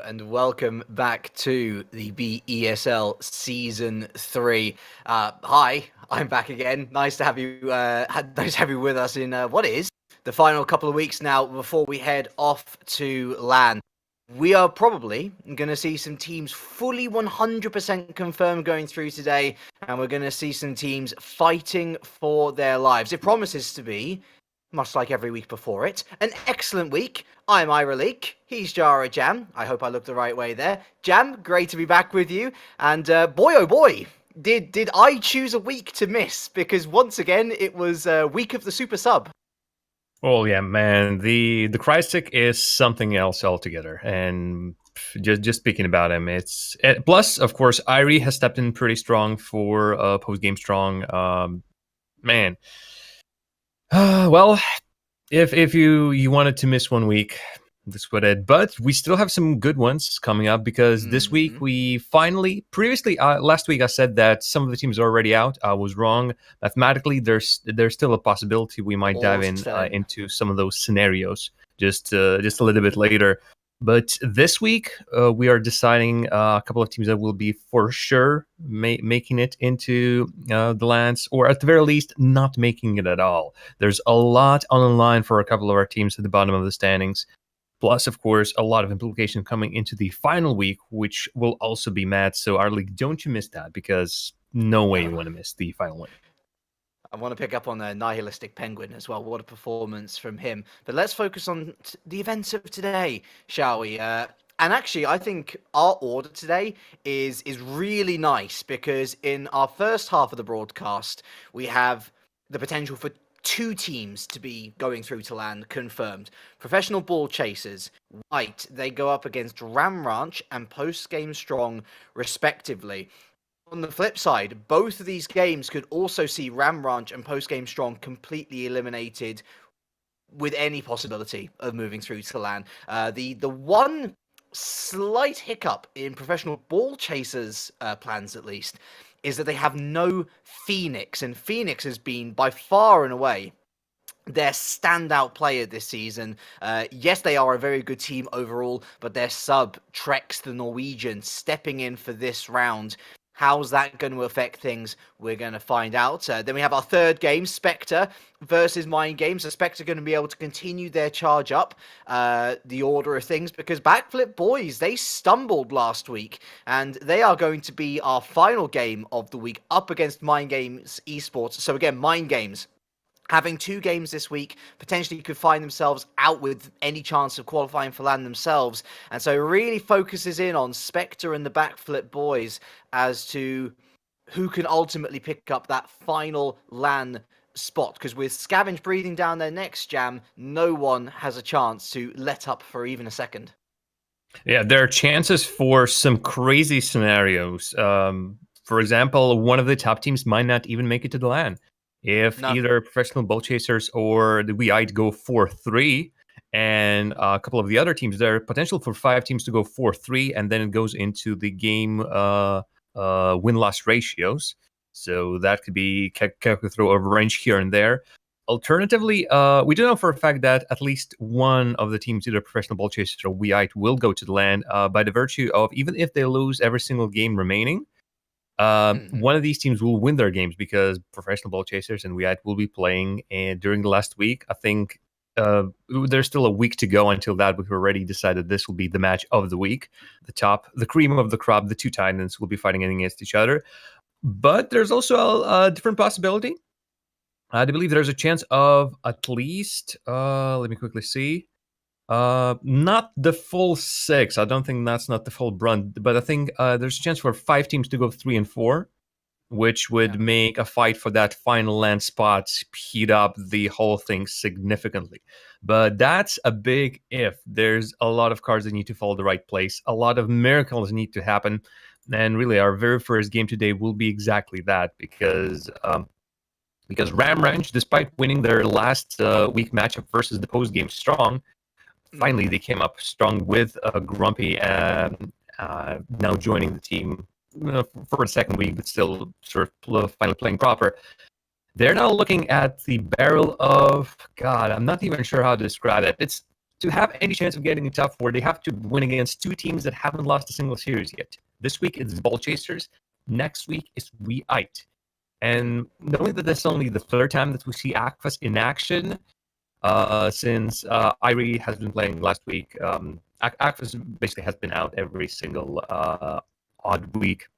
and welcome back to the BESL Season 3. Hi, I'm back again. Nice to have you with us in what is the final couple of weeks now before we head off to LAN. We are probably going to see some teams fully 100% confirmed going through today, and we're going to see some teams fighting for their lives. It promises to be, much like every week before it, an excellent week. I'm Ira Leak, he's Jara Jam. I hope I looked the right way there. Jam, great to be back with you. And boy oh boy, did I choose a week to miss, because once again it was week of the super sub. Oh yeah, man, the Crystick is something else altogether. And just speaking about him, it's plus of course Irie has stepped in pretty strong for post game strong. Man. Well, if you wanted to miss 1 week, this would it. But we still have some good ones coming up, because this week we finally, previously last week I said that some of the teams are already out. I was wrong. Mathematically, there's still a possibility we might dive into some of those scenarios just a little bit later. But this week, we are deciding a couple of teams that will be for sure making it into the lands, or at the very least, not making it at all. There's a lot on the line for a couple of our teams at the bottom of the standings. Plus, of course, a lot of implication coming into the final week, which will also be mad. So, our league, don't you miss that, because no way you want to miss the final week. I want to pick up on a Nihilistic Penguin as well. What a performance from him. But let's focus on the events of today, shall we? And actually, I think our order today is really nice, because in our first half of the broadcast, we have the potential for two teams to be going through to LAN confirmed. Professional Ball Chasers, White, they go up against Ram Ranch and Post Game Strong, respectively. On the flip side, both of these games could also see Ram Ranch and Post Game Strong completely eliminated with any possibility of moving through to LAN. The one slight hiccup in Professional Ball Chasers' plans, at least, is that they have no Phoenix, and Phoenix has been by far and away their standout player this season. Yes, they are a very good team overall, but their sub, Trex the Norwegian, stepping in for this round. How's that going to affect things? We're going to find out. Then we have our third game, Spectre versus Mind Games. So Spectre going to be able to continue their charge up the order of things, because Backflip Boys, they stumbled last week, and they are going to be our final game of the week up against Mind Games eSports. So again, Mind Games, having two games this week, potentially could find themselves out with any chance of qualifying for LAN themselves. And so it really focuses in on Spectre and the Backflip Boys as to who can ultimately pick up that final LAN spot. Because with Scavenge breathing down their necks, Jam, no one has a chance to let up for even a second. Yeah, there are chances for some crazy scenarios. For example, one of the top teams might not even make it to the LAN. If either Professional Ball Chasers or the WeIte go 4-3, and a couple of the other teams, there are potential for 5 teams to go 4-3, and then it goes into the game win-loss ratios. So that could be calculated through a range here and there. Alternatively, we do know for a fact that at least one of the teams, either Professional Ball Chasers or WeIte, will go to the LAN by the virtue of, even if they lose every single game remaining, one of these teams will win their games, because Professional Ball Chasers and WeIte will be playing during the last week. I think there's still a week to go until that. We've already decided this will be the match of the week. The cream of the crop, the two Titans will be fighting against each other. But there's also a different possibility. I believe there's a chance of at least, let me quickly see. Not the full 6. I don't think that's not the full brunt, but I think there's a chance for 5 teams to go 3 and 4, which would make a fight for that final LAN spot heat up the whole thing significantly. But that's a big if. There's a lot of cards that need to fall the right place. A lot of miracles need to happen. And really, our very first game today will be exactly that, because Ram Ranch, despite winning their last week matchup versus the post-game strong, finally they came up strong with Grumpy now joining the team for a second week, but still sort of finally playing proper. They're now looking at the barrel of, God, I'm not even sure how to describe it. to have any chance of getting in top 4, they have to win against 2 teams that haven't lost a single series yet. This week it's Ball Chasers. Next week is We Ite. And knowing that this is only the 3rd time that we see Akfas in action since Irie has been playing last week, Akfas basically has been out every single odd week.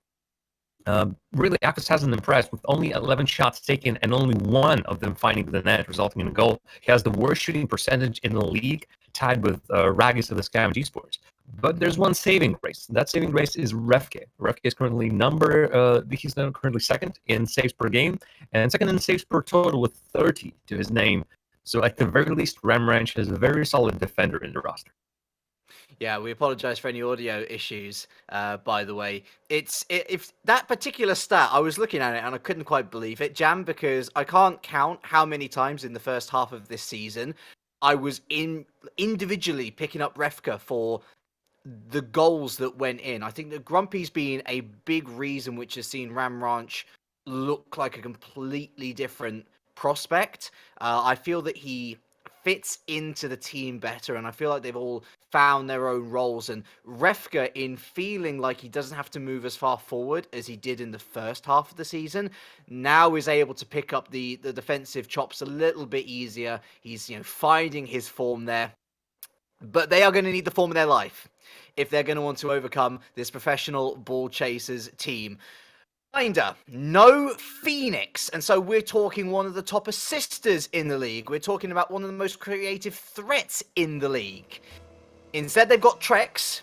Really, Akfas hasn't impressed with only 11 shots taken and only 1 of them finding the net, resulting in a goal. He has the worst shooting percentage in the league, tied with Ragis of the Scam eSports. But there's one saving grace. That saving grace is Refke. Refke is currently he's currently 2nd in saves per game and 2nd in saves per total with 30 to his name. So at the very least, Ramranch has a very solid defender in the roster. Yeah, we apologize for any audio issues, by the way. If that particular stat, I was looking at it and I couldn't quite believe it, Jam, because I can't count how many times in the first half of this season I was individually picking up Refka for the goals that went in. I think that Grumpy's been a big reason which has seen Ramranch look like a completely different prospect. I feel that he fits into the team better, and I feel like they've all found their own roles. And Refka, in feeling like he doesn't have to move as far forward as he did in the first half of the season, now is able to pick up the defensive chops a little bit easier. He's finding his form there. But they are going to need the form of their life if they're going to want to overcome this professional Ball Chasers team. Reminder, no Phoenix, and so we're talking one of the top assisters in the league. We're talking about one of the most creative threats in the league. Instead, they've got Trex,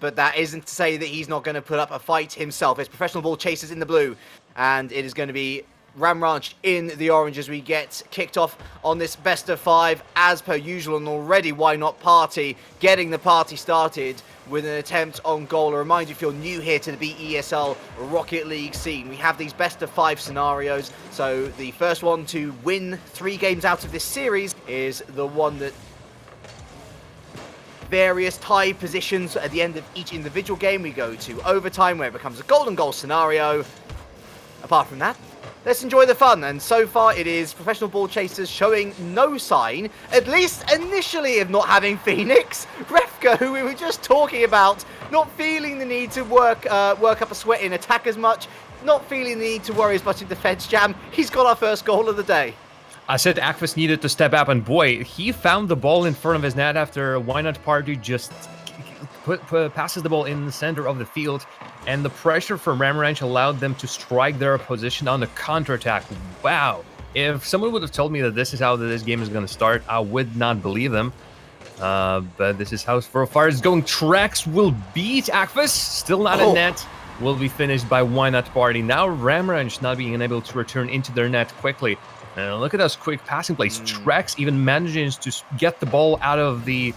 but that isn't to say that he's not going to put up a fight himself. It's professional Ball Chasers in the blue, and it is going to be Ramranch in the orange as we get kicked off on this best of 5 as per usual. And already Why Not Party getting the party started with an attempt on goal. A reminder, if you're new here to the BESL Rocket League scene, we have these best of 5 scenarios. So the first one to win 3 games out of this series is the one that various tie positions at the end of each individual game. We go to overtime where it becomes a golden goal scenario. Apart from that, let's enjoy the fun, and so far it is professional Ball Chasers showing no sign, at least initially, of not having Phoenix. Refka, who we were just talking about, not feeling the need to work up a sweat in attack as much, not feeling the need to worry as much in defense. Jam, he's got our first goal of the day. I said Akfas needed to step up, and boy, he found the ball in front of his net after Why Not Party just passes the ball in the center of the field, and the pressure from Ramranch allowed them to strike their opposition on the counterattack. Wow. If someone would have told me that this is how this game is going to start, I would not believe them. But this is how so far it's going. Trex will beat Akfas. Still not a net. Will be finished by Why Not Party. Now Ramranch not being able to return into their net quickly. Look at those quick passing plays. Trex even manages to get the ball out of the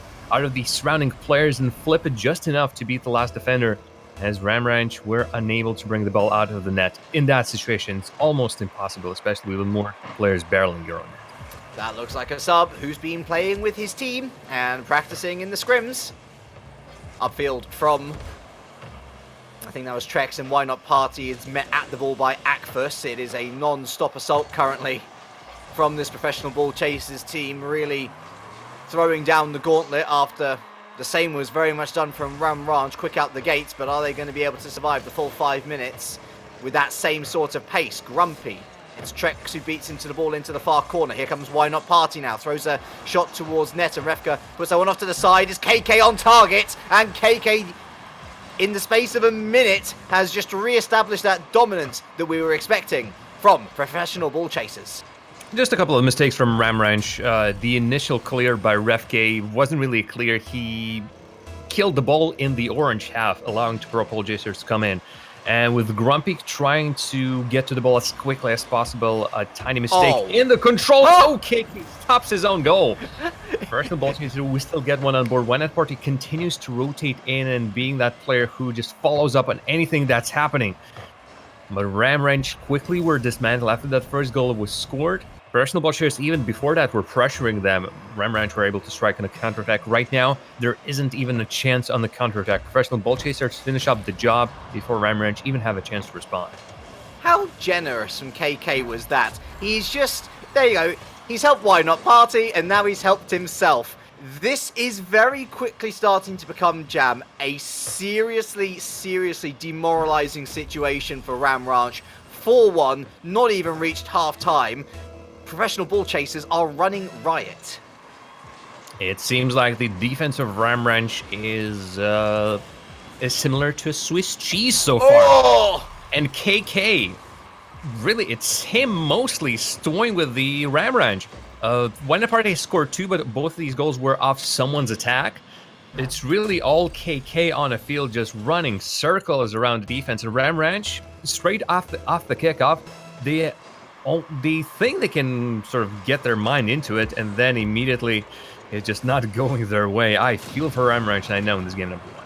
surrounding players and flip it just enough to beat the last defender, as Ramranch were unable to bring the ball out of the net. In that situation, it's almost impossible, especially with more players barreling your own net. That looks like a sub who's been playing with his team and practicing in the scrims. Upfield from, I think that was Trex, and Why Not Party is met at the ball by Akfas. It is a non-stop assault currently from this professional Ball Chasers team, really throwing down the gauntlet after the same was very much done from Ramranch, quick out the gates. But are they going to be able to survive the full 5 minutes with that same sort of pace? Grumpy, it's Trex who beats into the ball into the far corner. Here comes Why Not Party now, throws a shot towards net, and Refka puts that one off to the side. Is KK on target, and KK in the space of a minute has just re-established that dominance that we were expecting from professional Ball Chasers. Just a couple of mistakes from Ramranch. The initial clear by Refke wasn't really clear. He killed the ball in the orange half, allowing Pro Ball Chasers to come in. And with Grumpy trying to get to the ball as quickly as possible, a tiny mistake in the control. KK stops his own goal. Professional Ball Chaser, we still get one on board. Why Not Party continues to rotate in and being that player who just follows up on anything that's happening. But Ramranch quickly were dismantled after that first goal was scored. Professional Ball Chasers, even before that, were pressuring them. Ramranch were able to strike on a counterattack. Right now, there isn't even a chance on the counterattack. Professional Ball Chasers finish up the job before Ramranch even have a chance to respond. How generous from KK was that? He's just, there you go, he's helped Why Not Party, and now he's helped himself. This is very quickly starting to become, Jam, a seriously demoralizing situation for Ram Ranch. 4-1, not even reached half-time. Professional ball chasers are running riot. It seems like the defense of Ram Ranch is similar to a Swiss cheese so far. Oh! And KK, really, it's him mostly toying with the Ram Ranch. One party scored 2, but both of these goals were off someone's attack. It's really all KK on a field just running circles around the defense. And Ram Ranch, straight off the kickoff, they think they can sort of get their mind into it, and then immediately it's just not going their way. I feel for Ram Ranch, and I know in this game number 1.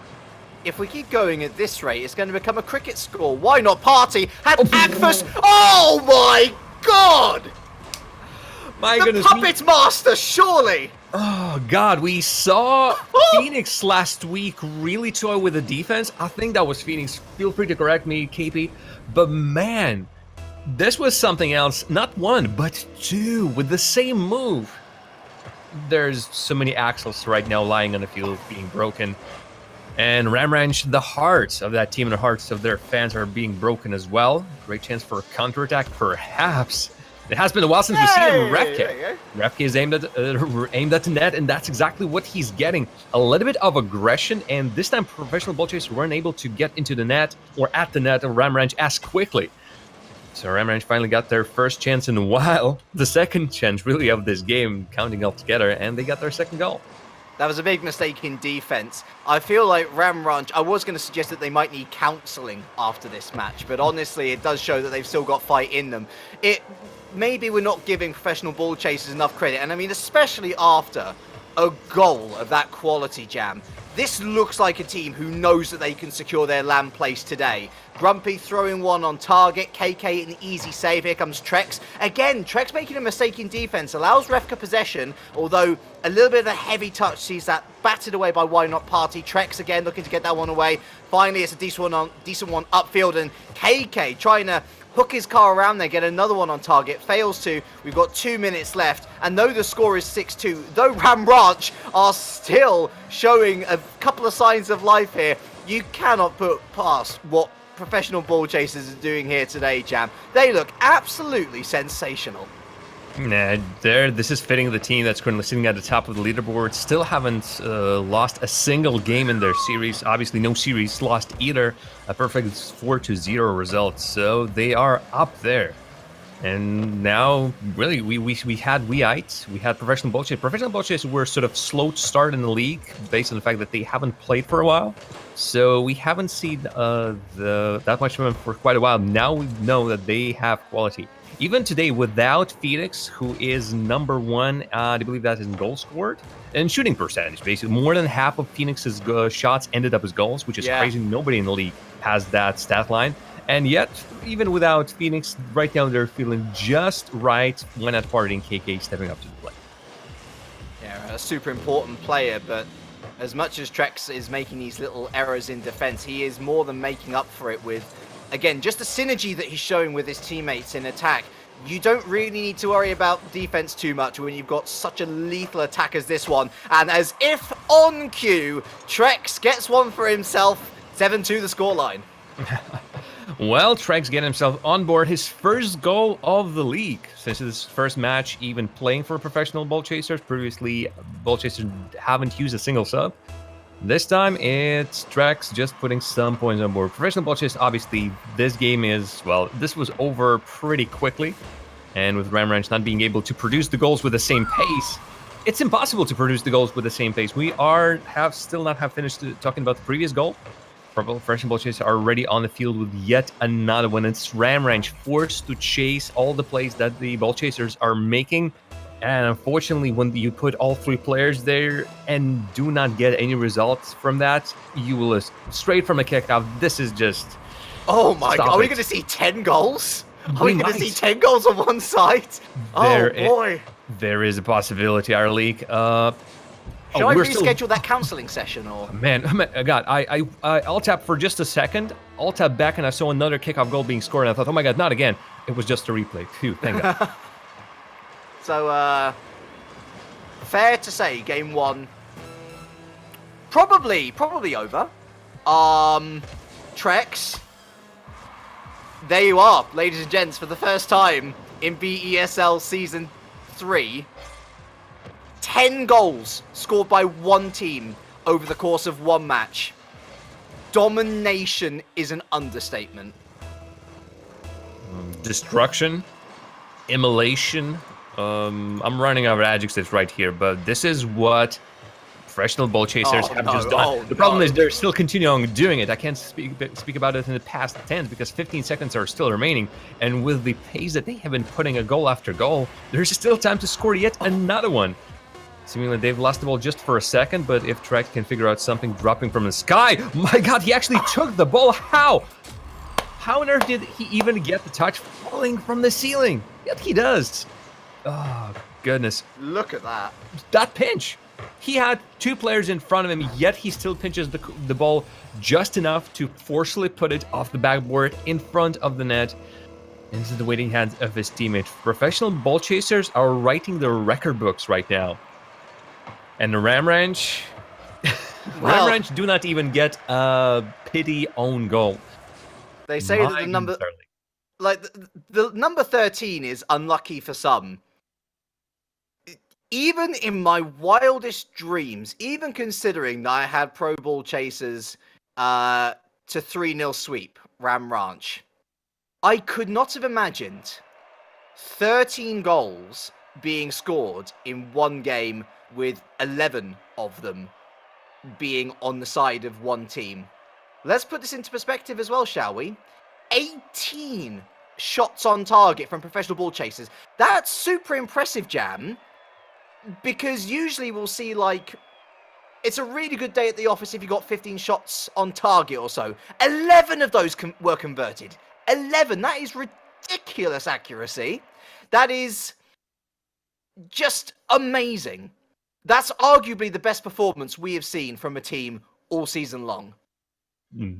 If we keep going at this rate, it's going to become a cricket score. Why not Party? Had Agfus. Oh my god! My the goodness. Puppet Master, surely! Oh god, we saw Phoenix last week really toy with the defense. I think that was Phoenix. Feel free to correct me, KP. But man, this was something else. Not 1, but 2 with the same move. There's so many axles right now lying on the field being broken. And Ram Ranch, the hearts of that team and the hearts of their fans are being broken as well. Great chance for a counterattack, perhaps. It has been a while since we've seen him Refke. Refke is aimed at the net, and that's exactly what he's getting. A little bit of aggression, and this time professional ball chasers weren't able to get into the net or at the net of Ram Ranch as quickly. So Ram Ranch finally got their first chance in a while, the second chance really of this game, counting all together, and they got their second goal. That was a big mistake in defense. I feel like Ram Ranch, I was going to suggest that they might need counseling after this match, but honestly, it does show that they've still got fight in them. Maybe we're not giving professional ball chasers enough credit, and I mean, especially after a goal of that quality, Jam. This looks like a team who knows that they can secure their land place today. Grumpy throwing one on target, KK an easy save. Here comes Trex. Again, Trex making a mistake in defense, allows Refka possession, although a little bit of a heavy touch sees that battered away by Why Not Party. Trex again looking to get that one away. Finally, it's a decent one upfield, and KK trying to hook his car around there, get another one on target, fails to. We've got 2 minutes left, and though the score is 6-2, though Ram Ranch are still showing a couple of signs of life here, you cannot put past what professional ball chasers are doing here today, Jam. They look absolutely sensational. Nah, this is fitting the team that's currently sitting at the top of the leaderboard. Still haven't lost a single game in their series. Obviously, no series lost either. A perfect 4-0 result. So they are up there. And now, really, we had Weight, we had Professional Ball Chasers. Professional Ball Chasers were sort of slow to start in the league based on the fact that they haven't played for a while. So we haven't seen that much of them for quite a while. Now we know that they have quality. Even today, without Phoenix, who is number 1, I believe that is in goals scored, and shooting percentage, basically. More than half of Phoenix's shots ended up as goals, which is crazy. Nobody in the league has that stat line. And yet, even without Phoenix, right now they're feeling just right when at party and KK stepping up to the plate. Yeah, a super important player, but as much as Trex is making these little errors in defense, he is more than making up for it with, again, just the synergy that he's showing with his teammates in attack. You don't really need to worry about defense too much when you've got such a lethal attack as this one. And as if on cue, Trex gets one for himself. 7-2 the scoreline. Well, Trex getting himself on board, his first goal of the league since his first match even playing for professional ball chasers. Previously, ball chasers haven't used a single sub. This time, it's Trex just putting some points on board. Professional ball chasers, obviously, this game is, well, this was over pretty quickly. And with Ram Ranch not being able to produce the goals with the same pace, it's impossible to produce the goals with the same pace. We still not have finished talking about the previous goal. Professional ball chasers are already on the field with yet another one. It's Ram Ranch forced to chase all the plays that the ball chasers are making. And unfortunately, when you put all 3 players there and do not get any results from that, you will lose straight from a kickoff. This is just... Oh my god, are we going to see 10 goals? Are we going to see 10 goals on one side? Oh boy. There is a possibility, our league. Shall I reschedule that counseling session, or? Man, God, I'll tap for just a second. I'll tap back, and I saw another kickoff goal being scored, and I thought, oh my God, not again. It was just a replay. Phew, thank God. So, fair to say, game one, probably over. Trex, there you are, ladies and gents, for the first time in BESL Season 3. 10 goals scored by one team over the course of one match. Domination is an understatement. Destruction, immolation. I'm running out of adjectives right here, but this is what professional ball chasers have just done. The problem is they're still continuing doing it. I can't speak about it in the past tense because 15 seconds are still remaining, and with the pace that they have been putting a goal after goal, there's still time to score yet another one. Seemingly they've lost the ball just for a second, but if Trek can figure out something dropping from the sky, my god, he actually took the ball. How on earth did he even get the touch falling from the ceiling? Yet he does. Oh goodness, look at that pinch. He had two players in front of him, yet he still pinches the ball just enough to forcefully put it off the backboard in front of the net into the waiting hands of his teammate. Professional ball chasers are writing their record books right now. And the Ram Ranch, Ram Ranch do not even get a pity own goal. They say that the number, the number 13 is unlucky for some. Even in my wildest dreams, even considering that I had Pro Ball Chasers to 3-0 sweep Ram Ranch, I could not have imagined 13 goals being scored in one game with 11 of them being on the side of one team. Let's put this into perspective as well, shall we? 18 shots on target from professional ball chasers. That's super impressive, Jam. Because usually we'll see, like, it's a really good day at the office if you got 15 shots on target or so. 11 of those were converted. 11. That is ridiculous accuracy. That is just amazing. That's arguably the best performance we have seen from a team all season long.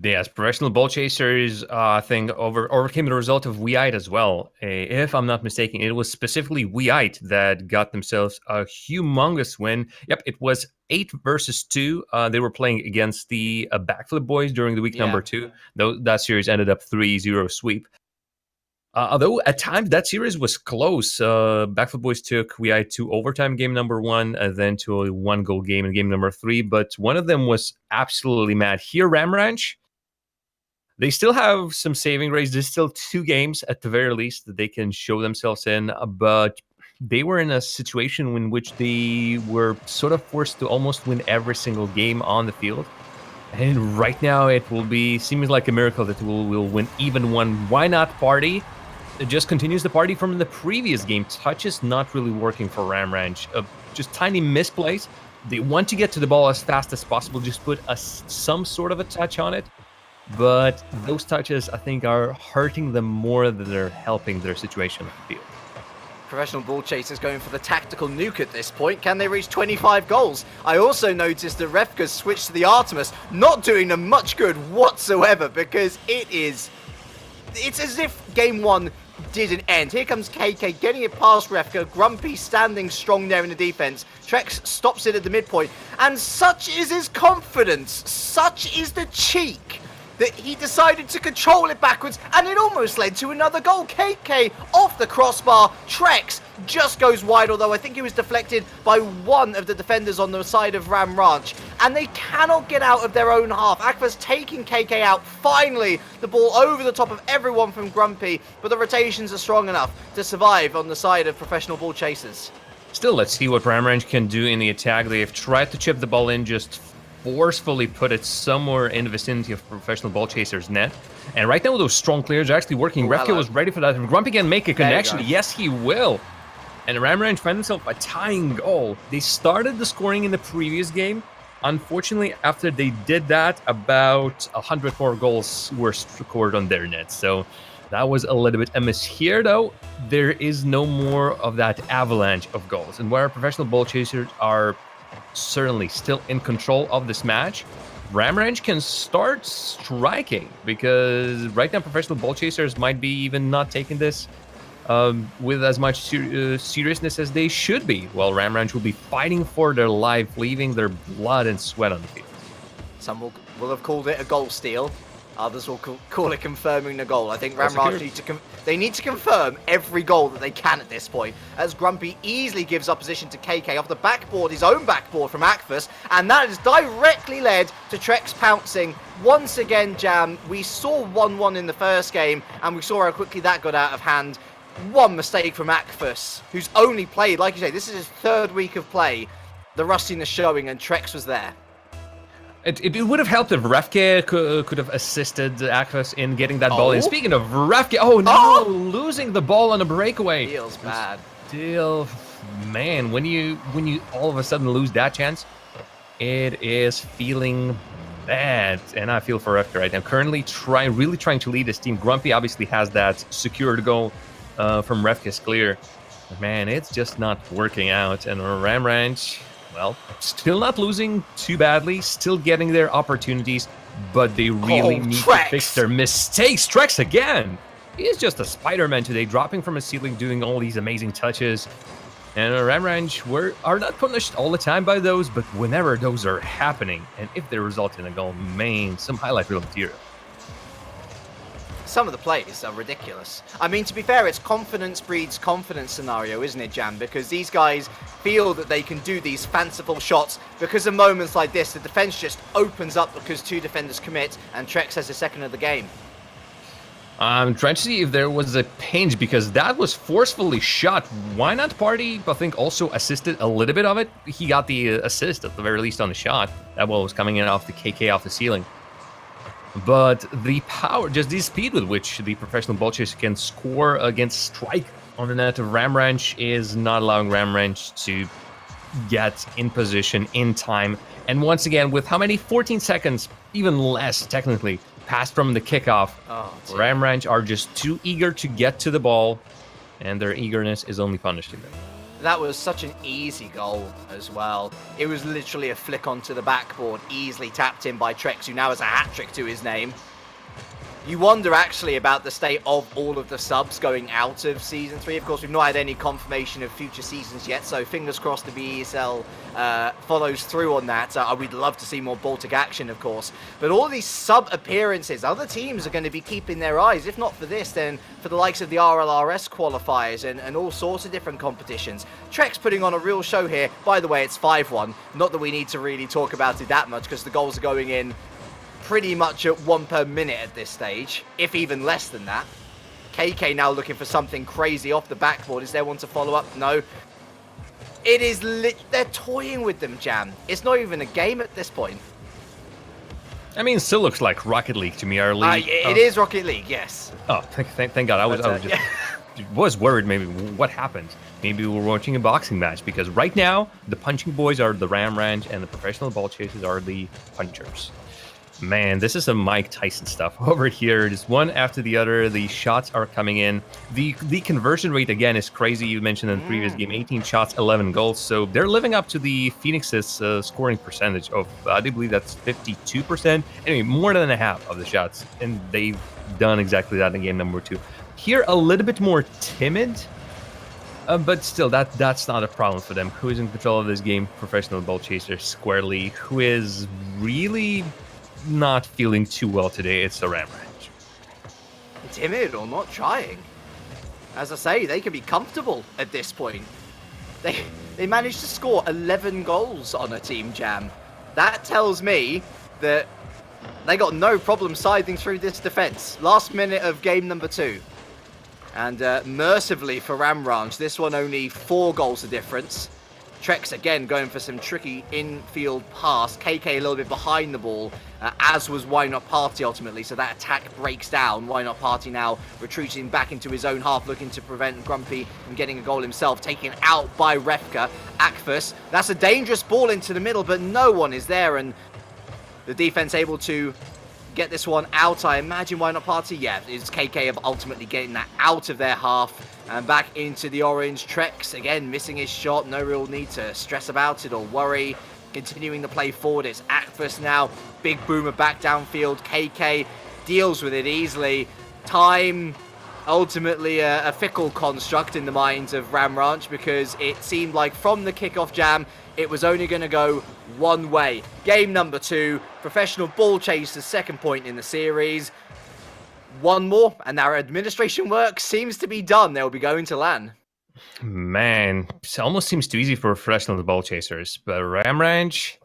Yes, professional ball chasers, I think, overcame the result of Weite as well. If I'm not mistaken, it was specifically Weite that got themselves a humongous win. Yep, it was 8 versus 2. They were playing against the Backflip Boys during the week number 2. That series ended up 3-0 sweep. Although at times that series was close. Backflip Boys took Weite to overtime game number 1, and then to a 1-goal game in game number 3. But one of them was absolutely mad. Here, Ram Ranch, they still have some saving grace. There's still 2 games at the very least that they can show themselves in. But they were in a situation in which they were sort of forced to almost win every single game on the field. And right now, it will be seeming like a miracle that we'll win even one. Why not party? It just continues the party from the previous game. Touch is not really working for Ram Ranch. Just tiny misplays. They want to get to the ball as fast as possible. Just put some sort of a touch on it. But those touches, I think, are hurting them more than they're helping their situation on the field. Professional ball chasers going for the tactical nuke at this point. Can they reach 25 goals? I also noticed that Refka's switched to the Artemis, not doing them much good whatsoever, because it's as if game 1 didn't end. Here comes KK getting it past Refka. Grumpy standing strong there in the defense. Trex stops it at the midpoint, and such is his confidence, such is the cheek, that he decided to control it backwards, and it almost led to another goal. KK off the crossbar. Trex just goes wide, although I think he was deflected by one of the defenders on the side of Ram Ranch, and they cannot get out of their own half. Akba's taking KK out. Finally, the ball over the top of everyone from Grumpy, but the rotations are strong enough to survive on the side of professional ball chasers. Still, let's see what Ram Ranch can do in the attack. They have tried to chip the ball in, just forcefully put it somewhere in the vicinity of professional ball chasers' net. And right now, those strong clears are actually working. Refka was ready for that. If Grumpy can make a connection, yes, he will. And Ram Ranch find themselves a tying goal. They started the scoring in the previous game. Unfortunately, after they did that, about 100 more goals were scored on their net. So that was a little bit a miss. Here, though, there is no more of that avalanche of goals. And where professional ball chasers are certainly still in control of this match, Ram Ranch can start striking, because right now professional ball chasers might be even not taking this with as much seriousness as they should be, while Ramranch will be fighting for their life, leaving their blood and sweat on the field. Some will have called it a goal steal. Others will call it confirming the goal. I think Ramranch need to confirm every goal that they can at this point, as Grumpy easily gives opposition to KK off the backboard, his own backboard from Akfus, and that has directly led to Trex pouncing. Once again, Jam, we saw 1-1 in the first game, and we saw how quickly that got out of hand. One mistake from Akfus, who's only played, like you say, this is his third week of play. The rustiness showing, and Trex was there. It would have helped if Refke could have assisted Akfus in getting that ball in. Speaking of Refke, losing the ball on a breakaway. Feels bad. Still, man, when you all of a sudden lose that chance, it is feeling bad. And I feel for Refke right now. Currently really trying to lead his team. Grumpy obviously has that secured goal from Refke's clear. But man, it's just not working out. And Ramranch, well, still not losing too badly, still getting their opportunities, but they really need to fix their mistakes. Trex again! He is just a Spider-Man today, dropping from a ceiling, doing all these amazing touches. And Ramranch are not punished all the time by those, but whenever those are happening, and if they result in a goal, man, some highlight reel material. Some of the plays are ridiculous. I mean, to be fair, it's confidence breeds confidence scenario, isn't it, Jam? Because these guys feel that they can do these fanciful shots because of moments like this. The defense just opens up because two defenders commit, and Trex has the second of the game. I'm trying to see if there was a pinch, because that was forcefully shot. Why not Party, I think, also assisted a little bit of it. He got the assist, at the very least, on the shot. That ball was coming in off the KK off the ceiling. But the power, just the speed with which the professional ball chaser can score against strike on the net of Ramranch is not allowing Ramranch to get in position in time. And once again, with how many? 14 seconds, even less technically, passed from the kickoff. Ramranch are just too eager to get to the ball, and their eagerness is only punishing them. That was such an easy goal as well. It was literally a flick onto the backboard, easily tapped in by Trex, who now has a hat-trick to his name. You wonder actually about the state of all of the subs going out of Season 3. Of course, we've not had any confirmation of future seasons yet, so fingers crossed the BESL follows through on that. We'd love to see more Baltic action, of course. But all these sub-appearances, other teams are going to be keeping their eyes, if not for this, then for the likes of the RLRS qualifiers and all sorts of different competitions. Trex putting on a real show here. By the way, it's 5-1. Not that we need to really talk about it that much, because the goals are going in pretty much at 1 per minute at this stage, if even less than that. KK now looking for something crazy off the backboard. Is there one to follow up? No. It is they're toying with them, Jam. It's not even a game at this point. I mean, it still looks like Rocket League to me, our league. It is Rocket League, yes. Oh, thank God. I was worried maybe what happened. Maybe we were watching a boxing match, because right now, the punching boys are the Ramranch and the professional ball chasers are the punchers. Man, this is some Mike Tyson stuff over here. Just one after the other. The shots are coming in. The conversion rate, again, is crazy. You mentioned in the previous game, 18 shots, 11 goals. So they're living up to the Phoenix's scoring percentage of, I do believe that's 52%. Anyway, more than a half of the shots. And they've done exactly that in game number 2. Here, a little bit more timid. But still, that's not a problem for them. Who is in control of this game? Professional ball chaser squarely. Who is really not feeling too well today? It's the Ramranch. Timid or not trying. As I say, they can be comfortable at this point. They managed to score 11 goals on a team, Jam. That tells me that they got no problem siding through this defense. Last minute of game number 2. And mercifully for Ramranch, this one only 4 goals of difference. Trex again going for some tricky infield pass. KK a little bit behind the ball, as was Why Not Party ultimately. So that attack breaks down. Why Not Party now retreating back into his own half, looking to prevent Grumpy from getting a goal himself. Taken out by Refka. Akfus. That's a dangerous ball into the middle, but no one is there. And the defense able to get this one out. I imagine Why Not Party? Yeah, it's KK of ultimately getting that out of their half. And back into the orange. Trex, again, missing his shot. No real need to stress about it or worry. Continuing the play forward. It's Akfus now. Big boomer back downfield. KK deals with it easily. Time ultimately a fickle construct in the minds of Ram Ranch, because it seemed like from the kickoff jam, it was only going to go one way. Game number 2, Professional Ball Chasers' second point in the series. One more, and our administration work seems to be done. They'll be going to LAN. Man, it almost seems too easy for professional ball chasers, but Ram Ranch,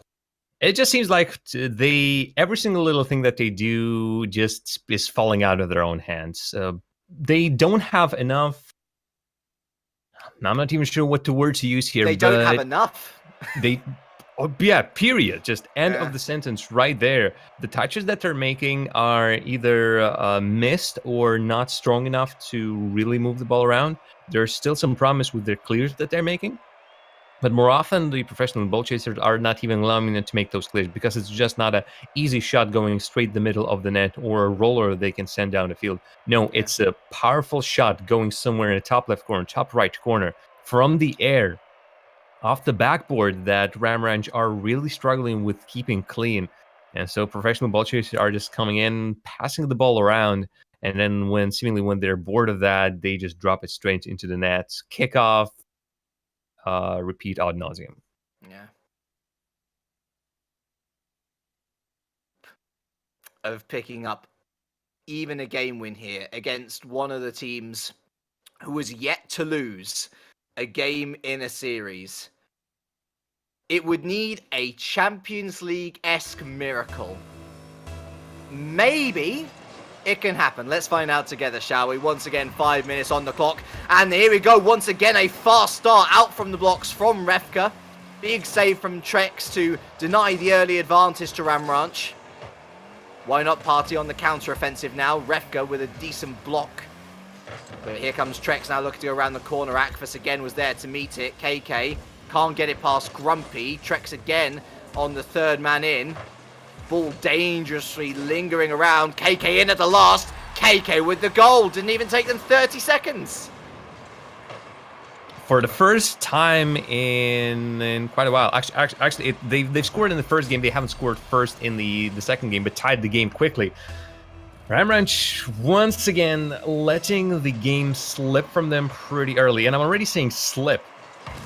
it just seems like every single little thing that they do just is falling out of their own hands. They don't have enough. I'm not even sure what the word to use here. They don't have enough. Yeah, period. Just end of the sentence right there. The touches that they're making are either missed or not strong enough to really move the ball around. There's still some promise with their clears that they're making, but more often the professional ball chasers are not even allowing them to make those clears because it's just not an easy shot going straight the middle of the net or a roller they can send down the field. No, it's a powerful shot going somewhere in the top left corner, top right corner, from the air, off the backboard, that Ram Ranch are really struggling with keeping clean. And so professional ball chasers are just coming in, passing the ball around, and then when they're bored of that, they just drop it straight into the net. Kickoff, repeat ad nauseum. Yeah. Of picking up even a game win here against one of the teams who was yet to lose a game in a series. It would need a Champions League-esque miracle. Maybe it can happen. Let's find out together, shall we? Once again, 5 minutes on the clock. And here we go. Once again, a fast start out from the blocks from Refka. Big save from Trex to deny the early advantage to Ram Ranch. Why not party on the counter-offensive now? Refka with a decent block. But here comes Trex now looking to go around the corner. Akfis again was there to meet it. KK can't get it past Grumpy. Trex again on the third man in. Ball dangerously lingering around. KK in at the last. KK with the goal. Didn't even take them 30 seconds. For the first time in quite a while. Actually, they've scored in the first game. They haven't scored first in the second game, but tied the game quickly. Ram Ranch once again letting the game slip from them pretty early. And I'm already saying slip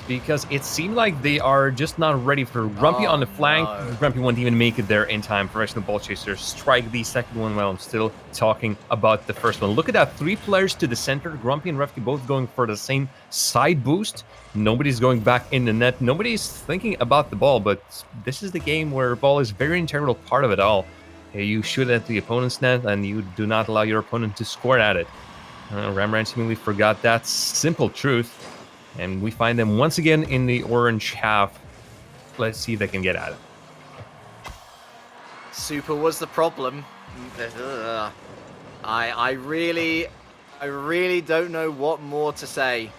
because it seemed like they are just not ready for Grumpy on the flank. No. Grumpy won't even make it there in time. Professional ball chasers strike the second one while I'm still talking about the first one. Look at that. 3 players to the center. Grumpy and Refki both going for the same side boost. Nobody's going back in the net. Nobody's thinking about the ball, but this is the game where ball is a very integral part of it all. You shoot at the opponent's net and you do not allow your opponent to score at it. Ram Ranch seemingly forgot that simple truth. And we find them once again in the orange half. Let's see if they can get at it. Super was the problem. I really don't know what more to say.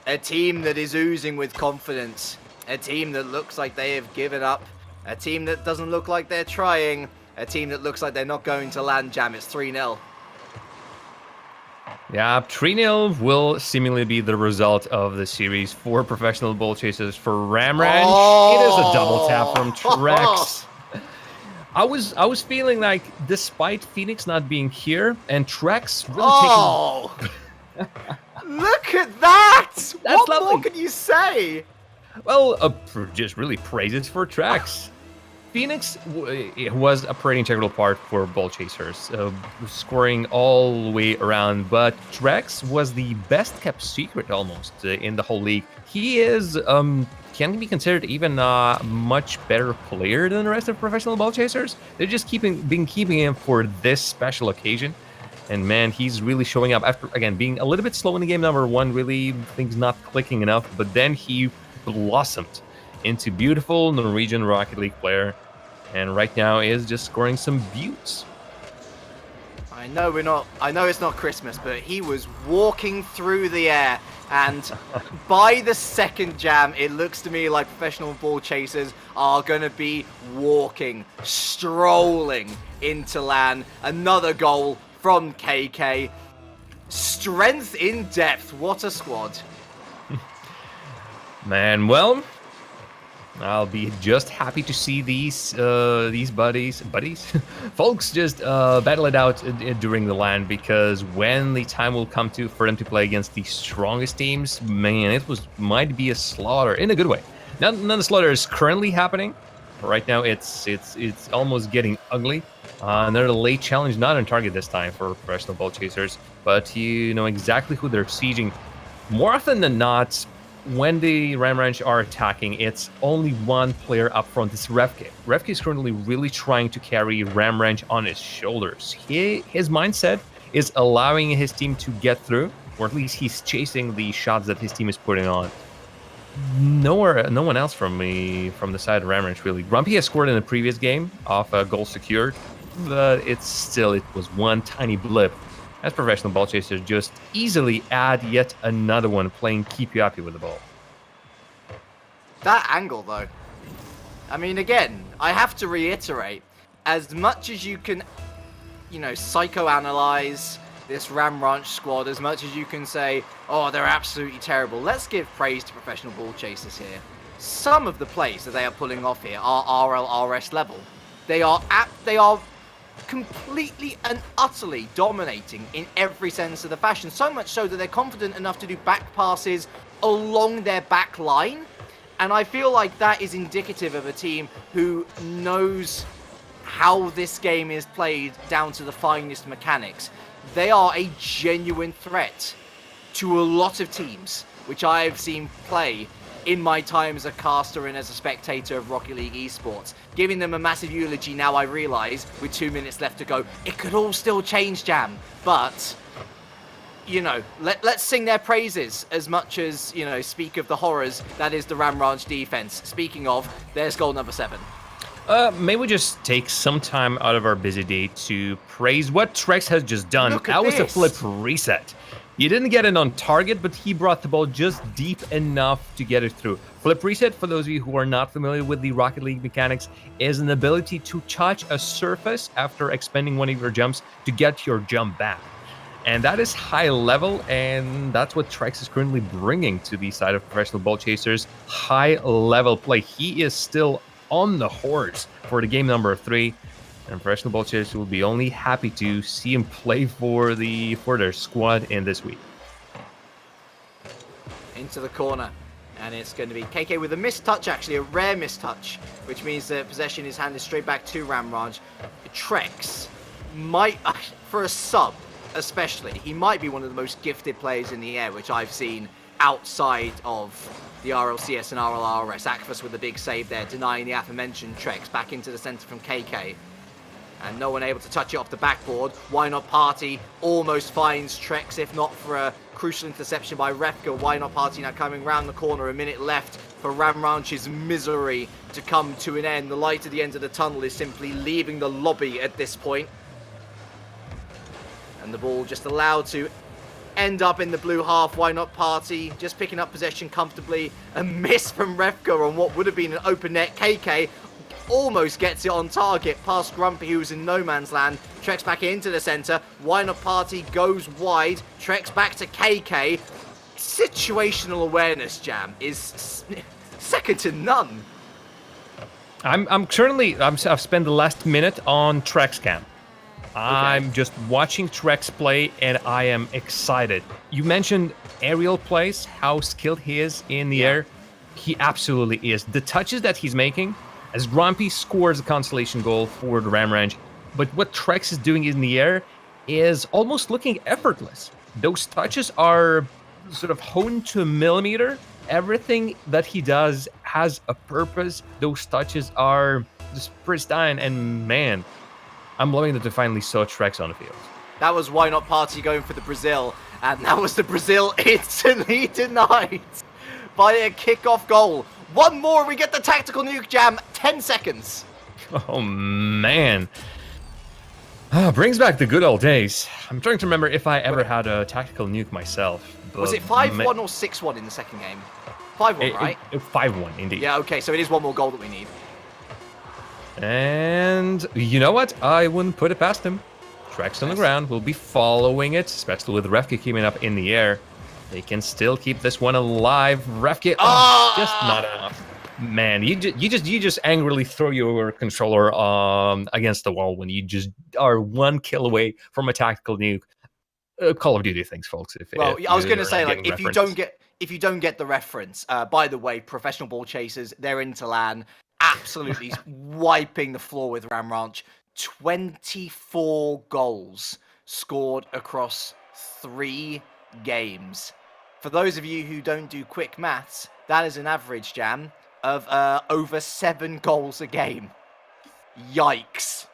A team that is oozing with confidence. A team that looks like they have given up. A team that doesn't look like they're trying. A team that looks like they're not going to land jam. It's 3-0. Yeah, 3-0 will seemingly be the result of the series for professional ball chasers. For Ram Ranch, it is a double tap from Trex. I was feeling like, despite Phoenix not being here and Trex really taking... Look at that! What lovely. more can you say? Well, just really praises for Trex. Phoenix was a pretty integral part for ball chasers, scoring all the way around, but Trex was the best kept secret almost in the whole league. He is, can be considered even a much better player than the rest of professional ball chasers. They're just been keeping him for this special occasion. And man, he's really showing up after, again, being a little bit slow in the game number 1, really things not clicking enough, but then he blossomed into beautiful Norwegian Rocket League player, and right now is just scoring some buttes. I know it's not Christmas, but he was walking through the air, and by the second jam, it looks to me like professional ball chasers are going to be walking, strolling into LAN. Another goal from KK. Strength in depth. What a squad. Man, well, I'll be just happy to see these buddies, folks just battle it out during the LAN, because when the time will come for them to play against the strongest teams, man, might be a slaughter in a good way. None of the slaughter is currently happening. Right now, it's almost getting ugly. Another late challenge, not on target this time for professional ball chasers, but you know exactly who they're sieging. More often than not, when the Ram Ranch are attacking, it's only one player up front. It's Refke. Refke is currently really trying to carry Ram Ranch on his shoulders. His mindset is allowing his team to get through, or at least he's chasing the shots that his team is putting on. No one else from the side of Ram Ranch really. Grumpy has scored in the previous game off a goal secured, but it was one tiny blip, as professional ball chasers just easily add yet another one, playing keep you happy with the ball. That angle, though. I mean, again, I have to reiterate, as much as you can, you know, psychoanalyze this Ram Ranch squad, as much as you can say, oh, they're absolutely terrible, let's give praise to professional ball chasers here. Some of the plays that they are pulling off here are RLRS level. They are completely and utterly dominating in every sense of the fashion, so much so that they're confident enough to do back passes along their back line, and I feel like that is indicative of a team who knows how this game is played down to the finest mechanics. They are a genuine threat to a lot of teams which I've seen play in my time as a caster and as a spectator of Rocket League eSports. Giving them a massive eulogy now, I realise, with 2 minutes left to go, it could all still change, Jam. But, you know, let's sing their praises as much as, you know, speak of the horrors that is the Ram Ranch defense. Speaking of, there's goal number 7. May we just take some time out of our busy day to praise what Trex has just done. That was a flip reset. He didn't get it on target, but he brought the ball just deep enough to get it through. Flip reset, for those of you who are not familiar with the Rocket League mechanics, is an ability to touch a surface after expending one of your jumps to get your jump back. And that is high level, and that's what Trex is currently bringing to the side of professional ball chasers. High level play. He is still on the horse for the game number 3. And professional ball chasers will be only happy to see him play for their squad in this week. Into the corner, and it's going to be KK with a missed touch, actually a rare missed touch, which means that possession is handed straight back to Ram Ranch. Trex might, for a sub especially, he might be one of the most gifted players in the air, which I've seen outside of the RLCS and RLRS. Akfus with a big save there, denying the aforementioned Trex. Back into the centre from KK. And no one able to touch it off the backboard. Why Not Party almost finds Trex, if not for a crucial interception by Refka. Why Not Party now coming round the corner. A minute left for Ram Ranch's misery to come to an end. The light at the end of the tunnel is simply leaving the lobby at this point. And the ball just allowed to end up in the blue half. Why Not Party just picking up possession comfortably. A miss from Refka on what would have been an open net. KK almost gets it on target past Grumpy, who's in no man's land. Trex back into the centre. Why Not Party goes wide. Trex back to KK. Situational awareness, Jam, is second to none. I've spent the last minute on Trex cam. Okay. I'm just watching Trex play, and I am excited. You mentioned aerial plays, how skilled he is in the air. He absolutely is. The touches that he's making, as Grumpy scores a consolation goal for the Ram Ranch, but what Trex is doing in the air is almost looking effortless. Those touches are sort of honed to a millimeter. Everything that he does has a purpose. Those touches are just pristine, and man, I'm loving that they finally saw Trex on the field. That was Why Not Party going for the Brazil, and that was the Brazil instantly denied by a kickoff goal. One more, we get the tactical nuke, Jam. 10 seconds. Oh, man. Brings back the good old days. I'm trying to remember if I ever had a tactical nuke myself. Was it 5-1 or 6-1 in the second game? 5-1, right? 5-1, indeed. Yeah, okay, so it is one more goal that we need. And you know what? I wouldn't put it past him. Trex on the ground. We'll be following it, especially with Refke keeping up in the air. They can still keep this one alive. Refke, just not enough. Man, you just angrily throw your controller against the wall when you just are one kill away from a tactical nuke. Call of Duty things, folks. Well, If I was going to you're say, not like, getting references. if you don't get the reference, by the way, professional ball chasers, they're into LAN, absolutely wiping the floor with Ram Ranch. 24 goals scored across 3 games. For those of you who don't do quick maths, that is an average, Jam, of over 7 goals a game. Yikes.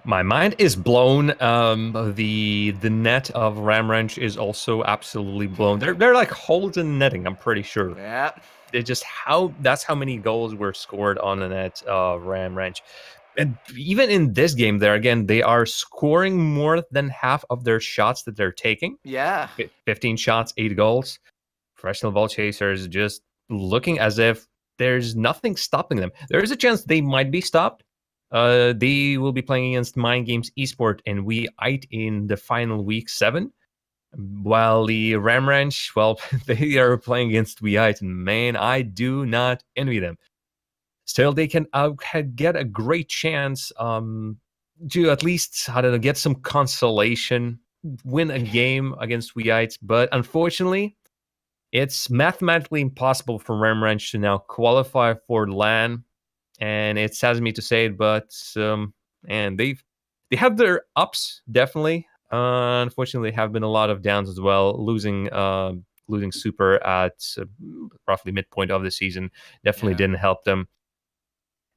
My mind is blown. The net of Ram Wrench is also absolutely blown. They're like holes in netting. I'm pretty sure. Yeah. That's how many goals were scored on the net Ram Wrench. And even in this game, they are scoring more than half of their shots that they're taking. Yeah. 15 shots, 8 goals. Professional ball chasers just looking as if there's nothing stopping them. There is a chance they might be stopped. They will be playing against Mind Games eSport and We8 in the final week 7. While the Ram Ranch, well, they are playing against We8, and man, I do not envy them. Still, they can get a great chance to at least, I don't know, get some consolation, win a game against We8. But unfortunately, it's mathematically impossible for Ram Ranch to now qualify for LAN. And it saddens me to say it, but and they have their ups definitely. Unfortunately, have been a lot of downs as well. Losing Super at roughly midpoint of the season definitely didn't help them.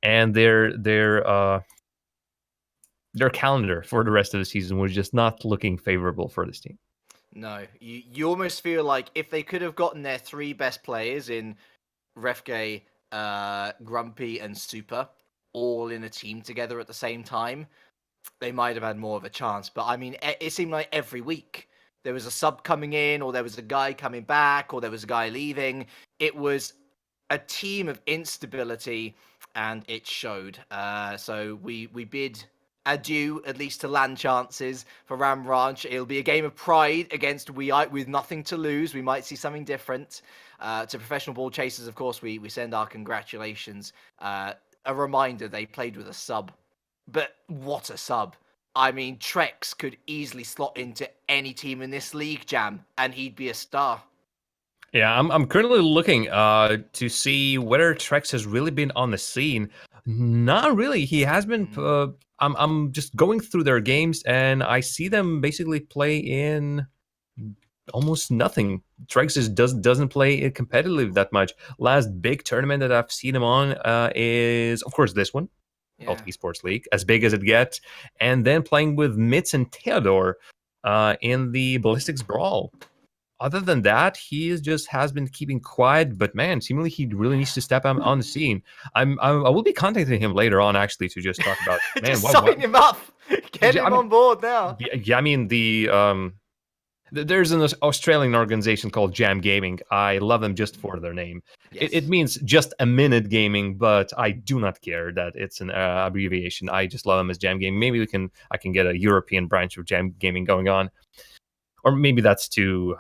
And their calendar for the rest of the season was just not looking favorable for this team. No, you almost feel like if they could have gotten their 3 best players in Refgay, Grumpy, and Super all in a team together at the same time, they might have had more of a chance. But I mean, it seemed like every week there was a sub coming in, or there was a guy coming back, or there was a guy leaving. It was a team of instability, and it showed. So we bid adieu, at least to LAN chances for Ram Ranch. It'll be a game of pride against We8 with nothing to lose. We might see something different. To professional ball chasers, of course, we send our congratulations. A reminder, they played with a sub. But what a sub. I mean, Trex could easily slot into any team in this league, Jam, and he'd be a star. Yeah, I'm currently looking to see whether Trex has really been on the scene. Not really. He has been. I'm just going through their games, and I see them basically play in almost nothing. Trex doesn't play it competitively that much. Last big tournament that I've seen him on is, of course, this one, Baltic eSports League, as big as it gets, and then playing with Mitz and Theodore in the Ballistics Brawl. Other than that, he has been keeping quiet. But man, seemingly he really needs to step on the scene. I will be contacting him later on actually to just talk about. Man, just sign him up, get him on board now. Yeah, I mean there's an Australian organization called Jam Gaming. I love them just for their name. Yes. It means just a minute gaming, but I do not care that it's an abbreviation. I just love them as Jam Gaming. Maybe I can get a European branch of Jam Gaming going on, or maybe that's too.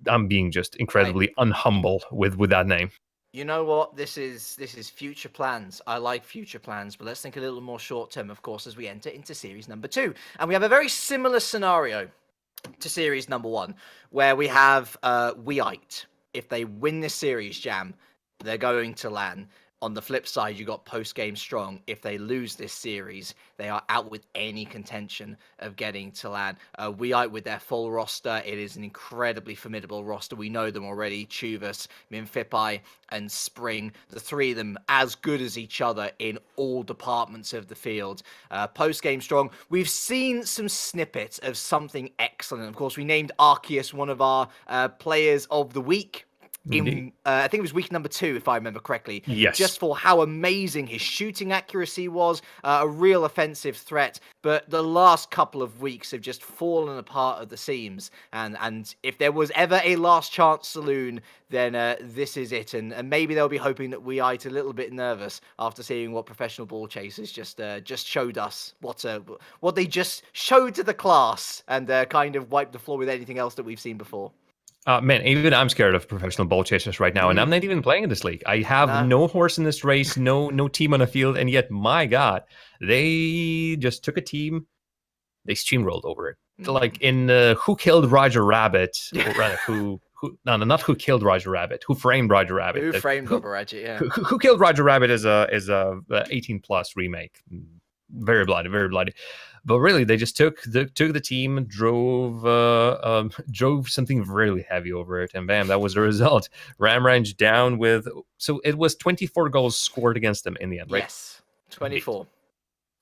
I'm being just incredibly unhumble with that name. You know what? This is future plans. I like future plans, but let's think a little more short term, of course, as we enter into series number 2. And we have a very similar scenario to series number 1, where we have We8. If they win this series, Jam, they're going to LAN. On the flip side, you got post-game strong. If they lose this series, they are out with any contention of getting to LAN. We8 with their full roster. It is an incredibly formidable roster. We know them already. Chuvas, Minfipai, and Spring. The 3 of them as good as each other in all departments of the field. Post-game strong. We've seen some snippets of something excellent. Of course, we named Arceus one of our players of the week. I think it was week number 2, if I remember correctly. Yes. Just for how amazing his shooting accuracy was, a real offensive threat. But the last couple of weeks have just fallen apart at the seams. And if there was ever a last chance saloon, then this is it. And maybe they'll be hoping that We8 a little bit nervous after seeing what professional ball chasers just showed us, what they just showed to the class, and kind of wiped the floor with anything else that we've seen before. Man, even I'm scared of professional ball chasers right now, and I'm not even playing in this league. I have no horse in this race, no team on the field, and yet, my God, they just took a team, they steamrolled over it. Like in Who Killed Roger Rabbit, or rather, no, not Who Killed Roger Rabbit, Who Framed Roger Rabbit. Who framed Roger Rabbit? Yeah. Who Killed Roger Rabbit is a 18+ remake. Very bloody, very bloody. But really, they just took the team, drove something really heavy over it, and bam, that was the result. Ramrange down with, so it was 24 goals scored against them in the end, right? Yes, 24. Indeed.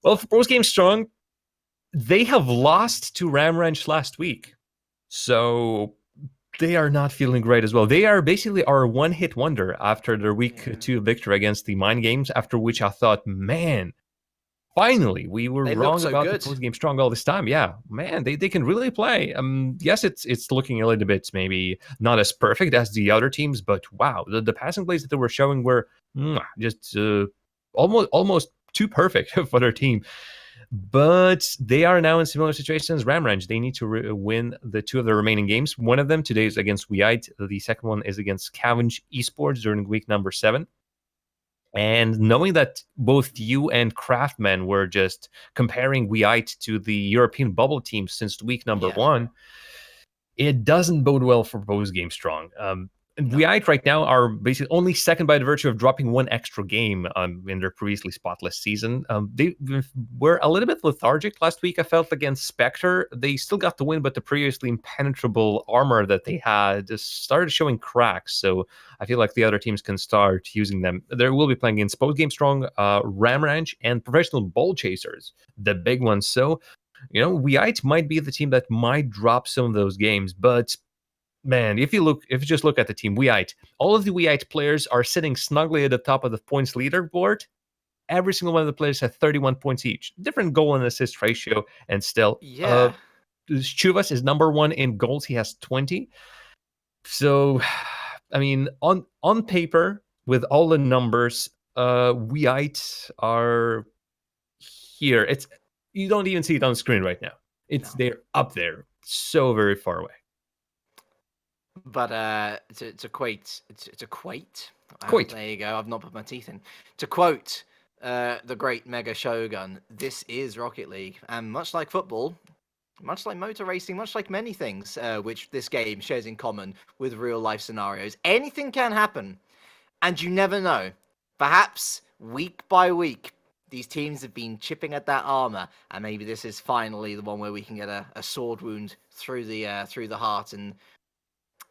Well, for Post Game Strong, they have lost to Ramrange last week, so they are not feeling great as well. They are basically our one-hit wonder after their week 2 victory against the Mind Games, after which I thought, man, finally, we were wrong about the Post Game Strong all this time. Yeah, man, they can really play. Yes, it's looking a little bit maybe not as perfect as the other teams, but wow, the passing plays that they were showing were just almost too perfect for their team. But they are now in similar situations as Ramrange. They need to win the 2 of the remaining games. One of them today is against Weite. The second one is against Cavendish eSports during week number 7. And knowing that both you and Craftman were just comparing Weite to the European bubble team since week number 1, it doesn't bode well for Post Game Strong. Weite right now are basically only second by the virtue of dropping 1 extra game in their previously spotless season. They were a little bit lethargic last week, I felt, against Spectre. They still got the win, but the previously impenetrable armor that they had just started showing cracks. So I feel like the other teams can start using them. They will be playing against Post Game Strong, Ramrange, and Professional Ball Chasers, the big ones. So, Weite might be the team that might drop some of those games, but man, if you just look at the team, Weite, all of the Weite players are sitting snugly at the top of the points leaderboard. Every single one of the players has 31 points each. Different goal and assist ratio, and still, Chuvas is number 1 in goals. He has 20. So, I mean, on paper, with all the numbers, Weite are here. You don't even see it on the screen right now. They're up there, so very far away. But to quote, there you go. I've not put my teeth in. To quote the great Mega Shogun, this is Rocket League, and much like football, much like motor racing, much like many things which this game shares in common with real life scenarios, anything can happen, and you never know. Perhaps week by week, these teams have been chipping at that armor, and maybe this is finally the one where we can get a sword wound through the heart and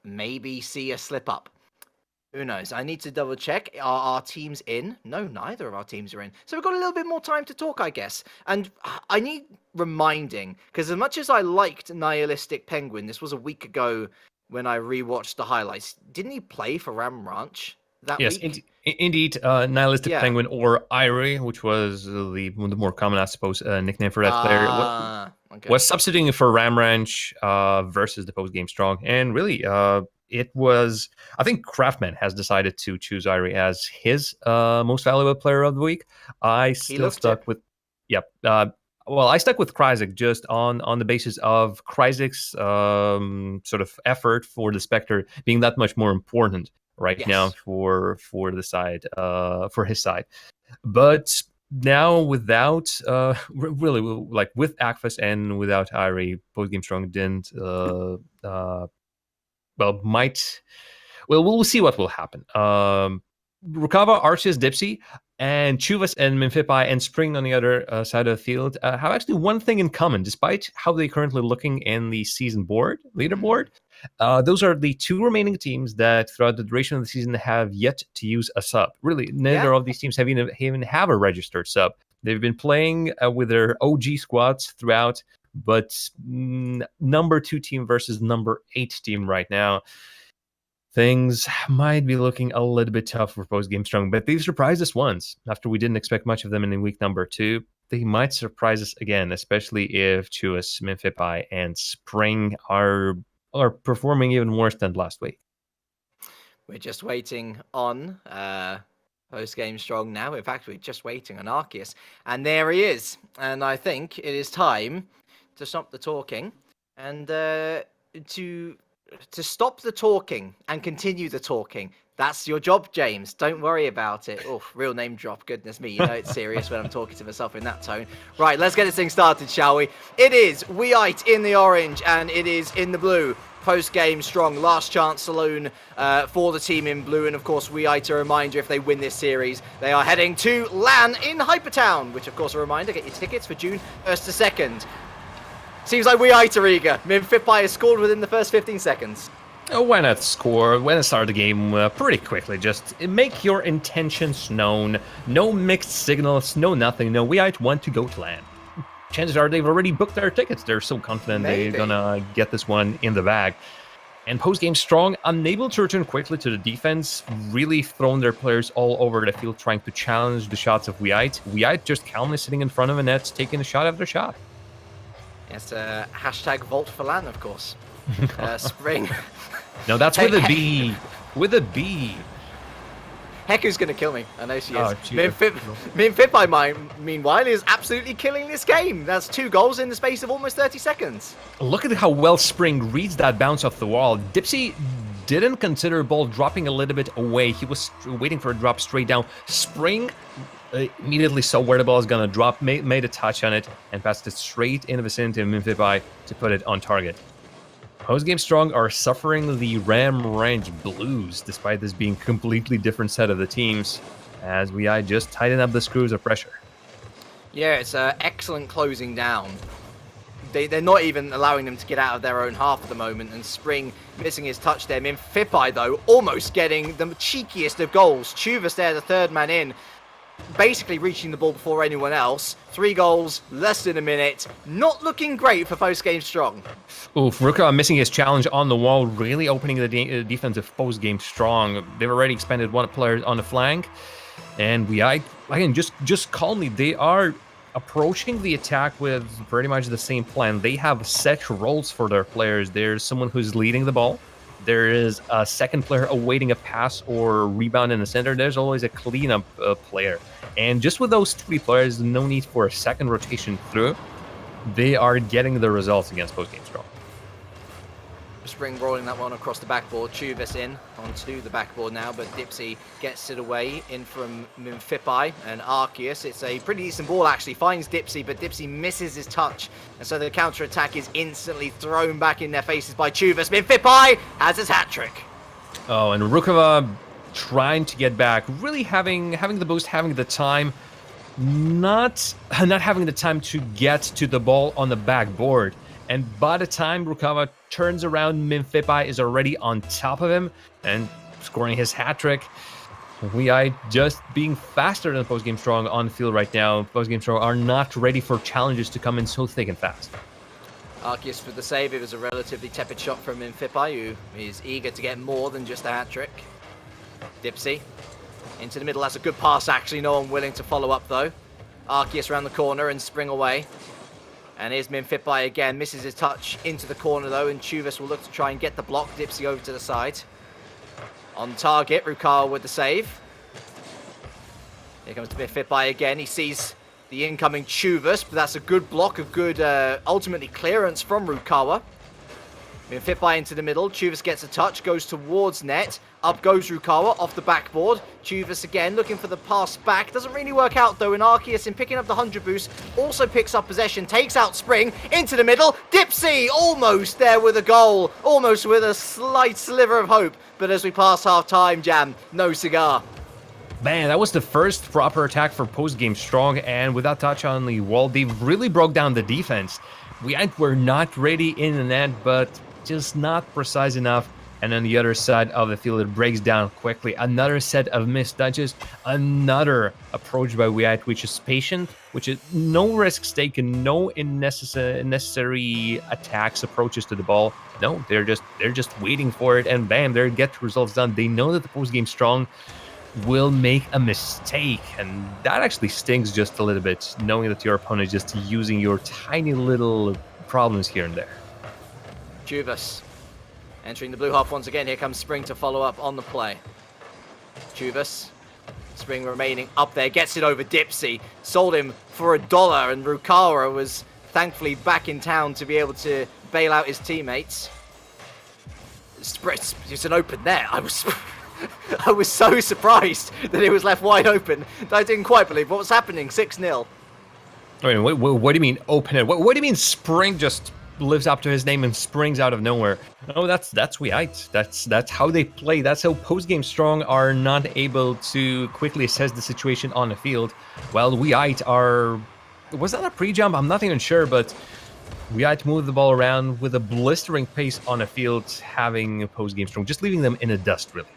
maybe see a slip up. Who knows? I need to double check. Are our teams in? No, neither of our teams are in. So we've got a little bit more time to talk, I guess. And I need reminding, because as much as I liked Nihilistic Penguin, this was a week ago when I rewatched the highlights. Didn't he play for Ram Ranch that week? Yes, indeed. Nihilistic Penguin, or Irie, which was the more common, I suppose, nickname for that player, was substituting for Ram Ranch versus the Post Game Strong. And really, it was, I think Craftman has decided to choose Irie as his most valuable player of the week. I still stuck with, I stuck with Kryzik just on the basis of Kryzik's sort of effort for the Spectre being that much more important right now for the side, for his side. But now without really, like with Akfas and without Irie, Post Game Strong didn't we'll see what will happen. Rukava, Arceus, Dipsy, and Chuvas and Minfipai and Spring on the other side of the field have actually one thing in common, despite how they're currently looking in the season leaderboard. Those are the 2 remaining teams that throughout the duration of the season have yet to use a sub. Really, neither of these teams even have a registered sub. They've been playing with their OG squads throughout, but number 2 team versus number 8 team right now, things might be looking a little bit tough for Post Game Strong, but they've surprised us once. After we didn't expect much of them in week number 2, they might surprise us again, especially if Chuvas, Minfipai, and Spring are performing even worse than last week. We're just waiting on Post Game Strong now. In fact, we're just waiting on Arceus, and there he is. And I think it is time to stop the talking and to to stop the talking and continue the talking. That's your job, James. Don't worry about it. Oh, real name drop. Goodness me. You know it's serious when I'm talking to myself in that tone. Right, let's get this thing started, shall we? It is Weite in the orange and it is in the blue. Post-game strong. Last chance saloon for the team in blue. And, of course, Weite, a reminder, if they win this series, they are heading to LAN in HyperTown, which, of course, a reminder, get your tickets for June 1st to 2nd. Seems like Weite Riga. Minfipai has scored within the first 15 seconds. Why not score? Why not start the game pretty quickly? Just make your intentions known. No mixed signals, no nothing. No, Weite want to go to LAN. Chances are they've already booked their tickets. They're so confident they're gonna get this one in the bag. And post-game strong, unable to return quickly to the defense, really thrown their players all over the field trying to challenge the shots of Weite. Weite just calmly sitting in front of the net, taking a shot after shot. It's hashtag Vault for LAN, of course. Spring. No, that's with a B. With a B. Heku's going to kill me. I know she is. Minfipai, meanwhile, is absolutely killing this game. That's 2 goals in the space of almost 30 seconds. Look at how well Spring reads that bounce off the wall. Dipsy didn't consider ball dropping a little bit away. He was waiting for a drop straight down. Spring immediately saw where the ball is going to drop, made a touch on it, and passed it straight in the vicinity of Minfipai to put it on target. Post-game strong are suffering the Ram Range blues, despite this being a completely different set of the teams, as Weite just tighten up the screws of pressure. Yeah, it's excellent closing down. They're not even allowing them to get out of their own half at the moment, and Spring missing his touch there. Minfipai, though, almost getting the cheekiest of goals. Chuvas there, the third man in, basically reaching the ball before anyone else. 3 goals, less than a minute. Not looking great for post-game strong. Oof, Ruka missing his challenge on the wall, really opening the defensive post-game strong. They've already expended 1 player on the flank. And Weite, again, just calmly, they are approaching the attack with pretty much the same plan. They have set roles for their players. There's someone who's leading the ball. There is a second player awaiting a pass or rebound in the center. There's always a cleanup player. And just with those 3 players, no need for a second rotation through. They are getting the results against post-game strong. Spring rolling that one across the backboard. Chuvas in onto the backboard now, but Dipsy gets it away in from Minfipai and Arceus. It's a pretty decent ball, actually. Finds Dipsy, but Dipsy misses his touch. And so the counter-attack is instantly thrown back in their faces by Chuvas. Minfipai has his hat-trick. Oh, and Rukova trying to get back. Really having the boost, having the time. Not having the time to get to the ball on the backboard. And by the time Rukava turns around, Minfipai is already on top of him and scoring his hat-trick. Weite just being faster than Postgame Strong on the field right now. Postgame Strong are not ready for challenges to come in so thick and fast. Arceus for the save. It was a relatively tepid shot from Minfipai, who is eager to get more than just a hat-trick. Dipsy into the middle. That's a good pass, actually. No one willing to follow up, though. Arceus around the corner and Spring away. And here's Minfipai again, misses his touch into the corner though, and Chuvas will look to try and get the block. Dipsy over to the side. On target, Rukawa with the save. Here comes Minfipai again. He sees the incoming Chuvas, but that's a good block, a good ultimately clearance from Rukawa. Minfipai into the middle. Chuvas gets a touch, goes towards net. Up goes Rukawa off the backboard. Chuvas again looking for the pass back. Doesn't really work out though, and Arceus in picking up the 100 boost also picks up possession, takes out Spring into the middle. Dipsy almost there with a goal, almost with a slight sliver of hope. But as we pass half time, Jam, no cigar. Man, that was the first proper attack for post-game strong, and with that touch on the wall, they really broke down the defense. We're not ready in the net, but just not precise enough. And on the other side of the field, it breaks down quickly. Another set of missed touches. Another approach by Weite, which is patient, which is no risks taken, no necessary attacks, approaches to the ball. No, they're just waiting for it, and bam, they get results done. They know that the post-game strong will make a mistake, and that actually stings just a little bit, knowing that your opponent is just using your tiny little problems here and there. Chuvas entering the blue half once again. Here comes Spring to follow up on the play. Chuvas, Spring remaining up there, gets it over Dipsy, sold him for $1, and Rukawa was thankfully back in town to be able to bail out his teammates. It's an open net. I was so surprised that it was left wide open that I didn't quite believe what was happening. 6-0. I mean, what do you mean open it? What do you mean Spring just lives up to his name and springs out of nowhere? Oh, that's WeIte. That's how they play. That's how post-game strong are not able to quickly assess the situation on the field. Well, WeIte are... Was that a pre-jump? I'm not even sure, but WeIte moved the ball around with a blistering pace on the field, having post-game strong, just leaving them in the dust, really.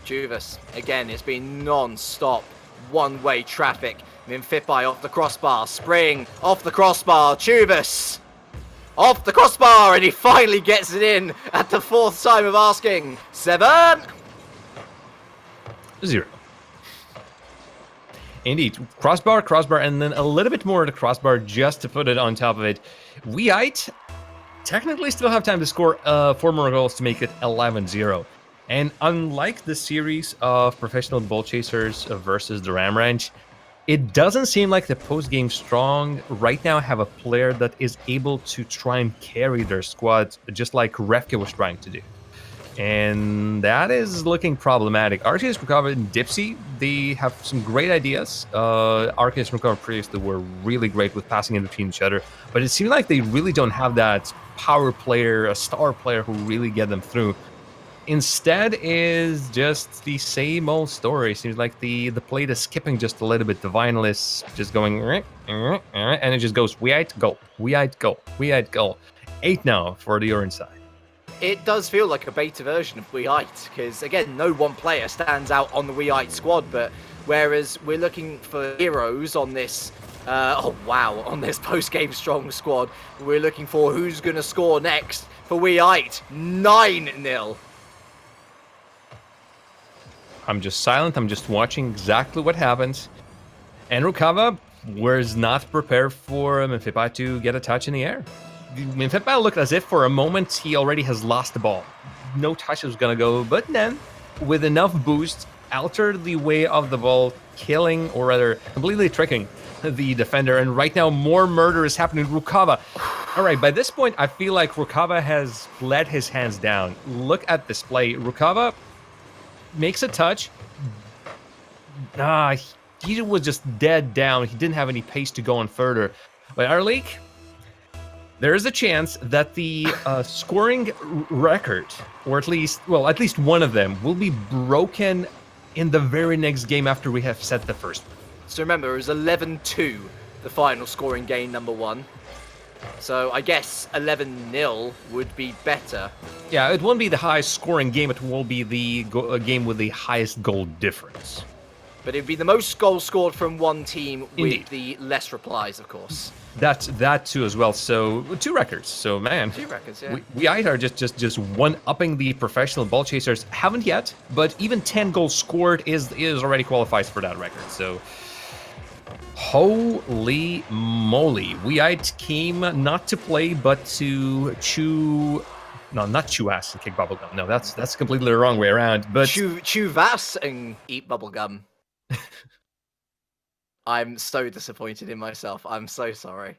Juvas, again, it's been non-stop, one-way traffic. Minfipai off the crossbar, Spring off the crossbar, Juvas off the crossbar, and he finally gets it in at the 4th time of asking. 7-0. Indeed, crossbar, and then a little bit more of the crossbar just to put it on top of it. WeIte technically still have time to score 4 more goals to make it 11-0. And unlike the series of professional ball chasers versus the Ram Ranch, it doesn't seem like the post-game strong right now have a player that is able to try and carry their squad just like Refke was trying to do. And that is looking problematic. RTS Rukava and Dipsy, they have some great ideas. RTS Rukava previously were really great with passing in between each other, but it seems like they really don't have that power player, a star player who really get them through. Instead is just the same old story. Seems like the plate is skipping just a little bit. The vinyl is just going, and it just goes, WeIte, goal, WeIte, goal, WeIte, goal. 8 now for the orange side. It does feel like a beta version of WeIte, because again, no one player stands out on the WeIte squad, but whereas we're looking for heroes on this, on this post-game strong squad, we're looking for who's going to score next for WeIte. 9-0. I'm just silent. I'm just watching exactly what happens. And Rukava was not prepared for Minfipai to get a touch in the air. Minfipai looked as if for a moment he already has lost the ball. No touch was going to go, but then with enough boost, altered the way of the ball, killing, or rather completely tricking the defender. And right now more murder is happening to Rukava. All right, by this point, I feel like Rukava has let his hands down. Look at this play. Rukava makes a touch. He was just dead down. He didn't have any pace to go on further. But our league, there is a chance that the scoring record, or at least one of them, will be broken in the very next game after we have set the first one. So remember, it was 11-2, the final scoring game number 1. So I guess 11-0 would be better. Yeah, it won't be the highest scoring game. It will be the game with the highest goal difference. But it'd be the most goals scored from one team with Indeed. the less replies, of course. That too as well. So 2 records. So man, 2 records, yeah. We are just one-upping the professional ball chasers. Haven't yet, but even 10 goals scored is already qualifies for that record. So holy moly, WeIte came not to play but to chew. No, not chew ass and kick bubblegum. No, that's completely the wrong way around. But chew vas and eat bubblegum. I'm so disappointed in myself. I'm so sorry.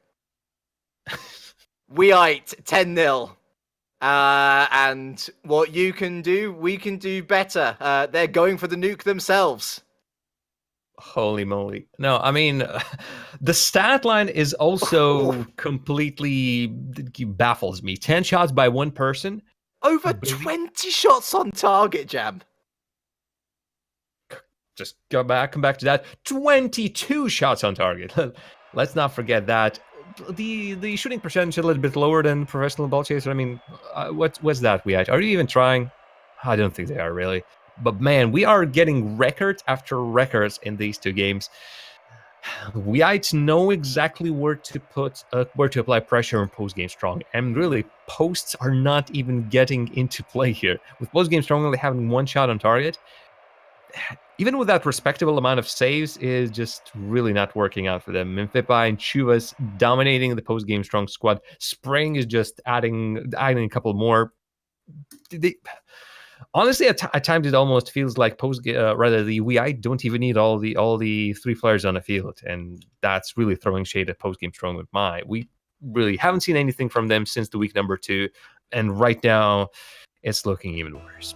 WeIte 10-0. And what you can do, we can do better. They're going for the nuke themselves. Holy moly. No, I mean, the stat line is also completely baffles me. 10 shots by one person. Over 20 shots on target, Jam. Just come back to that. 22 shots on target. Let's not forget that. The shooting percentage a little bit lower than professional ball chaser. I mean, what's that, WeIte? Are you even trying? I don't think they are, really. But man, we are getting records after records in these 2 games. WeIte know exactly where to apply pressure in post-game strong, and really posts are not even getting into play here. With post-game strong only having 1 shot on target, even with that respectable amount of saves, is just really not working out for them. Minfipai and Chuvas dominating the post-game strong squad. Spring is just adding a couple more. Honestly, at times it almost feels like the WeIte don't even need all the 3 players on the field, and that's really throwing shade at post-game strong with we really haven't seen anything from them since the week number 2, and right now it's looking even worse.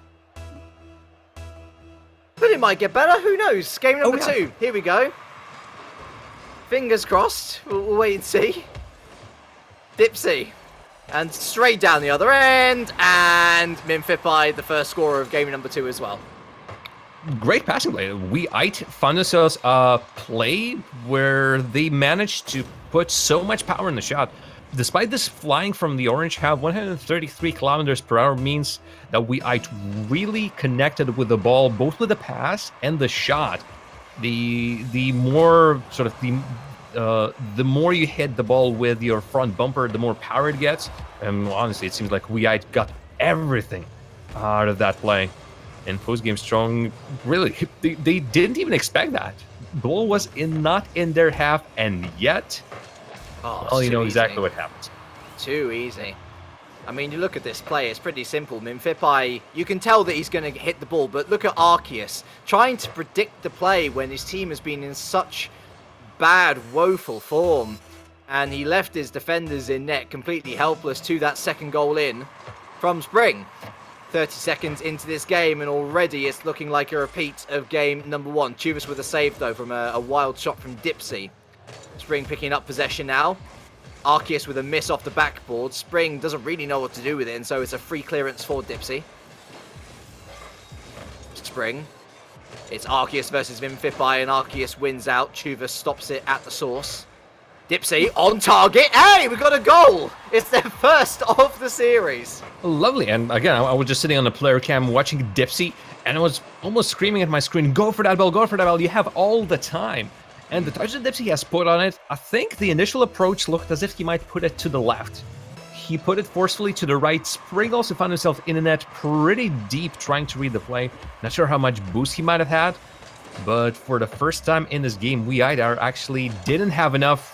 But it might get better. Who knows? Game number 2. Here we go. Fingers crossed. We'll wait and see. Dipsy. And straight down the other end. And Minfipai, the first scorer of game number 2 as well. Great passing play. We8 found themselves a play where they managed to put so much power in the shot. Despite this flying from the orange have 133 kilometers per hour means that We8 really connected with the ball, both with the pass and the shot. The more sort of the more you hit the ball with your front bumper, the more power it gets. And honestly, it seems like We8 got everything out of that play. And post-game strong, really, they didn't even expect that. Ball was not in their half, and yet, well, you know exactly what happens. Too easy. I mean, you look at this play, it's pretty simple. Minfipai, you can tell that he's going to hit the ball, but look at Arceus trying to predict the play when his team has been in such bad, woeful form. And he left his defenders in net completely helpless to that second goal in from Spring. 30 seconds into this game, and already it's looking like a repeat of game number 1. Chuvas with a save, though, from a wild shot from Dipsy. Spring picking up possession now. Arceus with a miss off the backboard. Spring doesn't really know what to do with it, and so it's a free clearance for Dipsy. Spring. It's Arceus versus Minfipai, and Arceus wins out. Chuvas stops it at the source. Dipsy on target. Hey, we got a goal! It's their first of the series. Lovely. And again, I was just sitting on the player cam watching Dipsy, and I was almost screaming at my screen, go for that ball, go for that ball. You have all the time. And the touch that Dipsy has put on it, I think the initial approach looked as if he might put it to the left. He put it forcefully to the right. Spring also found himself in the net pretty deep trying to read the play. Not sure how much boost he might have had, but for the first time in this game, We8 actually didn't have enough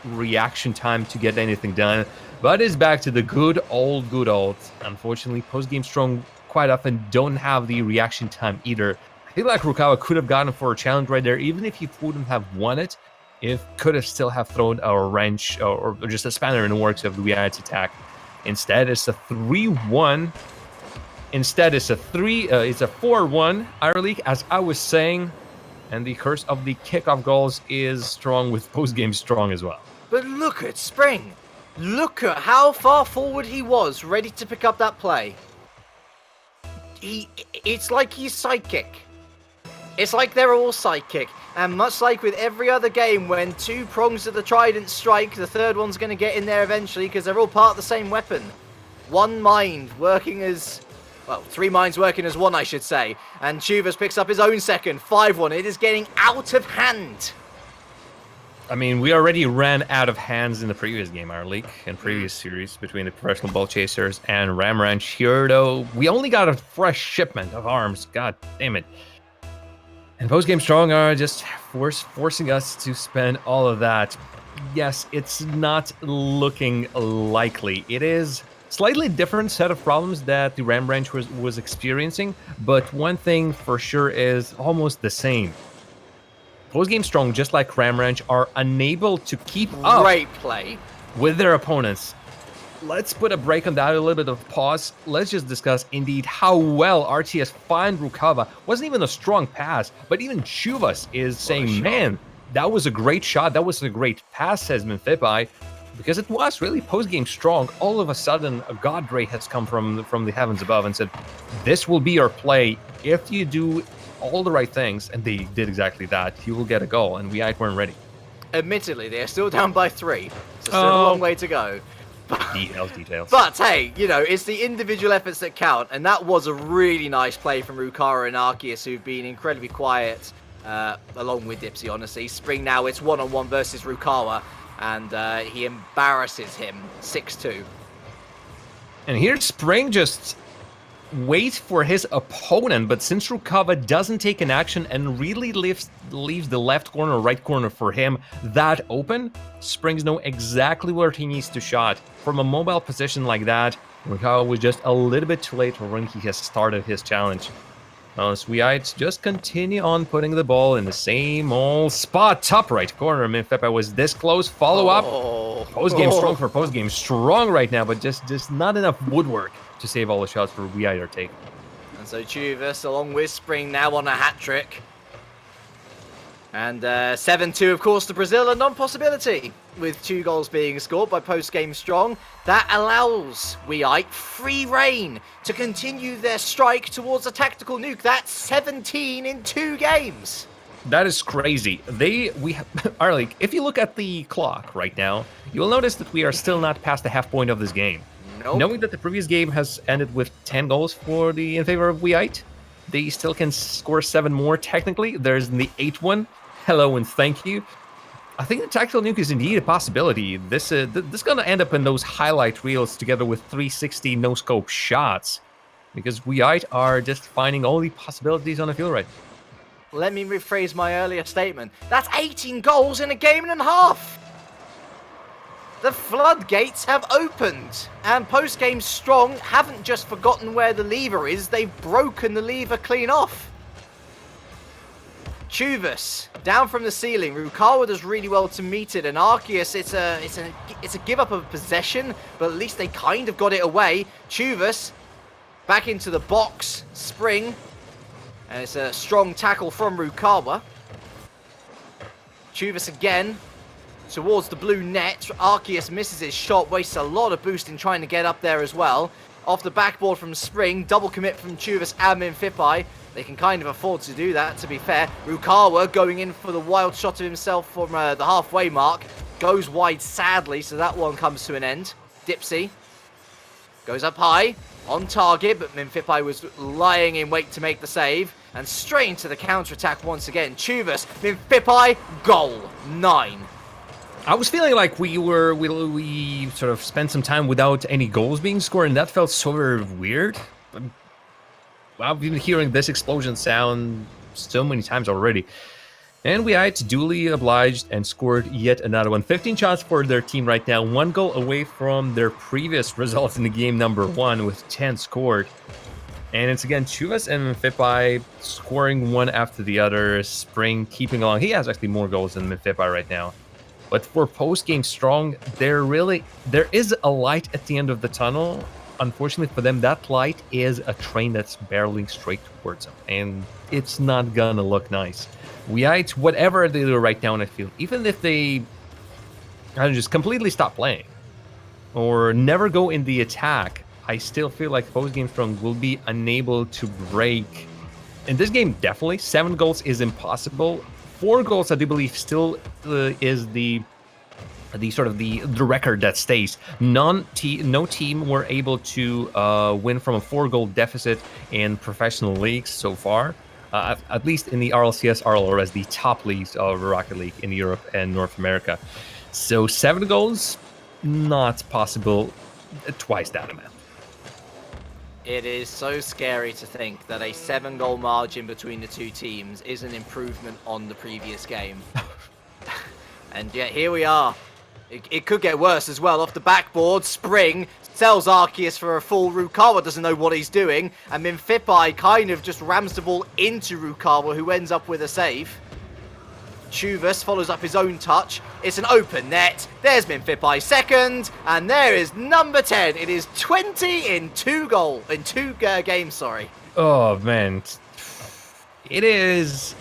reaction time to get anything done, but it's back to the good old. Unfortunately, post-game strong quite often don't have the reaction time either. I feel like Rukawa could have gotten for a challenge right there, even if he wouldn't have won it. It could have still have thrown a wrench or just a spanner in the works of the We8's attack. Instead, it's a 3-1. Instead, it's a 4-1 Ira League, as I was saying, and the curse of the kickoff goals is strong with post-game strong as well. But look at Spring. Look at how far forward he was, ready to pick up that play. It's like he's psychic. It's like they're all psychic. And much like with every other game, when 2 prongs of the trident strike, the third one's going to get in there eventually because they're all part of the same weapon. One mind working as... well, 3 minds working as one, I should say. And Chuvas picks up his own second. 5-1. It is getting out of hand. I mean, we already ran out of hands in the previous game, our league, and previous series between the professional ball chasers and Ram Ranch. Here, though, we only got a fresh shipment of arms. God damn it. And post-game strong are just forcing us to spend all of that. Yes, it's not looking likely. It is slightly different set of problems that the Ram Ranch was experiencing, but one thing for sure is almost the same. Post-game strong, just like Ram Ranch, are unable to keep up Great play with their opponents. Let's put a break on that, a little bit of pause. Let's just discuss indeed how well RTS find Rukawa. Wasn't even a strong pass, but even Chuvas is saying, man, that was a great shot. That was a great pass, says Minfipai, because it was really post-game strong. All of a sudden, a god ray has come from the heavens above and said, this will be your play. If you do all the right things, and they did exactly that, you will get a goal, and We8 weren't ready. Admittedly, they're still down by 3, so still a long way to go. Details. But hey, you know, it's the individual efforts that count, and that was a really nice play from Rukawa and Arceus, who've been incredibly quiet, along with Dipsy, honestly. Spring now, it's 1-on-1 versus Rukawa, and he embarrasses him 6-2. And here Spring just waits for his opponent, but since Rukawa doesn't take an action and really leaves the left corner, right corner for him that open, Springs know exactly where he needs to shot. From a mobile position like that, Rukawa was just a little bit too late for when he has started his challenge. Unless we just continue on putting the ball in the same old spot. Top right corner. Minfepa was this close. Follow up. Post-game strong for post-game. Strong right now, but just not enough woodwork to save all the shots for we are taking. And so Chuvas, along with Spring, now on a hat-trick. And 7-2, of course, to Brazil, a non-possibility, with 2 goals being scored by post-game strong. That allows Weite free reign to continue their strike towards a tactical nuke. That's 17 in 2 games. That is crazy. Arlik, if you look at the clock right now, you will notice that we are still not past the half point of this game. Nope. Knowing that the previous game has ended with 10 goals in favor of Weite, they still can score 7 more technically. There's the 8th one. Hello and thank you. I think the tactical nuke is indeed a possibility. This is gonna end up in those highlight reels together with 360 no-scope shots, because Weite are just finding all the possibilities on the field right now. Let me rephrase my earlier statement. That's 18 goals in a game and a half. The floodgates have opened, and post-game strong haven't just forgotten where the lever is, they've broken the lever clean off. Chuvas, down from the ceiling. Rukawa does really well to meet it, and Arceus, it's a give up of possession, but at least they kind of got it away. Chuvas, back into the box. Spring, and it's a strong tackle from Rukawa. Chuvas again, towards the blue net. Arceus misses his shot, wastes a lot of boost in trying to get up there as well. Off the backboard from Spring, double commit from Chuvas and Minfipai. They can kind of afford to do that, to be fair. Rukawa going in for the wild shot of himself from the halfway mark. Goes wide, sadly, so that one comes to an end. Dipsy goes up high, on target, but Minfipai was lying in wait to make the save. And straight into the counter-attack once again. Chuvas, Minfipai, goal, 9. I was feeling like we sort of spent some time without any goals being scored, and that felt sort of weird. I've been hearing this explosion sound so many times already. And Weite duly obliged and scored yet another one. 15 shots for their team right now. 1 goal away from their previous results in the game number 1 with 10 scored. And it's again Chuvas and Minfipai scoring one after the other. Spring keeping along. He has actually more goals than Minfipai right now. But for post-game strong, there is a light at the end of the tunnel. Unfortunately for them, that light is a train that's barreling straight towards them, and it's not gonna look nice. Weite, whatever they do right now in the field, even if they just completely stop playing or never go in the attack, I still feel like post-game strong will be unable to break. In this game, definitely 7 goals is impossible. 4 goals, I do believe, still is the record that stays. No team were able to win from a 4-goal deficit in professional leagues so far, at least in the RLCS, RLRS, the top leagues of Rocket League in Europe and North America. So 7 goals, not possible. Twice that amount. It is so scary to think that a 7-goal margin between the 2 teams is an improvement on the previous game. And yet here we are. It could get worse as well. Off the backboard, Spring sells Arceus for a full. Rukawa doesn't know what he's doing. And Minfipai kind of just rams the ball into Rukawa, who ends up with a save. Chuvas follows up his own touch. It's an open net. There's Minfipai second. And there is number 10. It is 20 in 2 games, sorry. Oh, man. It is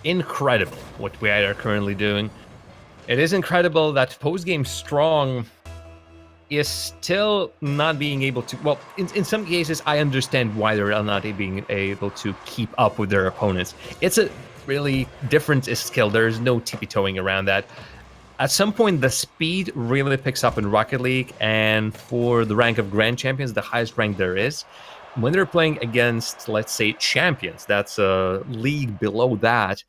incredible what we are currently doing. It is incredible that post-game strong is still not being able to... Well, in some cases, I understand why they're not being able to keep up with their opponents. It's a really different skill. There's no tippy-toeing around that. At some point, the speed really picks up in Rocket League, and for the rank of Grand Champions, the highest rank there is, when they're playing against, let's say, Champions, that's a league below that,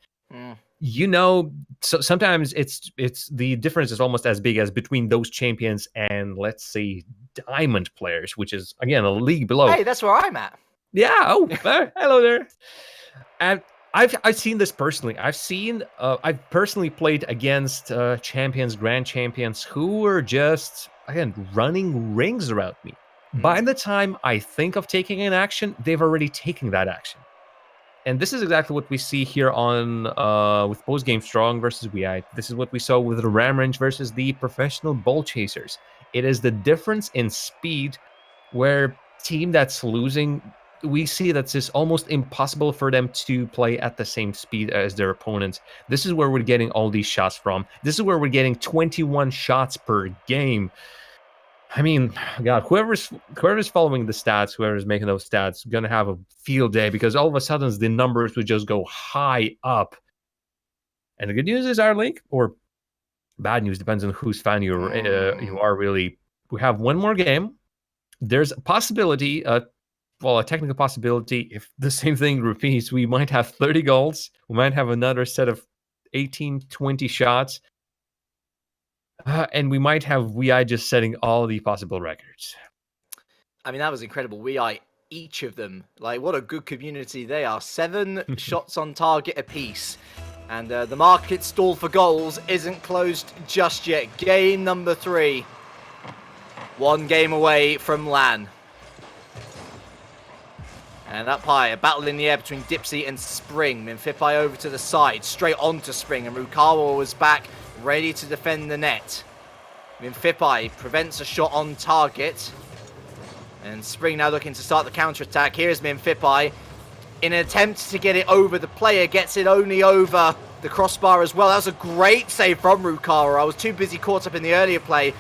you know, so sometimes it's the difference is almost as big as between those champions and, let's say, diamond players, which is, again, a league below. Hey, that's where I'm at. Yeah, oh, hello there. And I've seen this personally. I've personally played against champions, grand champions, who were just, again, running rings around me. By the time I think of taking an action, they've already taken that action. And this is exactly what we see here on with post-game strong versus WEI. This is what we saw with the Ram Range versus the professional ball chasers. It is the difference in speed where team that's losing, we see that it's almost impossible for them to play at the same speed as their opponents. This is where we're getting all these shots from. This is where we're getting 21 shots per game. I mean, God, whoever's following the stats, whoever's making those stats, gonna have a field day, because all of a sudden the numbers would just go high up. And the good news is our league, or bad news, depends on whose fan you are really. We have one more game. There's a possibility, a technical possibility, if the same thing repeats, we might have 30 goals. We might have another set of 18, 20 shots. And we might have WEI just setting all the possible records. I mean, that was incredible. WEI, each of them, like, what a good community they are. 7 shots on target apiece. And the market stall for goals isn't closed just yet. Game number 3. 1 game away from LAN. And up high, a battle in the air between Dipsy and Spring. Minfipai over to the side, straight onto Spring. And Rukawa was back, ready to defend the net. Minfipai prevents a shot on target. And Spring now looking to start the counter-attack. Here's Minfipai. In an attempt to get it over the player, gets it only over the crossbar as well. That was a great save from Rukawa. I was too busy caught up in the earlier play.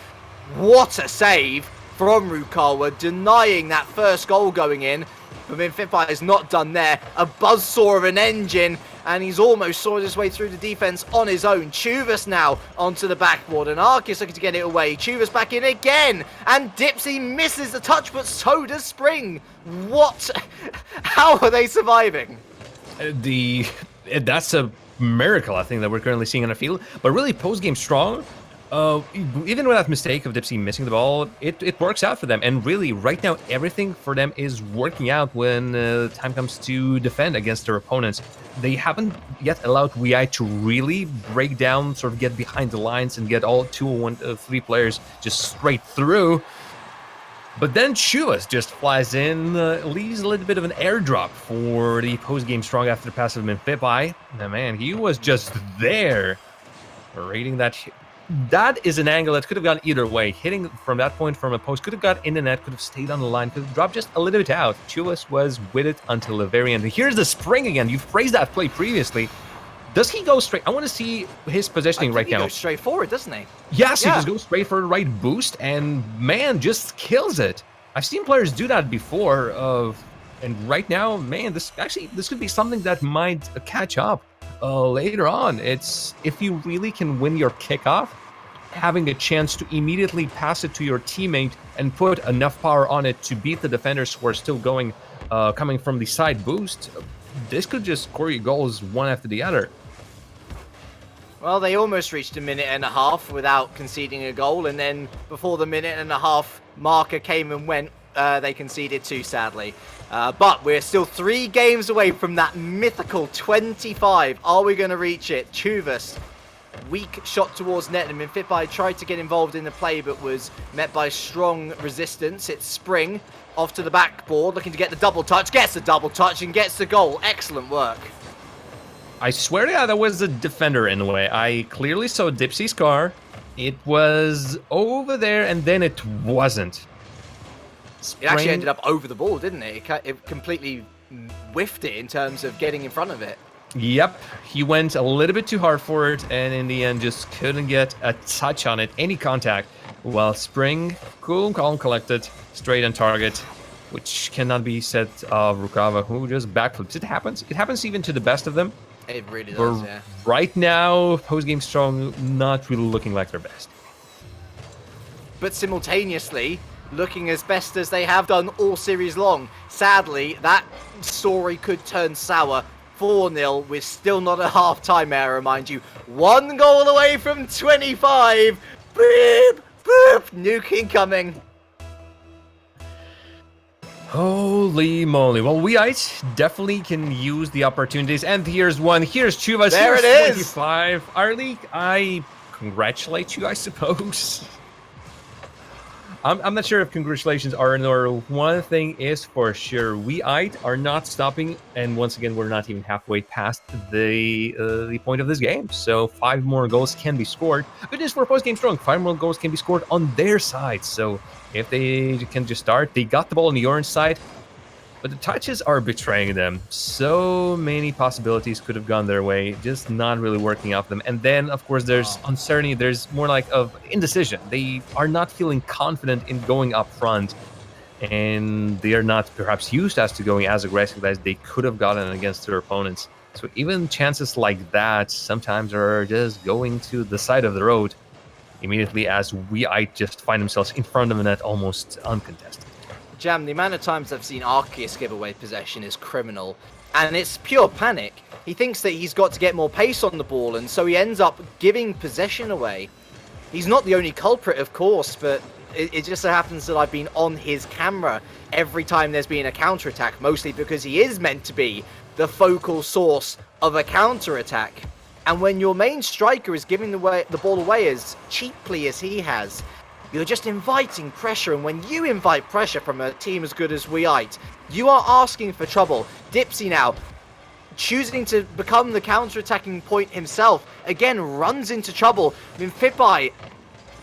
What a save from Rukawa, denying that first goal going in. But Minfipai is not done there. A buzzsaw of an engine, and he's almost sawed his way through the defense on his own. Chuvas now onto the backboard, and Arcus looking to get it away. Chuvas back in again, and Dipsy misses the touch, but so does Spring. What? How are they surviving? That's a miracle, I think, that we're currently seeing on the field. But really, post-game strong, even with that mistake of Dipsy missing the ball, it works out for them. And really, right now, everything for them is working out when time comes to defend against their opponents. They haven't yet allowed WEI to really break down, sort of get behind the lines and get all 3 players just straight through. But then Chuvas just flies in, leaves a little bit of an airdrop for the post-game strong after the pass of Minfipai. And man, he was just there, rating that. That is an angle that could have gone either way. Hitting from that point from a post could have got in the net, could have stayed on the line, could have dropped just a little bit out. Chuvas was with it until the very end. And here's the Spring again. You've praised that play previously. Does he go straight? I want to see his positioning right now. He goes straight forward, doesn't he? Yes, yeah. He just goes straight for the right boost, and man, just kills it. I've seen players do that before, and right now, man, this could be something that might catch up later on. It's if you really can win your kickoff, having a chance to immediately pass it to your teammate and put enough power on it to beat the defenders who are still going, coming from the side boost. This could just score you goals one after the other. Well, they almost reached a minute and a half without conceding a goal, and then before the minute and a half marker came and went, they conceded 2, sadly. But we're still 3 games away from that mythical 25. Are we going to reach it? Chuvas, weak shot towards net, and Minfipai tried to get involved in the play but was met by strong resistance. It's Spring off to the backboard, looking to get the double touch, gets the double touch and gets the goal. Excellent work. I swear to God, that was a defender in a way. I clearly saw Dipsy's car. It was over there, and then it wasn't. It actually ended up over the ball, didn't it? It completely whiffed it in terms of getting in front of it. Yep, he went a little bit too hard for it, and in the end just couldn't get a touch on it, any contact. While Spring, cool, calm, collected, straight on target, which cannot be said of Rukawa, who just backflips. It happens. It happens even to the best of them. It really does, but yeah. Right now, post-game strong, not really looking like their best. But simultaneously, looking as best as they have done all series long. Sadly, that story could turn sour. 4-0 with still not a half-time error, mind you. 1 goal away from 25. Boop, boop, nuke incoming. Holy moly. Well, WEI definitely can use the opportunities. And here's one. Here's Chuvas. There here's it is. 25. Our league, I congratulate you, I suppose. I'm not sure if congratulations are in order. One thing is for sure, we are not stopping, and once again, we're not even halfway past the point of this game. So 5 more goals can be scored. Good news for Post Game Strong, 5 more goals can be scored on their side. So if they can just start, they got the ball on the orange side, but the touches are betraying them. So many possibilities could have gone their way, just not really working out for them. And then, of course, there's uncertainty. There's more like of indecision. They are not feeling confident in going up front, and they are not perhaps used as to going as aggressive as they could have gotten against their opponents. So even chances like that sometimes are just going to the side of the road immediately as just find themselves in front of the net almost uncontested. Jam, the amount of times I've seen Arceus give away possession is criminal, and it's pure panic. He thinks that he's got to get more pace on the ball, and so he ends up giving possession away. He's not the only culprit, of course, but it just so happens that I've been on his camera every time there's been a counter-attack, mostly because he is meant to be the focal source of a counter-attack. And when your main striker is giving the ball away as cheaply as he has, you're just inviting pressure, and when you invite pressure from a team as good as WeIte, you are asking for trouble. Dipsy now, choosing to become the counter-attacking point himself, again runs into trouble. I mean, Fipai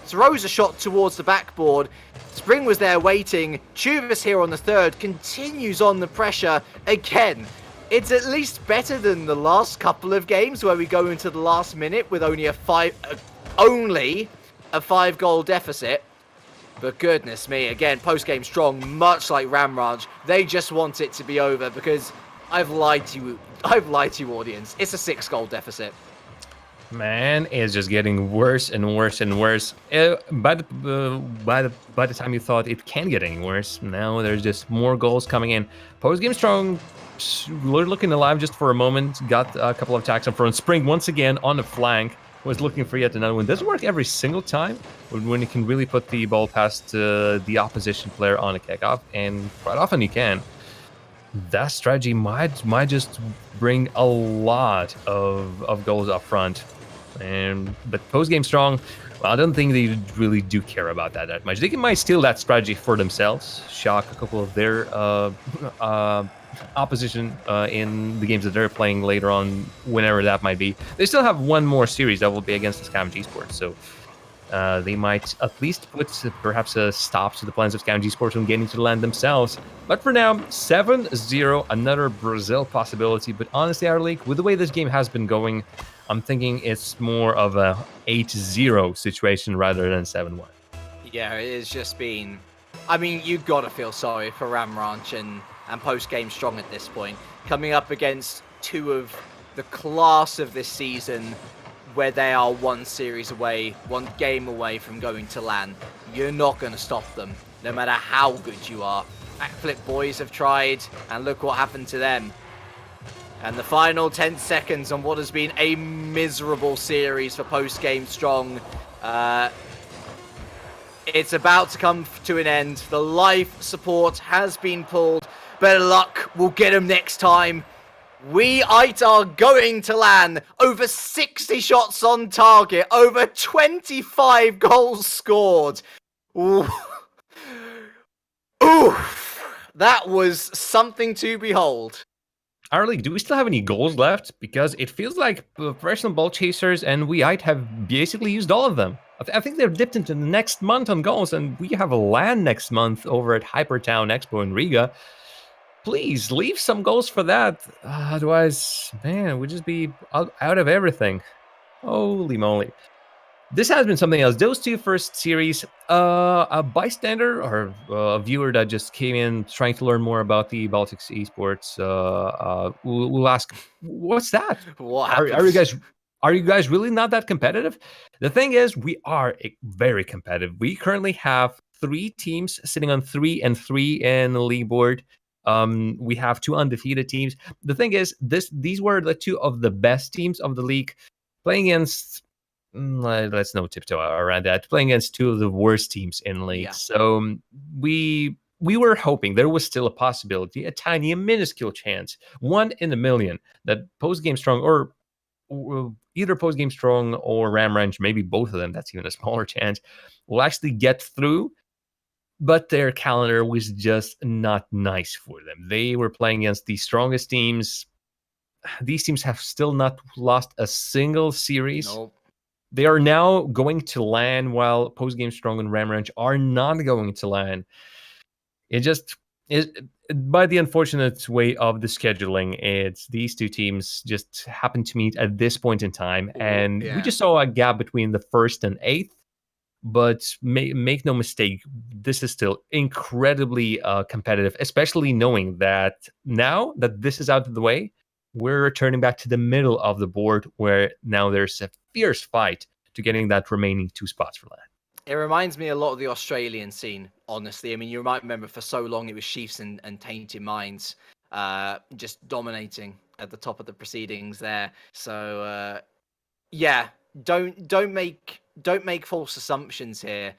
throws a shot towards the backboard. Spring was there waiting. Chuvas here on the third continues on the pressure again. It's at least better than the last couple of games where we go into the last minute with only a 5-goal deficit. But goodness me, again, post-game strong, much like Ramraj, they just want it to be over because I've lied to you, audience. It's a 6-goal deficit. Man, it's just getting worse and worse and worse. By the time you thought it can get any worse, now there's just more goals coming in. Post-game strong, looking alive just for a moment, got a couple of attacks up front. Spring once again on the flank. Was looking for yet another one. Doesn't work every single time when you can really put the ball past the opposition player on a kickoff, and quite often you can. That strategy might just bring a lot of goals up front. But post game strong, well, I don't think they really do care about that much. They might steal that strategy for themselves, shock a couple of their opposition in the games that they're playing later on, whenever that might be. They still have one more series that will be against the Scavenge eSports, so they might at least put perhaps a stop to the plans of Scavenge eSports from getting to the land themselves. But for now, 7-0, another Brazil possibility. But honestly, our league, with the way this game has been going, I'm thinking it's more of a 8-0 situation rather than 7-1. Yeah, it has just been... I mean, you've got to feel sorry for Ramranch and post-game strong at this point. Coming up against two of the class of this season where they are one series away, one game away from going to LAN. You're not going to stop them, no matter how good you are. Backflip boys have tried, and look what happened to them. And the final 10 seconds on what has been a miserable series for post-game strong. It's about to come to an end. The life support has been pulled. Better luck, we'll get them next time. WeIte are going to LAN. Over 60 shots on target. Over 25 goals scored. Ooh. Oof. That was something to behold. Our league, do we still have any goals left? Because it feels like Professional Ball Chasers and WeIte have basically used all of them. I think they're dipped into the next month on goals, and we have a LAN next month over at HyperTown Expo in Riga. Please leave some goals for that. Otherwise, man, we'd just be out of everything. Holy moly. This has been something else. Those two first series, a bystander or a viewer that just came in trying to learn more about the Baltic eSports will ask, what's that? What Are you guys really not that competitive? The thing is, we are very competitive. We currently have 3 teams sitting on 3-3 in the league board. We have 2 undefeated teams. The thing is, these were the 2 of the best teams of the league playing against. Let's no tiptoe around that. Playing against 2 of the worst teams in the league. Yeah. So we were hoping there was still a possibility, a tiny, a minuscule chance, 1 in a million, that Post Game Strong or either Post Game Strong or Ramranch, maybe both of them, that's even a smaller chance, will actually get through but their calendar was just not nice for them. They were playing against the strongest teams. These teams have still not lost a single series. Nope. They are now going to LAN, while Postgame Strong and Ramranch are not going to LAN. It just is, by the unfortunate way of the scheduling, it's these two teams just happen to meet at this point in time, and we just saw a gap between the 1st and 8th. But make no mistake, this is still incredibly competitive, especially knowing that now that this is out of the way, we're returning back to the middle of the board, where now there's a fierce fight to getting that remaining 2 spots for LAN. It reminds me a lot of the Australian scene, honestly. I mean, you might remember for so long it was Chiefs and Tainted Minds just dominating at the top of the proceedings there. So, yeah, don't make false assumptions here.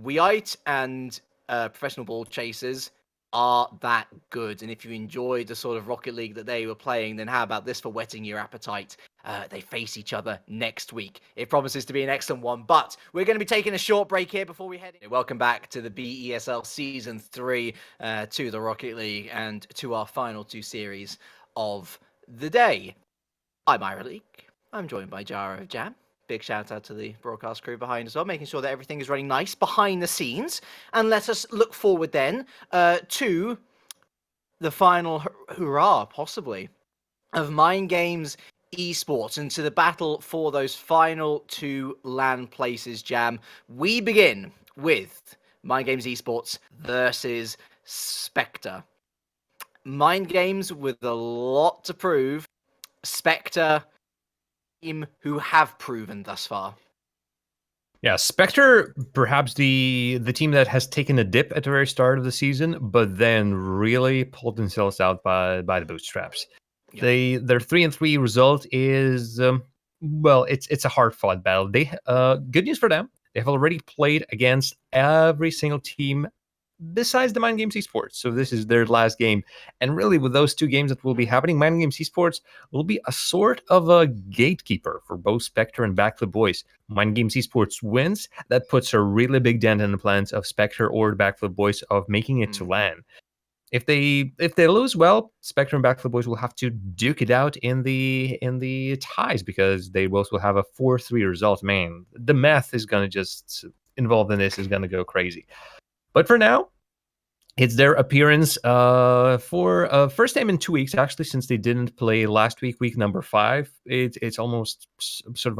Weite and Professional Ball Chasers are that good, and if you enjoy the sort of Rocket League that they were playing, then how about this for whetting your appetite? They face each other next week. It promises to be an excellent one, but we're going to be taking a short break here before we head in. Welcome back to the BESL Season 3, to the Rocket League, and to our final 2 series of the day. I'm Ira Leak. I'm joined by Jara of Jam. Big shout out to the broadcast crew behind as well, making sure that everything is running nice behind the scenes. And let us look forward then to the final hurrah, possibly, of Mind Games eSports, and to the battle for those final 2 LAN places, Jam. We begin with Mind Games eSports versus Spectre. Mind Games with a lot to prove. Spectre, team who have proven thus far. Yeah, Spectre, perhaps the team that has taken a dip at the very start of the season, but then really pulled themselves out by the bootstraps. Yep. Their 3-3 result is well, it's a hard fought battle. They good news for them. They have already played against every single team besides the Mind Games eSports. So this is their last game. And really, with those 2 games that will be happening, Mind Games eSports will be a sort of a gatekeeper for both Spectre and Backflip Boys. Mind Games eSports wins, that puts a really big dent in the plans of Spectre or the Backflip Boys of making it to LAN. If they lose, well, Spectre and Backflip Boys will have to duke it out in the ties, because they both will have a 4-3 result. Man, the math is gonna just involved in this is gonna go crazy. But for now, it's their appearance for first time in 2 weeks, actually, since they didn't play last week, week number 5. It's almost sort of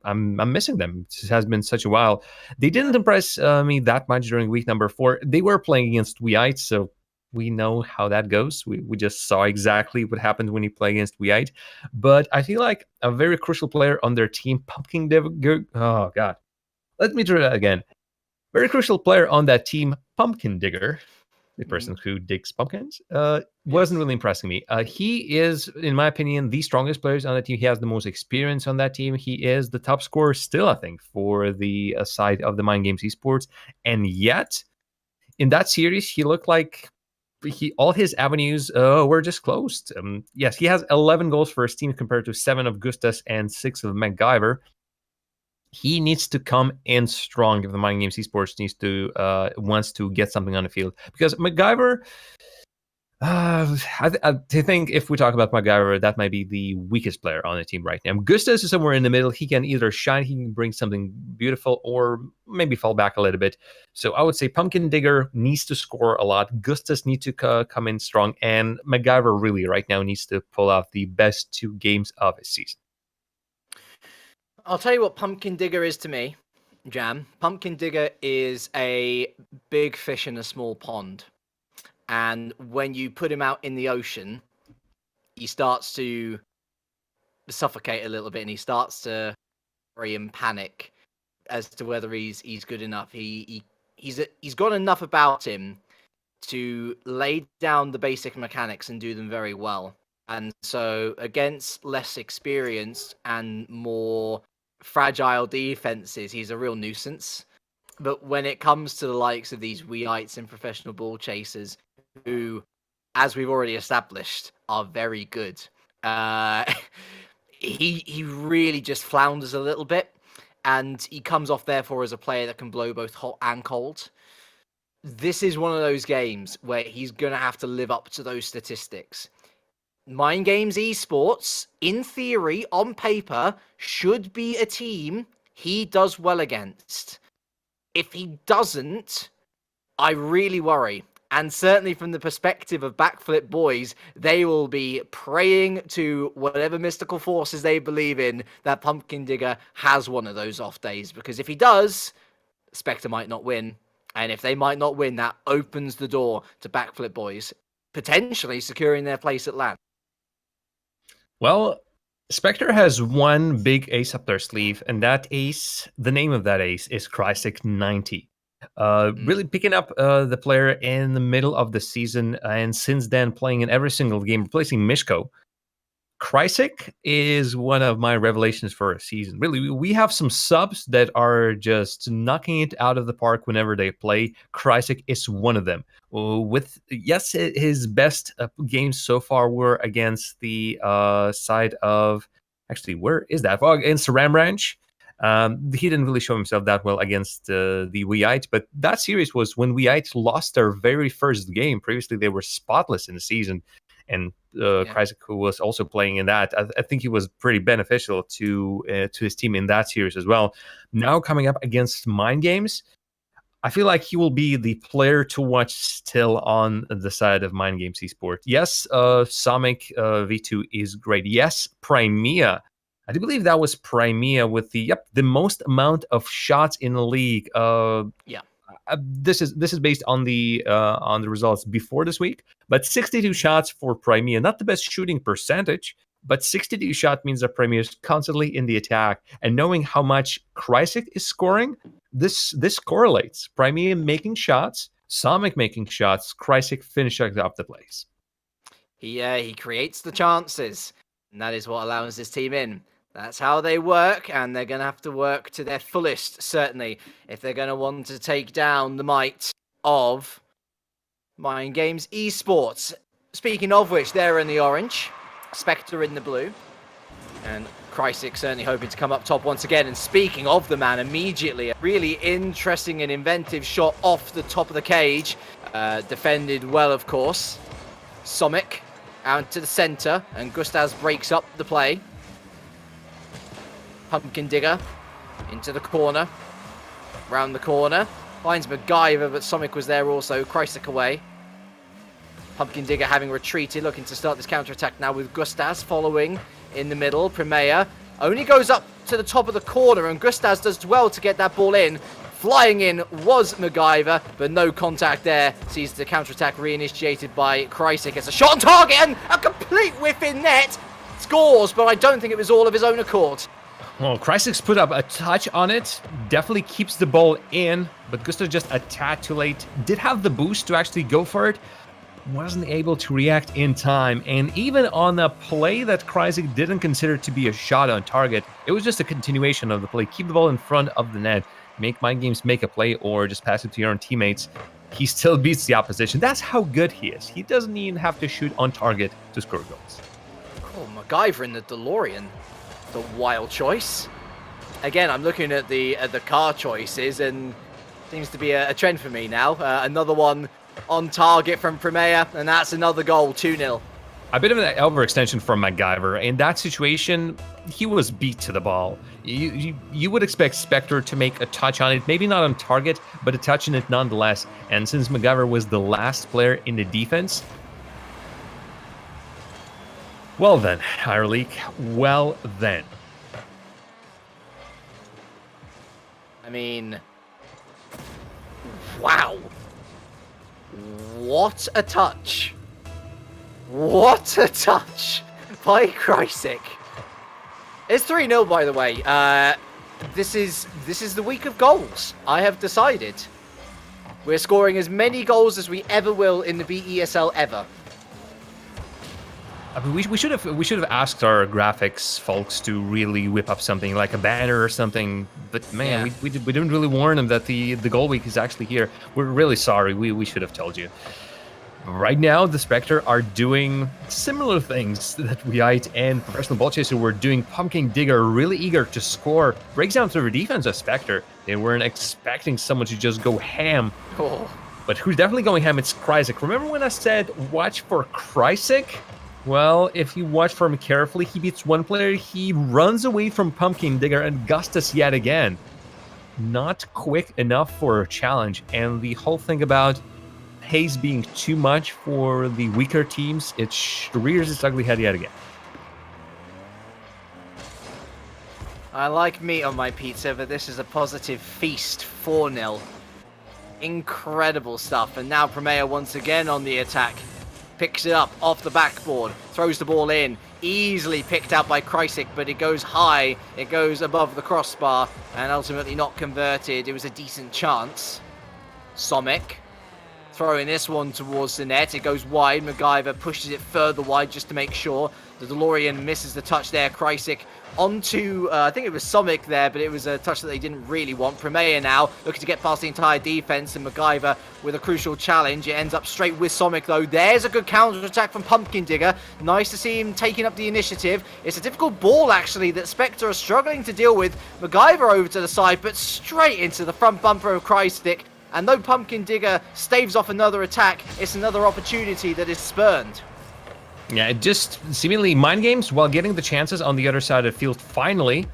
I'm missing them. It has been such a while. They didn't impress me that much during week number 4. They were playing against Weite, so we know how that goes. We just saw exactly what happened when you play against Weite. But I feel like a very crucial player on their team, Pumpkin Digger. Oh God, let me try that again. Very crucial player on that team, Pumpkin Digger, the person who digs pumpkins, wasn't really impressing me. He is, in my opinion, the strongest player on that team. He has the most experience on that team. He is the top scorer still, I think, for the side of the Mind Games eSports. And yet, in that series, he looked like all his avenues were just closed. Yes, he has 11 goals for his team compared to 7 of Gustas and 6 of MacGyver. He needs to come in strong if the Mind Games eSports wants to get something on the field. Because MacGyver, I think if we talk about MacGyver, that might be the weakest player on the team right now. Gustas is somewhere in the middle. He can either shine, he can bring something beautiful, or maybe fall back a little bit. So I would say Pumpkin Digger needs to score a lot. Gustas needs to come in strong. And MacGyver really right now needs to pull out the best 2 games of his season. I'll tell you what Pumpkin Digger is to me, Jam. Pumpkin Digger is a big fish in a small pond. And when you put him out in the ocean, he starts to suffocate a little bit, and he starts to worry and panic as to whether he's good enough. He's got enough about him to lay down the basic mechanics and do them very well. And so against less experienced and more fragile defenses, he's a real nuisance. But when it comes to the likes of these Weites and Professional Ball Chasers, who, as we've already established, are very good, he really just flounders a little bit, and he comes off therefore as a player that can blow both hot and cold. this is one of those games where he's going to have to live up to those statistics. Mind Games eSports, in theory, on paper, should be a team he does well against. If he doesn't, I really worry. And certainly from the perspective of Backflip Boys, they will be praying to whatever mystical forces they believe in that Pumpkin Digger has one of those off days. Because if he does, Spectre might not win. And if they might not win, that opens the door to Backflip Boys potentially securing their place at LAN. Well, Spectre has one big ace up their sleeve, and that ace, the name of that ace is Crysic 90. Really picking up the player in the middle of the season, and since then playing in every single game, replacing Mishko. Crysic is one of my revelations for a season. Really, we have some subs that are just knocking it out of the park whenever they play. Crysic is one of them. Yes, his best games so far were against the side of... Actually, where is that? Well, against Ram Ranch. He didn't really show himself that well against the Weite, but that series was when Weite lost their very first game. Previously, they were spotless in the season. And Crysic, who was also playing in that, I think he was pretty beneficial to his team in that series as well. Now coming up against Mind Games, I feel like he will be the player to watch still on the side of Mind Games eSport. Yes, Samic V2 is great. Yes, Primea. I do believe that was Primea with the most amount of shots in the league. This is based on the results before this week, but 62 shots for Primea. Not the best shooting percentage, but 62 shot means that Primea is constantly in the attack. And knowing how much Crysic is scoring, this correlates. Primea making shots, Samic making shots, Crysic finishing up the plays. He creates the chances, and that is what allows his team in. That's how they work, and they're going to have to work to their fullest, certainly, if they're going to want to take down the might of Mind Games eSports. Speaking of which, they're in the orange, Spectre in the blue, and Crysic certainly hoping to come up top once again. And speaking of the man, immediately, a really interesting and inventive shot off the top of the cage. Defended well, of course. Samic out to the centre, and Gustaz breaks up the play. Pumpkin Digger into the corner, round the corner, finds MacGyver, but Samic was there also. Crysic away. Pumpkin Digger having retreated, looking to start this counter-attack now with Gustaz following in the middle. Primea only goes up to the top of the corner, and Gustaz does well to get that ball in. Flying in was MacGyver, but no contact there. Sees the counter-attack reinitiated by Crysic. It's a shot on target and a complete whiff in net. Scores, but I don't think it was all of his own accord. Well, Crysic's put up a touch on it, definitely keeps the ball in, but Gustav just a tad too late. Did have the boost to actually go for it, wasn't able to react in time, and even on a play that Crysic didn't consider to be a shot on target, it was just a continuation of the play. Keep the ball in front of the net, make Mind Games make a play, or just pass it to your own teammates. He still beats the opposition. That's how good he is. He doesn't even have to shoot on target to score goals. Oh, MacGyver in the DeLorean. The wild choice. Again, I'm looking at the car choices, and seems to be a trend for me now. Another one on target from Primea, and that's another goal, 2-0. A bit of an overextension from MacGyver. In that situation, he was beat to the ball. You would expect Spectre to make a touch on it, maybe not on target, but a touch in it nonetheless. And since MacGyver was the last player in the defense, well then, Hireleak, well then. I mean, wow. What a touch. What a touch by Crysic. It's 3-0, by the way. This is the week of goals. I have decided. We're scoring as many goals as we ever will in the BESL ever. I mean, we should have asked our graphics folks to really whip up something like a banner or something. But man, Yeah. we didn't really warn them that the goal week is actually here. We're really sorry. We should have told you. Right now, the Spectre are doing similar things that Weite and Professional Ball Chaser were doing. Pumpkin Digger really eager to score. Breaks down through their defense as Spectre. They weren't expecting someone to just go ham. Oh. But who's definitely going ham, it's Kryzik. Remember when I said watch for Kryzik? Well, if you watch for him carefully, he beats one player, he runs away from Pumpkin Digger and Gustus yet again. Not quick enough for a challenge, and the whole thing about pace being too much for the weaker teams, it rears its ugly head yet again. I like meat on my pizza, but this is a positive feast. 4-0. Incredible stuff. And now Promea once again on the attack. Picks it up off the backboard. Throws the ball in. Easily picked out by Kryzik, but it goes high. It goes above the crossbar and ultimately not converted. It was a decent chance. Somic throwing this one towards the net. It goes wide. MacGyver pushes it further wide just to make sure. The DeLorean misses the touch there. Kryzik onto, I think it was Somic there, but it was a touch that they didn't really want. Promea now looking to get past the entire defense, and MacGyver with a crucial challenge. It ends up straight with Somic though. There's a good counter-attack from Pumpkin Digger. Nice to see him taking up the initiative. It's a difficult ball actually that Spectre are struggling to deal with. MacGyver over to the side, but straight into the front bumper of Kryzik. And though Pumpkin Digger staves off another attack, it's another opportunity that is spurned. Yeah, just seemingly mind games, while getting the chances on the other side of the field, finally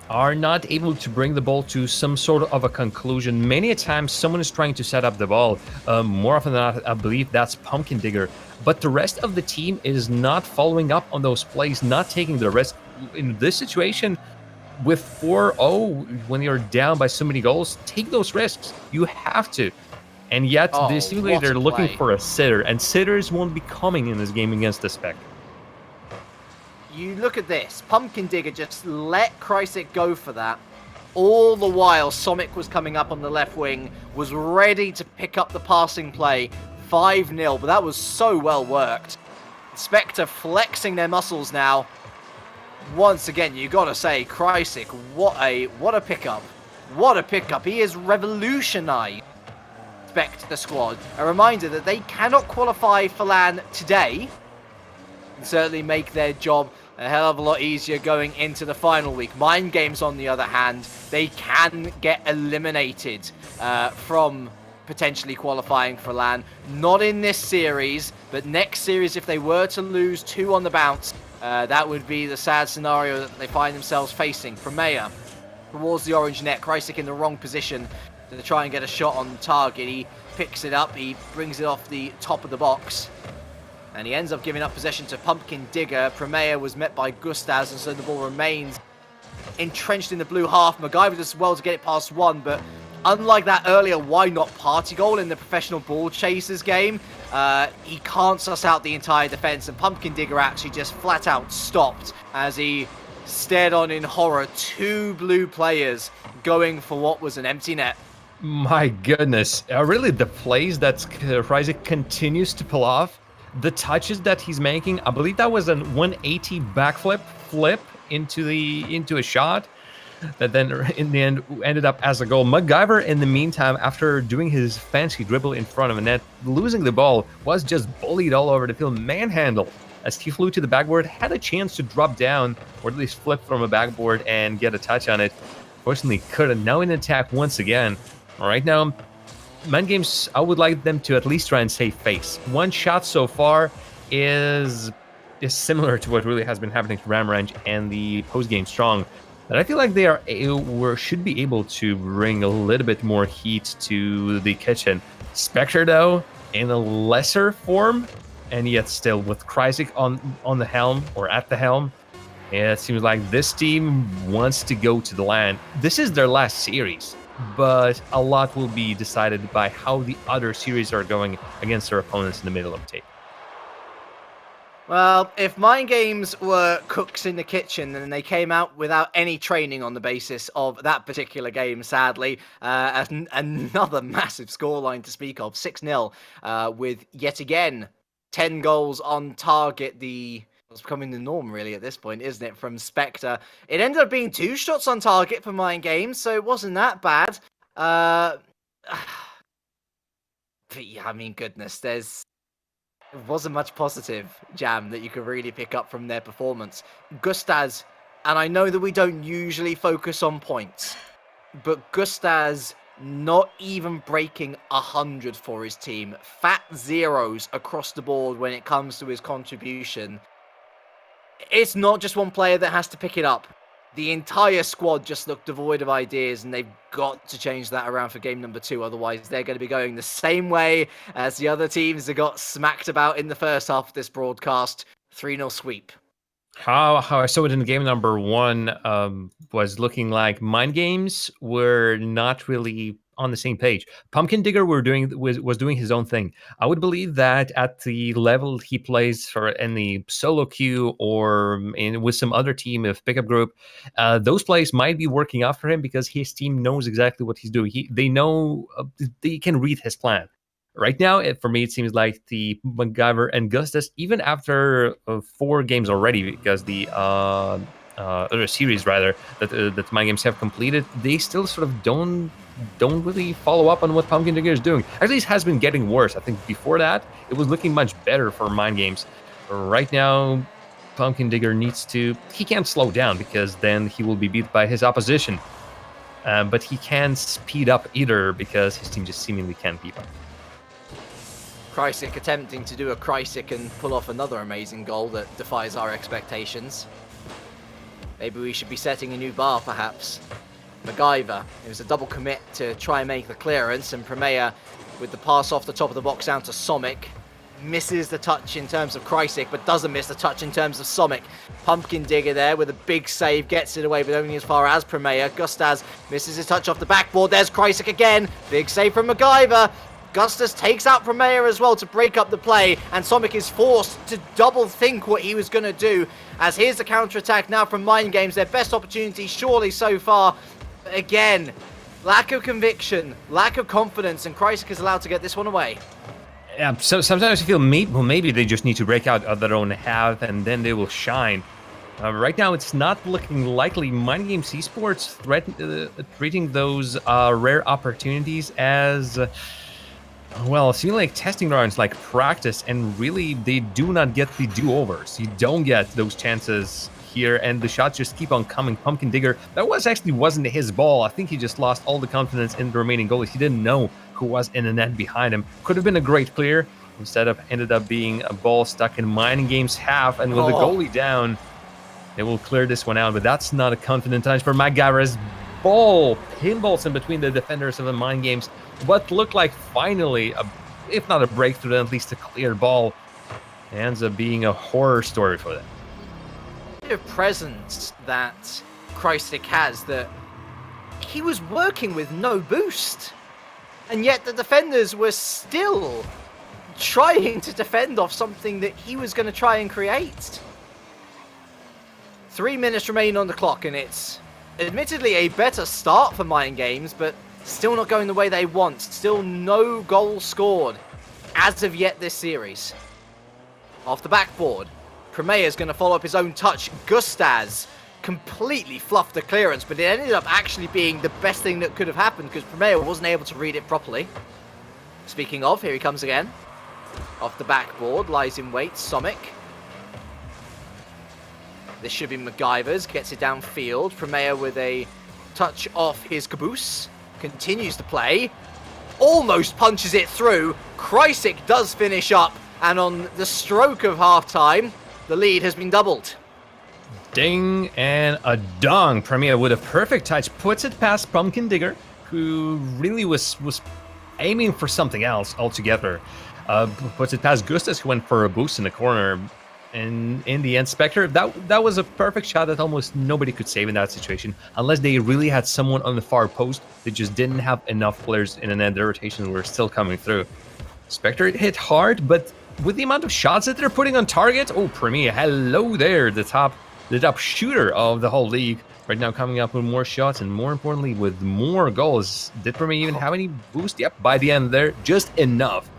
are not able to bring the ball to some sort of a conclusion. Many a times someone is trying to set up the ball. More often than not, I believe that's Pumpkin Digger. But the rest of the team is not following up on those plays, not taking the risk. In this situation, with 4-0, when you're down by so many goals, take those risks. You have to. And yet, seemingly they're looking for a sitter, and sitters won't be coming in this game against the Spec. You look at this. Pumpkin Digger just let Kryzik go for that. All the while, Somic was coming up on the left wing, was ready to pick up the passing play. 5-0, but that was so well worked. Spectre flexing their muscles now. Once again, you gotta say, Kryzik, what a pickup. What a pickup. He is revolutionized Spectre squad. A reminder that they cannot qualify for LAN today. And certainly make their job a hell of a lot easier going into the final week. Mind Games, on the other hand, they can get eliminated from potentially qualifying for LAN. Not in this series, but next series, if they were to lose 2 on the bounce, that would be the sad scenario that they find themselves facing. Promea towards the orange net. Kryzik in the wrong position to try and get a shot on target. He picks it up. He brings it off the top of the box. And he ends up giving up possession to Pumpkin Digger. Promea was met by Gustas, and so the ball remains entrenched in the blue half. MacGyver does well to get it past one, but unlike that earlier why not party goal in the professional ball chasers game, he can't suss out the entire defense, and Pumpkin Digger actually just flat out stopped as he stared on in horror 2 blue players going for what was an empty net. My goodness, really the plays that Kryzik continues to pull off, the touches that he's making, I believe that was a 180 backflip into a shot that then in the end ended up as a goal. MacGyver, in the meantime, after doing his fancy dribble in front of a net, losing the ball, was just bullied all over the field, manhandled as he flew to the backboard, had a chance to drop down or at least flip from a backboard and get a touch on it. Fortunately couldn't. Now in attack once again. Right now, Mind Games, I would like them to at least try and save face. One shot so far is similar to what really has been happening to Ramrange and the post-game Strong. But I feel like they are should be able to bring a little bit more heat to the kitchen. Spectre, though, in a lesser form, and yet still with Kryzik on the helm, or at the helm, it seems like this team wants to go to the LAN. This is their last series, but a lot will be decided by how the other series are going against their opponents in the middle of the table. Well, if Mind Games were cooks in the kitchen, then they came out without any training on the basis of that particular game, sadly. Another massive scoreline to speak of, 6-0, with yet again 10 goals on target. It's becoming the norm, really, at this point, isn't it, from Spectre? It ended up being 2 shots on target for Mind Games, so it wasn't that bad. But yeah, I mean, goodness, there wasn't much positive, Jam, that you could really pick up from their performance. Gustas, and I know that we don't usually focus on points, but Gustas not even breaking 100 for his team. Fat zeros across the board when it comes to his contribution. It's not just one player that has to pick it up. The entire squad just looked devoid of ideas, and they've got to change that around for game number 2. Otherwise, they're going to be going the same way as the other teams that got smacked about in the first half of this broadcast. 3-0 sweep. How I saw it in game number 1 was looking like Mind Games were not really on the same page. Pumpkin Digger was doing his own thing. I would believe that at the level he plays for in the solo queue or with some other team of pickup group, those plays might be working out for him because his team knows exactly what he's doing. They know they can read his plan. Right now, for me, it seems like the MacGyver and Gustus, even after 4 games already, because the other series rather that Mind Games have completed, they still sort of don't really follow up on what Pumpkin Digger is doing. At least has been getting worse. I think before that, it was looking much better for Mind Games. Right now, Pumpkin Digger he can't slow down because then he will be beat by his opposition. But he can't speed up either because his team just seemingly can't keep up. Krysic attempting to do a Krysic and pull off another amazing goal that defies our expectations. Maybe we should be setting a new bar, perhaps. MacGyver, it was a double commit to try and make the clearance, and Premea, with the pass off the top of the box down to Somic, misses the touch in terms of Krysic, but doesn't miss the touch in terms of Somic. Pumpkin Digger there with a big save, gets it away, but only as far as Premea. Gustas misses his touch off the backboard. There's Krysic again. Big save from MacGyver. Gustus takes out Premea as well to break up the play, and Somic is forced to double think what he was going to do, as here's the counter-attack now from Mind Games, their best opportunity surely so far. Again, lack of conviction, lack of confidence, and Krysic is allowed to get this one away. Yeah, so sometimes I feel maybe they just need to break out of their own half, and then they will shine. Right now, it's not looking likely. Mind Games eSports treating those rare opportunities as... well, seeming like testing rounds, like practice, and really they do not get the do-overs. You don't get those chances here, and the shots just keep on coming. Pumpkin Digger, that wasn't his ball. I think he just lost all the confidence in the remaining goalies. He didn't know who was in the net behind him. Could have been a great clear. Instead of ended up being a ball stuck in Mind Games half, and with the goalie down, they will clear this one out. But that's not a confident touch for MacGyver's ball. Pinballs in between the defenders of the Mind Games. What looked like finally, if not a breakthrough, then at least a clear ball, ends up being a horror story for them. The presence that Krysic has, that he was working with no boost, and yet the defenders were still trying to defend off something that he was going to try and create. 3 minutes remain on the clock, and it's admittedly a better start for Mind Games, but still not going the way they want. Still no goal scored as of yet this series. Off the backboard, Premea is going to follow up his own touch. Gustas completely fluffed the clearance, but it ended up actually being the best thing that could have happened because Premea wasn't able to read it properly. Speaking of, here he comes again. Off the backboard, lies in wait, Somic. This should be MacGyver's, gets it downfield. Premea with a touch off his caboose. Continues to play, almost punches it through. Krysic does finish up, and on the stroke of half-time, the lead has been doubled. Ding and a dong. Premea with a perfect touch puts it past Pumpkin Digger, who really was aiming for something else altogether. Puts it past Gustus, who went for a boost in the corner. And in the end, Spectre, that was a perfect shot that almost nobody could save in that situation, unless they really had someone on the far post. They just didn't have enough players in the net. Their rotations were still coming through. Spectre hit hard, but with the amount of shots that they're putting on target, oh, Premea, hello there, the top shooter of the whole league. Right now coming up with more shots and more importantly with more goals. Did Premea even have any boost? Yep, by the end there, just enough.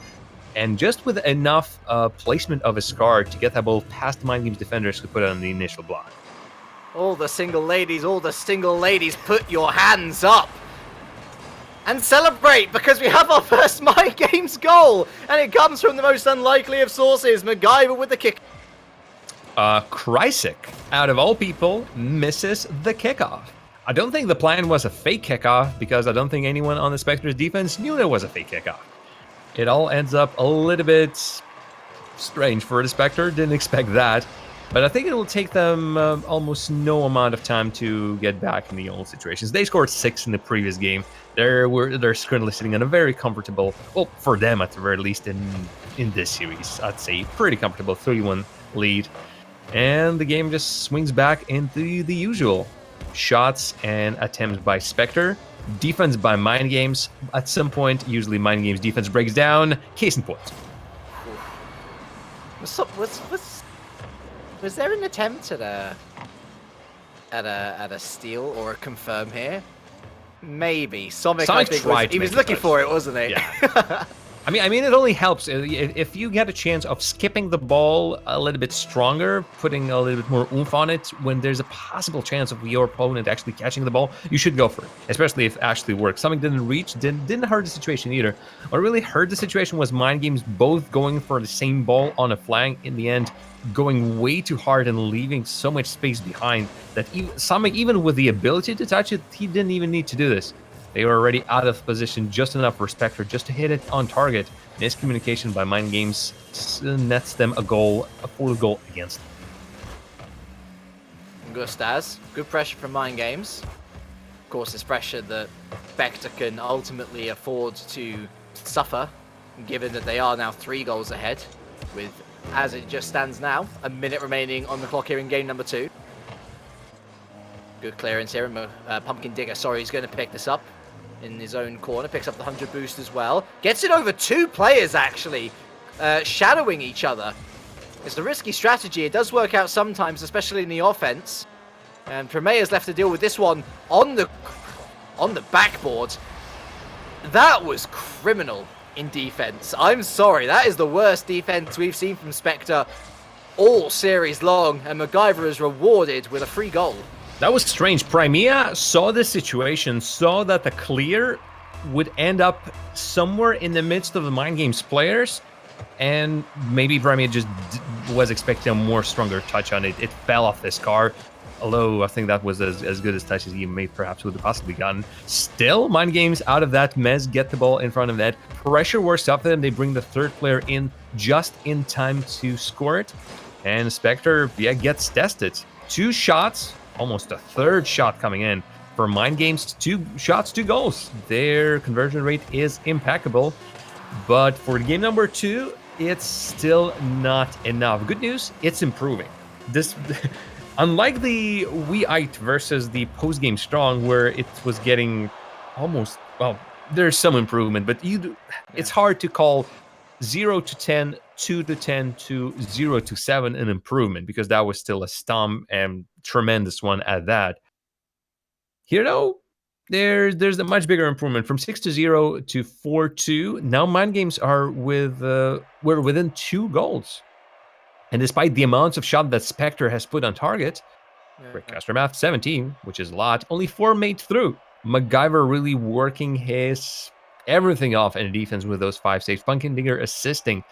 And just with enough placement of his card to get that ball past the Mind Games defenders who put it on the initial block. All the single ladies, put your hands up and celebrate, because we have our first Mind Games goal, and it comes from the most unlikely of sources. MacGyver with the kick. Krysic, out of all people, misses the kickoff. I don't think the plan was a fake kickoff, because I don't think anyone on the Spectre's defense knew there was a fake kickoff. It all ends up a little bit strange for the Spectre. Didn't expect that. But I think it will take them almost no amount of time to get back in the old situations. They scored 6 in the previous game. They're currently sitting on a very comfortable, well, for them at the very least in this series, I'd say pretty comfortable 3-1 lead. And the game just swings back into the usual shots and attempts by Spectre, defense by Mind Games. At some point, usually Mind Games defense breaks down. Case in point. Was there an attempt at a steal or a confirm here? Maybe. Sonic I think, he was looking for it, wasn't he? Yeah. I mean, it only helps if you get a chance of skipping the ball a little bit stronger, putting a little bit more oomph on it. When there's a possible chance of your opponent actually catching the ball, you should go for it, especially if it actually works. Something didn't reach, didn't hurt the situation either. What really hurt the situation was Mind Games both going for the same ball on a flank, in the end going way too hard and leaving so much space behind that Sonic, even with the ability to touch it, he didn't even need to do this. They were already out of position just enough for Spectre just to hit it on target. Miscommunication by Mind Games nets them a full goal against them. Gustaz, good pressure from Mind Games. Of course, it's pressure that Spectre can ultimately afford to suffer, given that they are now 3 goals ahead, with, as it just stands now, a minute remaining on the clock here in game number 2. Good clearance here, and Pumpkin Digger, he's going to pick this up in his own corner, picks up the 100 boost as well. Gets it over 2 players, actually, shadowing each other. It's a risky strategy. It does work out sometimes, especially in the offense. And Premea's left to deal with this one on the backboard. That was criminal in defense. I'm sorry, that is the worst defense we've seen from Spectre all series long, and MacGyver is rewarded with a free goal. That was strange. Primea saw the situation, saw that the clear would end up somewhere in the midst of the Mind Games players, and maybe Primea just was expecting a more stronger touch on it. It fell off this car, although I think that was as good as touch as he may perhaps would have possibly gotten. Still, Mind Games out of that mess, get the ball in front of net. Pressure works up for them. They bring the 3rd player in just in time to score it, and Spectre, gets tested. 2 shots. Almost a 3rd shot coming in for Mind Games. 2 shots, 2 goals. Their conversion rate is impeccable. But for game number 2, it's still not enough. Good news, it's improving. This, unlike the Wii versus the post-game strong, where it was getting almost, well, there's some improvement, but it's hard to call 0 to 10, 2 to 10 to 0 to 7 an improvement, because that was still a stomp and tremendous one at that. Here, though, there's a much bigger improvement from 6-0 to 4-2. Now Mind Games are we're within 2 goals, and despite the amounts of shots that Spectre has put on target, Rickcaster math 17, which is a lot, only 4 made through. MacGyver really working his everything off in defense with those 5 saves. Pumpkin Digger assisting.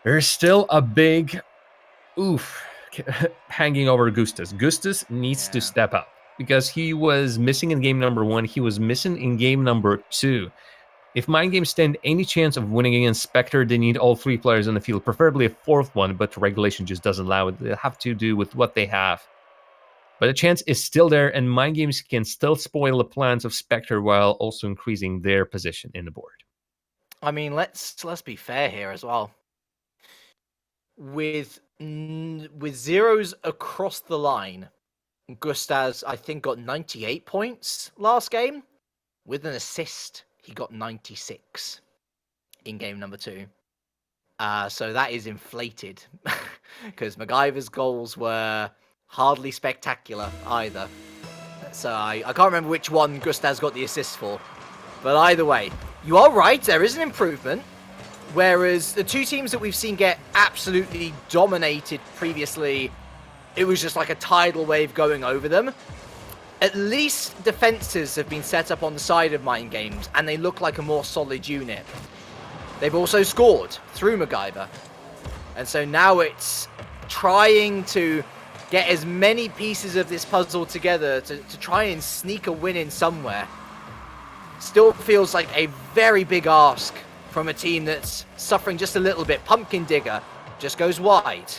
There's still a big oof hanging over Gustas. Gustas needs to step up, because he was missing in game number 1. He was missing in game number 2. If Mind Games stand any chance of winning against Spectre, they need all 3 players on the field, preferably a 4th one, but regulation just doesn't allow it. They have to do with what they have. But the chance is still there, and Mind Games can still spoil the plans of Spectre while also increasing their position in the board. I mean, let's be fair here as well. With zeros across the line, Gustaz, I think, got 98 points last game. With an assist, he got 96 in game number 2. So that is inflated, because MacGyver's goals were hardly spectacular either. So I can't remember which one Gustaz got the assist for. But either way, you are right, there is an improvement. Whereas the 2 teams that we've seen get absolutely dominated previously, it was just like a tidal wave going over them. At least defenses have been set up on the side of Mind Games, and they look like a more solid unit. They've also scored through MacGyver. And so now it's trying to get as many pieces of this puzzle together to try and sneak a win in somewhere. Still feels like a very big ask from a team that's suffering just a little bit. Pumpkin Digger just goes wide.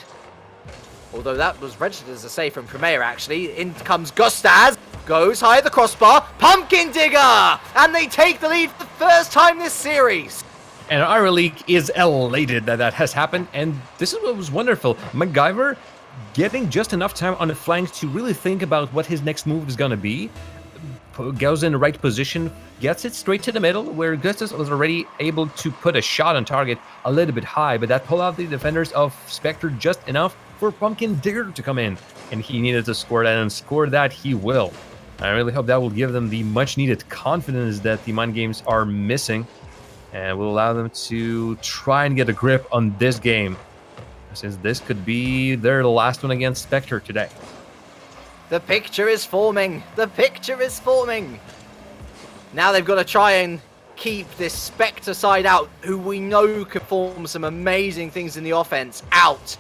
Although that was registered as a save from Premier, actually. In comes Gustaz, goes high at the crossbar. Pumpkin Digger! And they take the lead for the first time this series. And our league is elated that that has happened. And this is what was wonderful. MacGyver getting just enough time on the flanks to really think about what his next move is going to be. Goes in the right position, gets it straight to the middle, where Gustas was already able to put a shot on target a little bit high, but that pulled out the defenders of Spectre just enough for Pumpkin Digger to come in, and he needed to score that, and score that he will. I really hope that will give them the much-needed confidence that the Mind Games are missing, and will allow them to try and get a grip on this game, since this could be their last one against Spectre today. The picture is forming. The picture is forming. Now they've got to try and keep this Spectre side out, who we know can perform some amazing things in the offense, out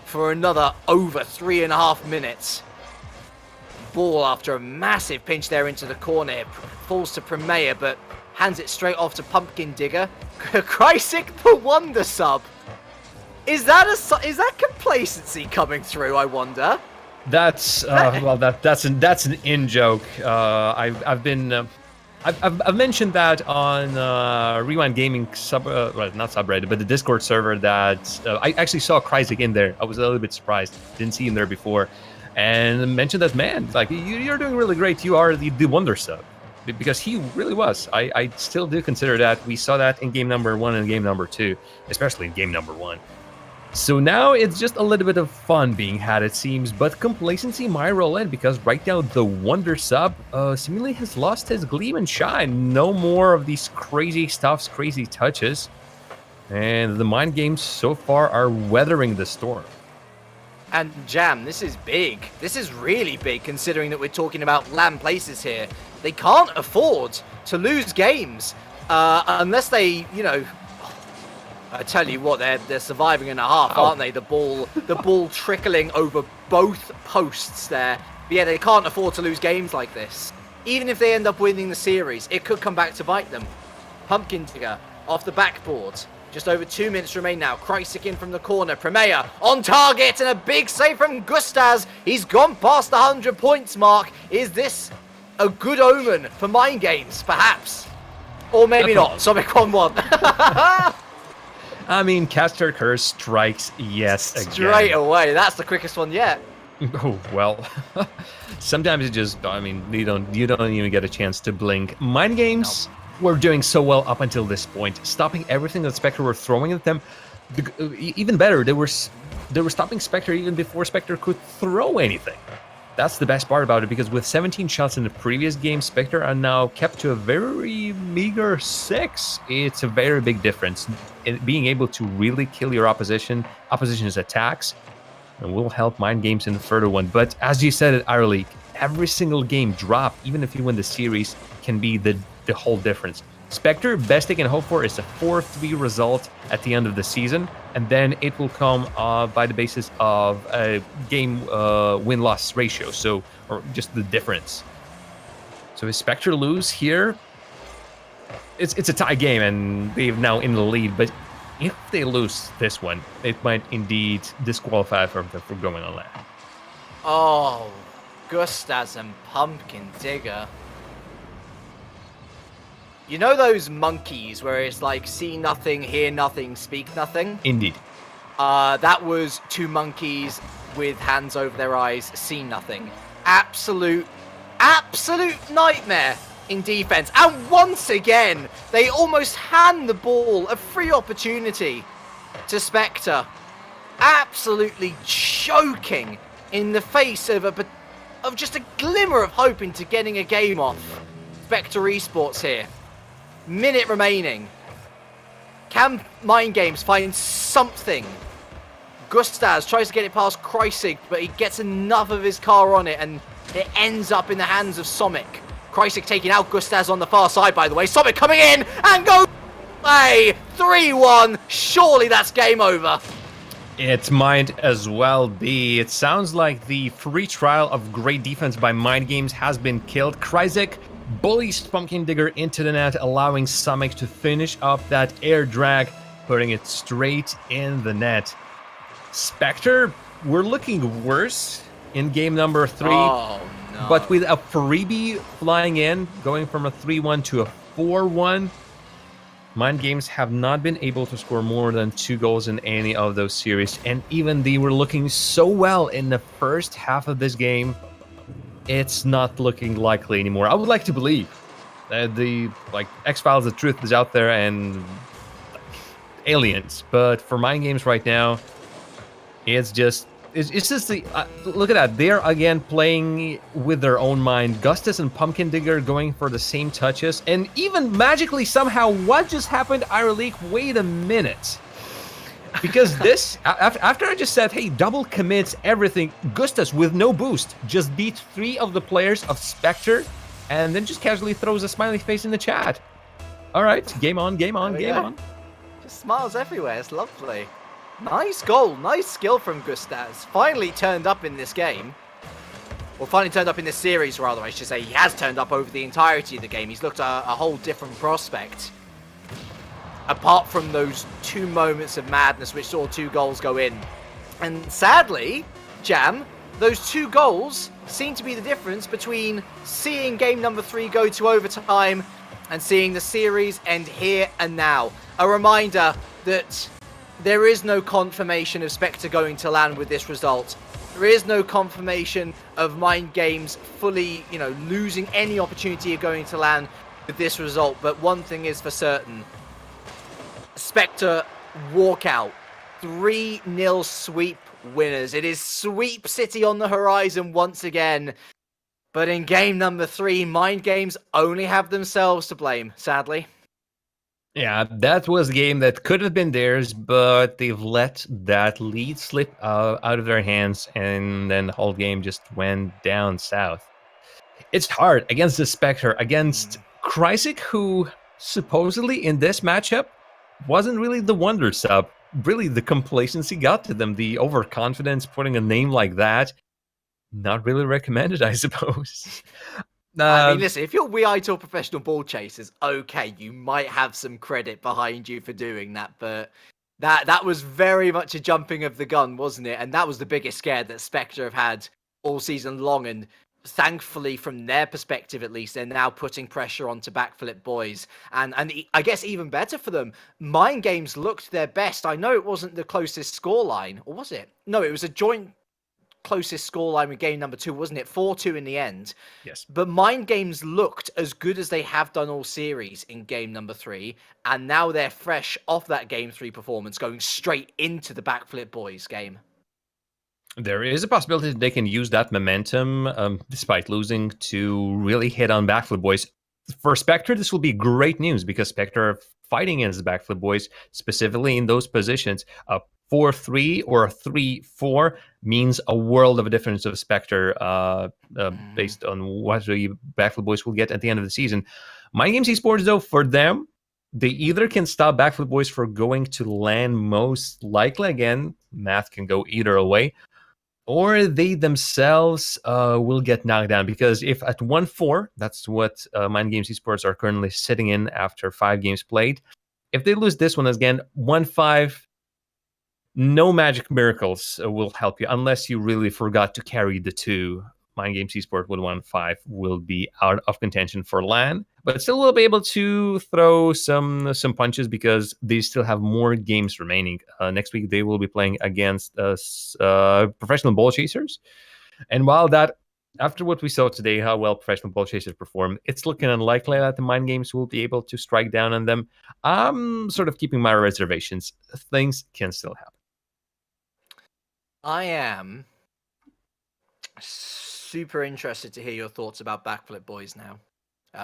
for another over 3.5 minutes. Ball after a massive pinch there into the corner. It falls to Premier, but hands it straight off to Pumpkin Digger. Krysic, the wonder sub. Is that complacency coming through, I wonder? That's well, that's an in joke. I've mentioned that on Rewind Gaming well, not subreddit, but the Discord server. That I actually saw Krysic in there. I was a little bit surprised. Didn't see him there before, and mentioned that, man, like, you're doing really great. You are the wonder sub, because he really was. I still do consider that. We saw that in game number 1 and game number 2, especially in game number 1. So now it's just a little bit of fun being had, it seems, but complacency might roll in, because right now the Wonder Sub seemingly has lost his gleam and shine. No more of these crazy stuffs, crazy touches, and the Mind Games so far are weathering the storm. And Jam, this is big. This is really big, considering that we're talking about land places here. They can't afford to lose games unless they, you know. I tell you what, they're surviving in a half, aren't they? The ball trickling over both posts there. But yeah, they can't afford to lose games like this. Even if they end up winning the series, it could come back to bite them. Pumpkin Digger off the backboard. Just over 2 minutes remain now. Krysic in from the corner. Premier on target, and a big save from Gustaz. He's gone past the 100 points mark. Is this a good omen for Mind Games, perhaps? Or maybe not. Sonic 1-1. I mean, Caster Curse strikes yes again. Straight away. That's the quickest one yet. Oh, well. Sometimes it just, I mean, you don't even get a chance to blink. Mind Games were doing so well up until this point, stopping everything that Spectre were throwing at them. Even better, they were stopping Spectre even before Spectre could throw anything. That's the best part about it, because with 17 shots in the previous game, Spectre are now kept to a very meager 6. It's a very big difference in being able to really kill your opposition's attacks, and will help Mind Games in the further one. But as you said at our league, every single game drop, even if you win the series, can be the whole difference. Spectre, best they can hope for is a 4-3 result at the end of the season, and then it will come by the basis of a game win-loss ratio, or just the difference. So if Spectre lose here, it's a tie game, and they're now in the lead, but if they lose this one, it might indeed disqualify them from going on land. Oh, Gustaz and Pumpkin Digger. You know those monkeys where it's like see nothing, hear nothing, speak nothing? Indeed. That was 2 monkeys with hands over their eyes, see nothing. Absolute nightmare in defense. And once again, they almost hand the ball, a free opportunity to Spectre. Absolutely choking in the face of just a glimmer of hope into getting a game off. Spectre eSports here. Minute remaining. Can Mind Games find something? Gustaz tries to get it past Krysic, but he gets enough of his car on it, and it ends up in the hands of Somic. Krysic taking out Gustaz on the far side, by the way. Somic coming in and goes away. 3-1. Surely that's game over. It might as well be. It sounds like the free trial of great defense by Mind Games has been killed. Kryzik bullies Pumpkin Digger into the net, allowing Samek to finish up that air drag, putting it straight in the net. Spectre, we're looking worse in game number 3. Oh, no. But with a freebie flying in, going from a 3-1 to a 4-1, Mind Games have not been able to score more than 2 goals in any of those series. And even they were looking so well in the first half of this game, it's not looking likely anymore. I would like to believe that the X-Files, the truth is out there, and aliens. But for Mind Games right now, it's just the look at that. They're again playing with their own mind. Gustus and Pumpkin Digger going for the same touches, and even magically somehow, what just happened? Leak. Wait a minute, because this after I just said, hey, double commits everything. Gustus with no boost just beat 3 of the players of Spectre, and then just casually throws a smiley face in the chat. All right, game on, game on, game on. Just smiles everywhere. It's lovely. Nice goal, nice skill from Gustas. Finally turned up in this game. Well, finally turned up in this series, rather, I should say. He has turned up over the entirety of the game. He's looked a whole different prospect. Apart from those 2 moments of madness which saw 2 goals go in. And sadly, Jam, those 2 goals seem to be the difference between seeing game number 3 go to overtime and seeing the series end here and now. A reminder that there is no confirmation of Spectre going to land with this result. There is no confirmation of Mind Games fully, losing any opportunity of going to land with this result. But one thing is for certain. Spectre walkout. 3-0 sweep winners. It is Sweep City on the horizon once again. But in game number 3, Mind Games only have themselves to blame, sadly. Yeah, that was a game that could have been theirs, but they've let that lead slip out of their hands, and then the whole game just went down south. It's hard against the Spectre, against Kryzik, who supposedly in this matchup wasn't really the wonder sub. Really, the complacency got to them, the overconfidence, putting a name like that. Not really recommended, I suppose. I mean, listen, if you're WEI Tour professional ball chasers, okay, you might have some credit behind you for doing that, but that was very much a jumping of the gun, wasn't it? And that was the biggest scare that Spectre have had all season long, and thankfully, from their perspective at least, they're now putting pressure onto Backflip Boys. And I guess even better for them, Mind Games looked their best. I know it wasn't the closest scoreline, or was it? No, it was a joint closest scoreline with game number 2, wasn't it? 4-2 in the end. Yes. But Mind Games looked as good as they have done all series in game number 3, and now they're fresh off that game 3 performance, going straight into the Backflip Boys game. There is a possibility that they can use that momentum, despite losing, to really hit on Backflip Boys. For Spectre, this will be great news, because Spectre are fighting against the Backflip Boys, specifically in those positions. 4-3 or 3-4 means a world of a difference of Spectre based on what the Backflip Boys will get at the end of the season. Mind Games eSports, though, for them, they either can stop Backflip Boys from going to land, most likely, again, math can go either way, or they themselves will get knocked down. Because if at 1-4, that's what Mind Games eSports are currently sitting in after 5 games played. If they lose this one again, 1-5, no magic miracles will help you, unless you really forgot to carry the 2. Mind Games eSports with 1-5 will be out of contention for LAN, but still will be able to throw some punches, because they still have more games remaining. Next week they will be playing against professional ball chasers, and while that, after what we saw today, how well professional ball chasers perform, it's looking unlikely that the Mind Games will be able to strike down on them. I'm sort of keeping my reservations. Things can still happen. I am super interested to hear your thoughts about Backflip Boys now.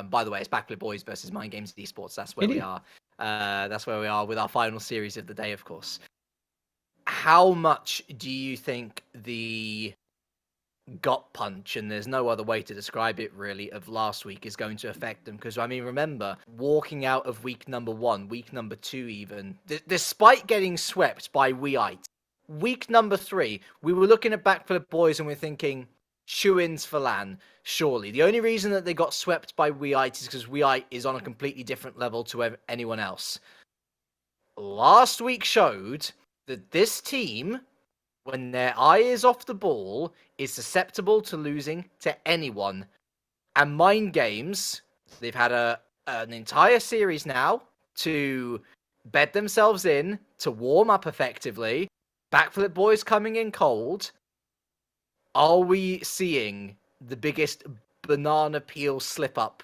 By the way, it's Backflip Boys versus Mind Games eSports. That's where we are. That's where we are with our final series of the day, of course. How much do you think the gut punch, and there's no other way to describe it really, of last week is going to affect them? Because, I mean, remember, walking out of week number 1, week number 2 even, despite getting swept by WeIte, week number 3, we were looking at Backflip Boys and we're thinking, shoo-ins for LAN, surely. The only reason that they got swept by WeIte is because WeIte is on a completely different level to anyone else. Last week showed that this team, when their eye is off the ball, is susceptible to losing to anyone. And Mind Games, they've had an entire series now to bed themselves in, to warm up effectively. Backflip Boys coming in cold. Are we seeing the biggest banana peel slip up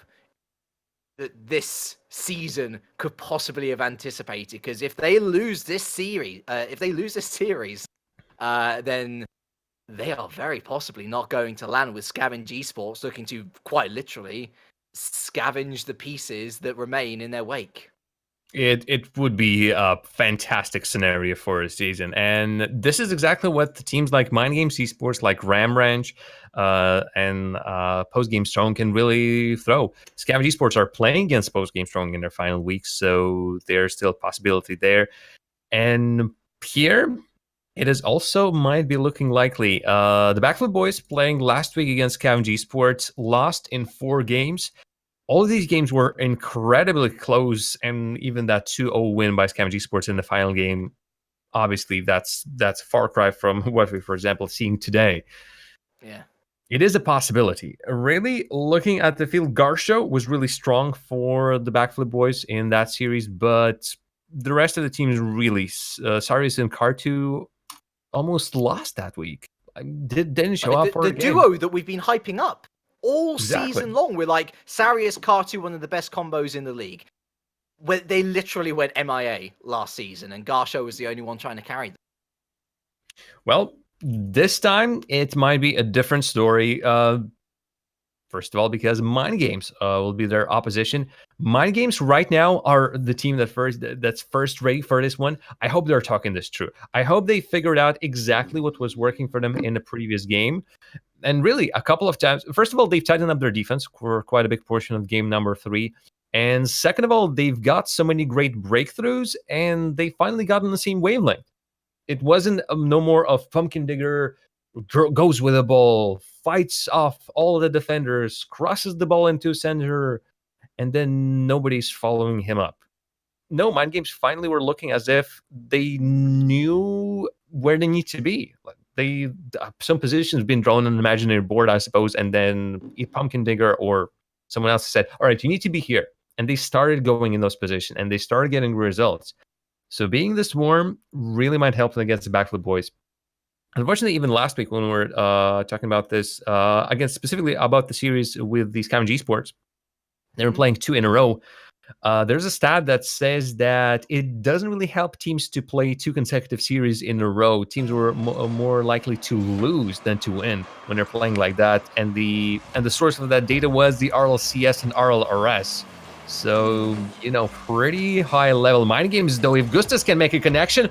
that this season could possibly have anticipated? Because if they lose this series, then they are very possibly not going to land with Scavenge eSports looking to quite literally scavenge the pieces that remain in their wake. It would be a fantastic scenario for a season. And this is exactly what the teams like Mind Games eSports, like Ram Ranch, and Post Game Strong can really throw. Scavenge eSports are playing against Post Game Strong in their final week, so there's still a possibility there. And here, it is also might be looking likely. The Backflip Boys playing last week against Scavenge eSports lost in 4 games. All of these games were incredibly close, and even that 2-0 win by Scavenge eSports in the final game, obviously that's a far cry from what we, for example, seeing today. Yeah. It is a possibility. Really, looking at the field, Garsho was really strong for the Backflip Boys in that series, but the rest of the teams really, Sarius and Kartu almost lost that week. Didn't show up for the duo that we've been hyping up all season long. We're like, Sarius, Kartu, one of the best combos in the league. They literally went MIA last season, and Garsho was the only one trying to carry them. Well, this time it might be a different story. First of all, because Mind Games will be their opposition. Mind Games right now are the team that's first ready for this one. I hope they're talking this true. I hope they figured out exactly what was working for them in the previous game. And really, a couple of times. First of all, they've tightened up their defense for quite a big portion of game number 3. And second of all, they've got so many great breakthroughs, and they finally got on the same wavelength. It wasn't no more of Pumpkin Digger goes with the ball, fights off all the defenders, crosses the ball into center, and then nobody's following him up. No, Mind Games finally were looking as if they knew where they need to be. Some positions been drawn on an imaginary board, I suppose, and then a Pumpkin Digger or someone else said, all right, you need to be here. And they started going in those positions, and they started getting results. So being this warm really might help them against the Backflip Boys. Unfortunately, even last week when we were talking about this, again, specifically about the series with the Scavenge eSports, they were playing 2 in a row. There's a stat that says that it doesn't really help teams to play 2 consecutive series in a row. Teams were more likely to lose than to win when they're playing like that. And the source of that data was the RLCS and RLRS. So, pretty high level. Mind Games, though, if Gustas can make a connection,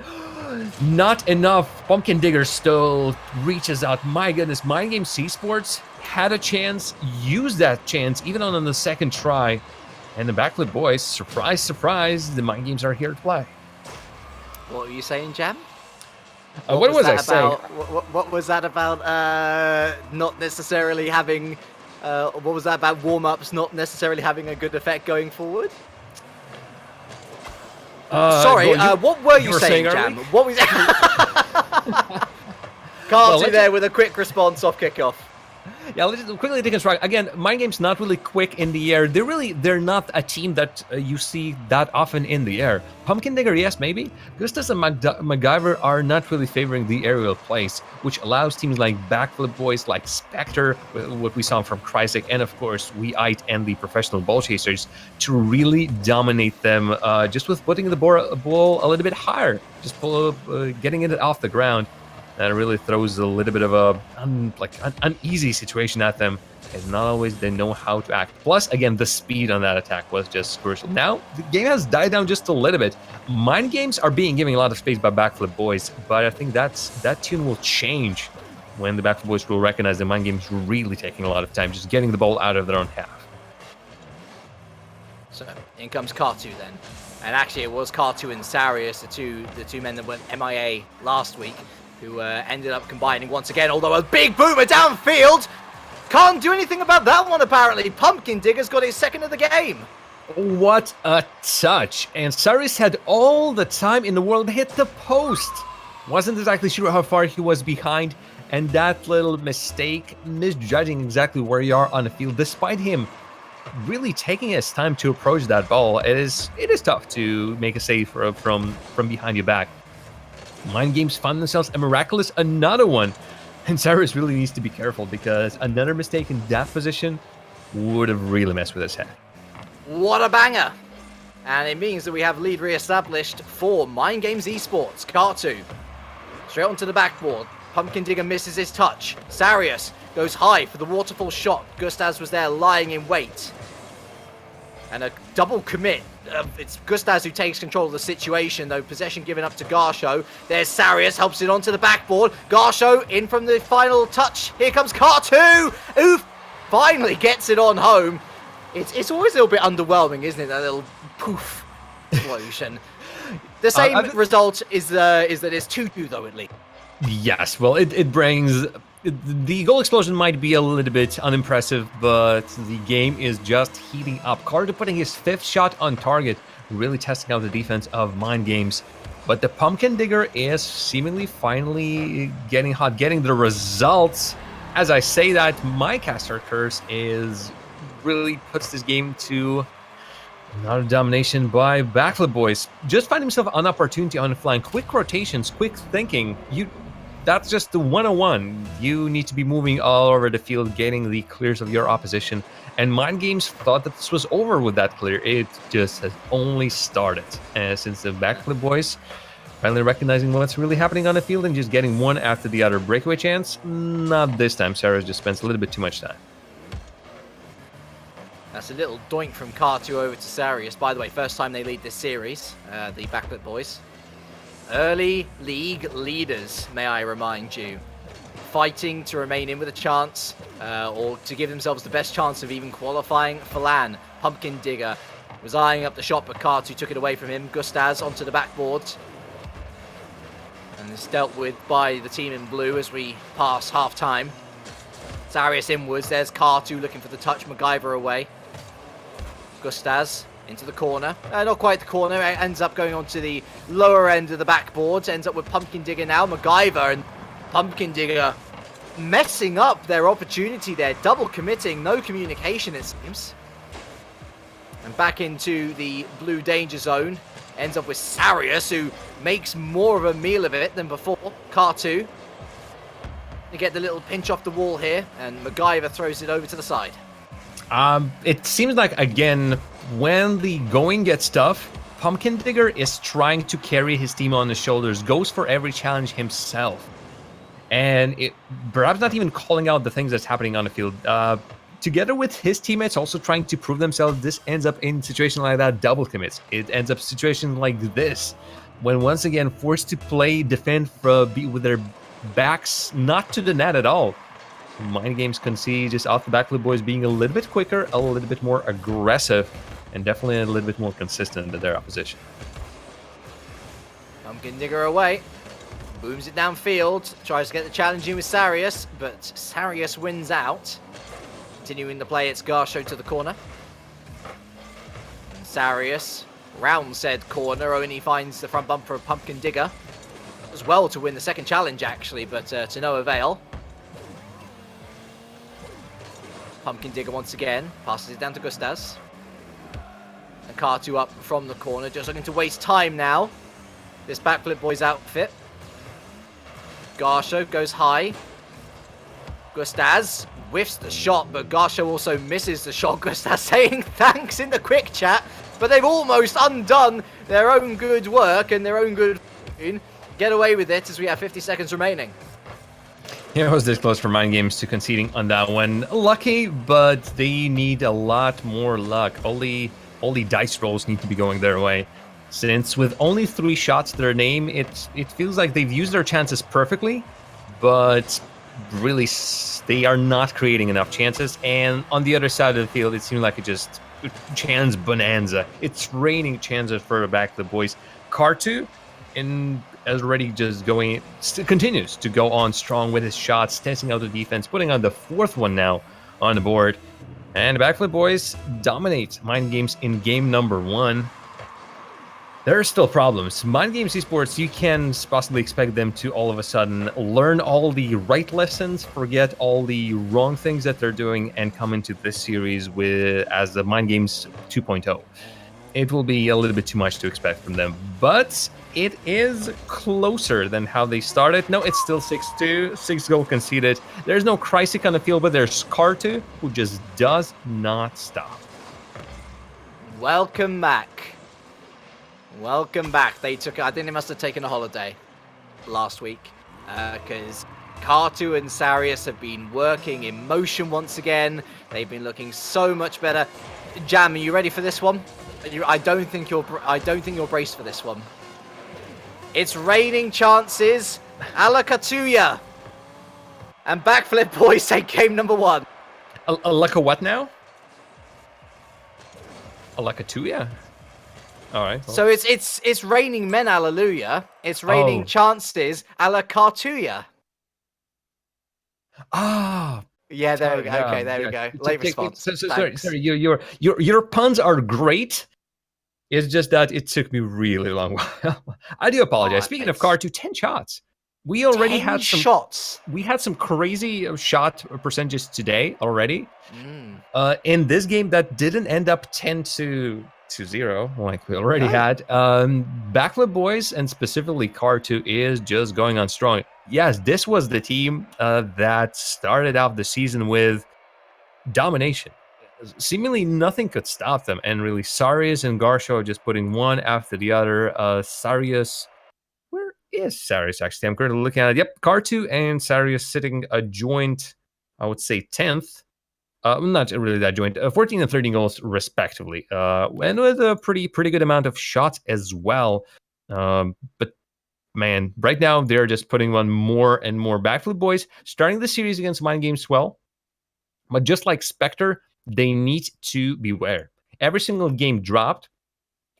not enough. Pumpkin Digger still reaches out. My goodness, Mind Games eSports had a chance, used that chance, even on the second try. And the Backflip Boys, surprise, surprise, the Mind Games are here to play. What were you saying, Jam? What was I saying? What was that about not necessarily having... what was that about warm-ups not necessarily having a good effect going forward? Sorry, what were you saying, Jam? What was Carlton there with a quick response off kickoff. Yeah, let's just quickly deconstruct. Again, Mind Games not really quick in the air. They're not a team that you see that often in the air. Pumpkin Digger, yes, maybe. Gustas and MacGyver are not really favoring the aerial plays, which allows teams like Backflip Boys, like Spectre, what we saw from Kryzik, and of course WeIte and the professional ball chasers, to really dominate them just with putting the ball a little bit higher, just getting it off the ground. That really throws a little bit of an uneasy situation at them, and not always they know how to act. Plus, again, the speed on that attack was just crucial. Now, the game has died down just a little bit. Mind Games are giving a lot of space by Backflip Boys, but I think that tune will change when the Backflip Boys will recognize the Mind Games really taking a lot of time, just getting the ball out of their own half. So, in comes Kartu then. And actually, it was Kartu and Sarius, the two men that went MIA last week. who ended up combining once again, although a big boomer downfield. Can't do anything about that one, apparently. Pumpkin Digger's got his second of the game. What a touch. And Cyrus had all the time in the world to hit the post. Wasn't exactly sure how far he was behind. And that little mistake, misjudging exactly where you are on the field, despite him really taking his time to approach that ball, it is tough to make a save from behind your back. Mind Games find themselves a miraculous another one. And Cyrus really needs to be careful because another mistake in that position would have really messed with his head. What a banger! And it means that we have lead re-established for Mind Games eSports. Kartu straight onto the backboard. Pumpkin Digger misses his touch. Sarius goes high for the waterfall shot. Gustaz was there lying in wait. And a double commit. It's Gustaz who takes control of the situation, though. Possession given up to Garsho. There's Sarius, helps it onto the backboard. Garsho in from the final touch. Here comes Kartu, who finally gets it on home. It's always a little bit underwhelming, isn't it? That little poof explosion. The same result is that it's 2-2, though, at least. Yes, well, it brings... The goal explosion might be a little bit unimpressive, but the game is just heating up. Carter putting his 5th shot on target, really testing out the defense of Mind Games. But the Pumpkin Digger is seemingly finally getting hot, getting the results. As I say that, my caster curse really puts this game to another domination by Backflip Boys. Just find himself an opportunity on the flank. Quick rotations, quick thinking. That's just the 101. You need to be moving all over the field, getting the clears of your opposition. And Mind Games thought that this was over with that clear. It just has only started. Since the Backflip Boys finally recognizing what's really happening on the field and just getting one after the other. Breakaway chance? Not this time. Sarah just spends a little bit too much time. That's a little doink from Kartu over to Sarius. By the way, first time they lead this series, the Backflip Boys. Early league leaders, may I remind you. Fighting to remain in with a chance, or to give themselves the best chance of even qualifying for LAN. Pumpkin Digger was eyeing up the shot, but Kartu took it away from him. Gustaz onto the backboard. And it's dealt with by the team in blue as we pass half-time. Sarius inwards, there's Kartu looking for the touch, MacGyver away. Gustaz into the corner. Not quite the corner, it ends up going onto the lower end of the backboard. Ends up with Pumpkin Digger now, MacGyver, and Pumpkin Digger messing up their opportunity there. Double committing, no communication it seems. And back into the blue danger zone. Ends up with Sarius, who makes more of a meal of it than before. Kartu. They get the little pinch off the wall here, and MacGyver throws it over to the side. It seems like, again, when the going gets tough, Pumpkin Digger is trying to carry his team on his shoulders, goes for every challenge himself. And perhaps not even calling out the things that's happening on the field. Together with his teammates also trying to prove themselves, this ends up in situations like that, double commits. It ends up situations like this, when once again forced to defend with their backs not to the net at all. Mind Games can see just off the Backflip Boys being a little bit quicker, a little bit more aggressive, and definitely a little bit more consistent than their opposition. Pumpkin Digger away. Booms it downfield. Tries to get the challenge in with Sarius, but Sarius wins out. Continuing the play, it's Garsho to the corner. And Sarius round said corner, only finds the front bumper of Pumpkin Digger. As well to win the second challenge, actually, but to no avail. Pumpkin Digger once again passes it down to Gustaz. And Kartu up from the corner, just looking to waste time now. This Backflip Boys outfit. Garsho goes high. Gustaz whiffs the shot, but Garsho also misses the shot. Gustaz saying thanks in the quick chat, but they've almost undone their own good work and their own good get away with it as we have 50 seconds remaining. Yeah, it was this close for Mind Games to conceding on that one. Lucky, but they need a lot more luck. All the dice rolls need to be going their way. Since with only 3 shots to their name, it feels like they've used their chances perfectly, but really they are not creating enough chances. And on the other side of the field, it seems like it just chance bonanza. It's raining chances for the Backflip Boys. Kartu already just continues to go on strong with his shots, testing out the defense, putting on the 4th one now on the board. And the Backflip boys dominate Mind Games in game number 1. There are still problems. Mind Games eSports, you can possibly expect them to all of a sudden learn all the right lessons, forget all the wrong things that they're doing, and come into this series as the Mind Games 2.0. It will be a little bit too much to expect from them, but it is closer than how they started. No, it's still 6-2, 6 goal conceded. There's no Krysic on the field, but there's Kartu, who just does not stop. Welcome back. Welcome back. I think they must have taken a holiday last week because Kartu and Sarius have been working in motion once again. They've been looking so much better. Jam, are you ready for this one? I don't think you're braced for this one. It's raining chances. Ala Katuya. And Backflip boys take game number 1. Like a what now? Ala Katuya? All right. Well. So it's raining men, hallelujah. It's raining chances, a la Kartuya. Ah. Yeah, there we go. Yeah, okay, there we go. Late response. Sorry. Your puns are great. It's just that it took me really long while. I do apologize. Speaking of Kartu, 10 shots. We already had some shots. We had some crazy shot percentages today already. In this game that didn't end up 10-0 like we already had. Backflip boys and specifically Kartu is just going on strong. Yes, this was the team that started off the season with domination. Seemingly nothing could stop them, and really Sarius and Garsho just putting one after the other. Sarius, where is Sarius actually? I'm currently looking at it. Yep, Kartu and Sarius sitting a joint, I would say 10th. Not really that joint. 14 and 13 goals respectively, and with a pretty good amount of shots as well. But man, right now they're just putting on more and more. Backflip boys starting the series against Mind Games well, but just like Spectre, they need to beware. Every single game dropped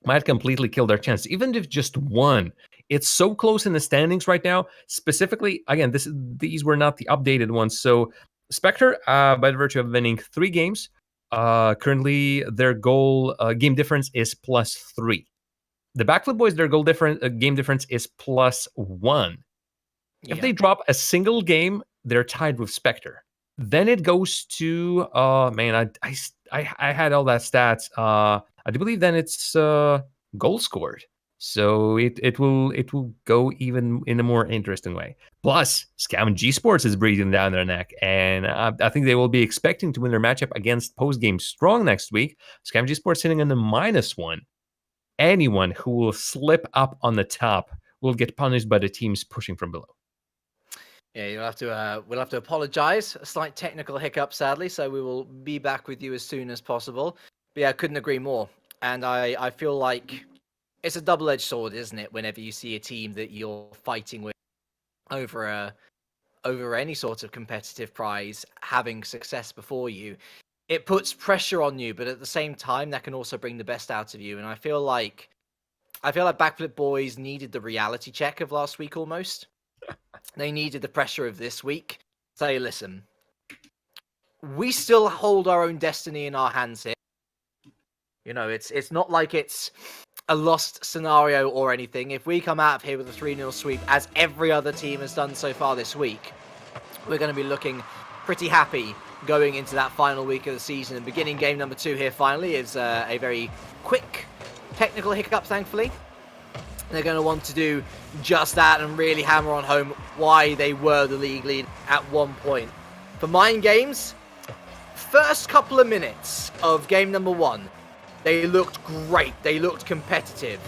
might completely kill their chance, even if just one. It's so close in the standings right now. Specifically, again, these were not the updated ones. So Spectre, by the virtue of winning 3 games, currently their goal game difference is +3. The Backflip boys, their game difference is +1. If they drop a single game, they're tied with Spectre. Then it goes to I had all that stats. I do believe then it's goal scored. So it will go even in a more interesting way. Plus, Scam G Sports is breathing down their neck, and I think they will be expecting to win their matchup against Postgame Strong next week. Scam G Sports sitting on the -1. Anyone who will slip up on the top will get punished by the teams pushing from below. Yeah, we'll have to apologize. A slight technical hiccup, sadly. So we will be back with you as soon as possible. But yeah, I couldn't agree more. And I feel like it's a double-edged sword, isn't it? Whenever you see a team that you're fighting with over any sort of competitive prize having success before you, it puts pressure on you. But at the same time, that can also bring the best out of you. And I feel like Backflip boys needed the reality check of last week almost. They needed the pressure of this week. Say, listen, we still hold our own destiny in our hands here. You know, it's not like it's a lost scenario or anything. If we come out of here with a 3-0 sweep, as every other team has done so far this week, we're going to be looking pretty happy going into that final week of the season. And beginning game number 2 here finally is a very quick technical hiccup, thankfully. They're going to want to do just that and really hammer on home why they were the league lead at one point. For Mind Games, first couple of minutes of game number 1, they looked great. They looked competitive.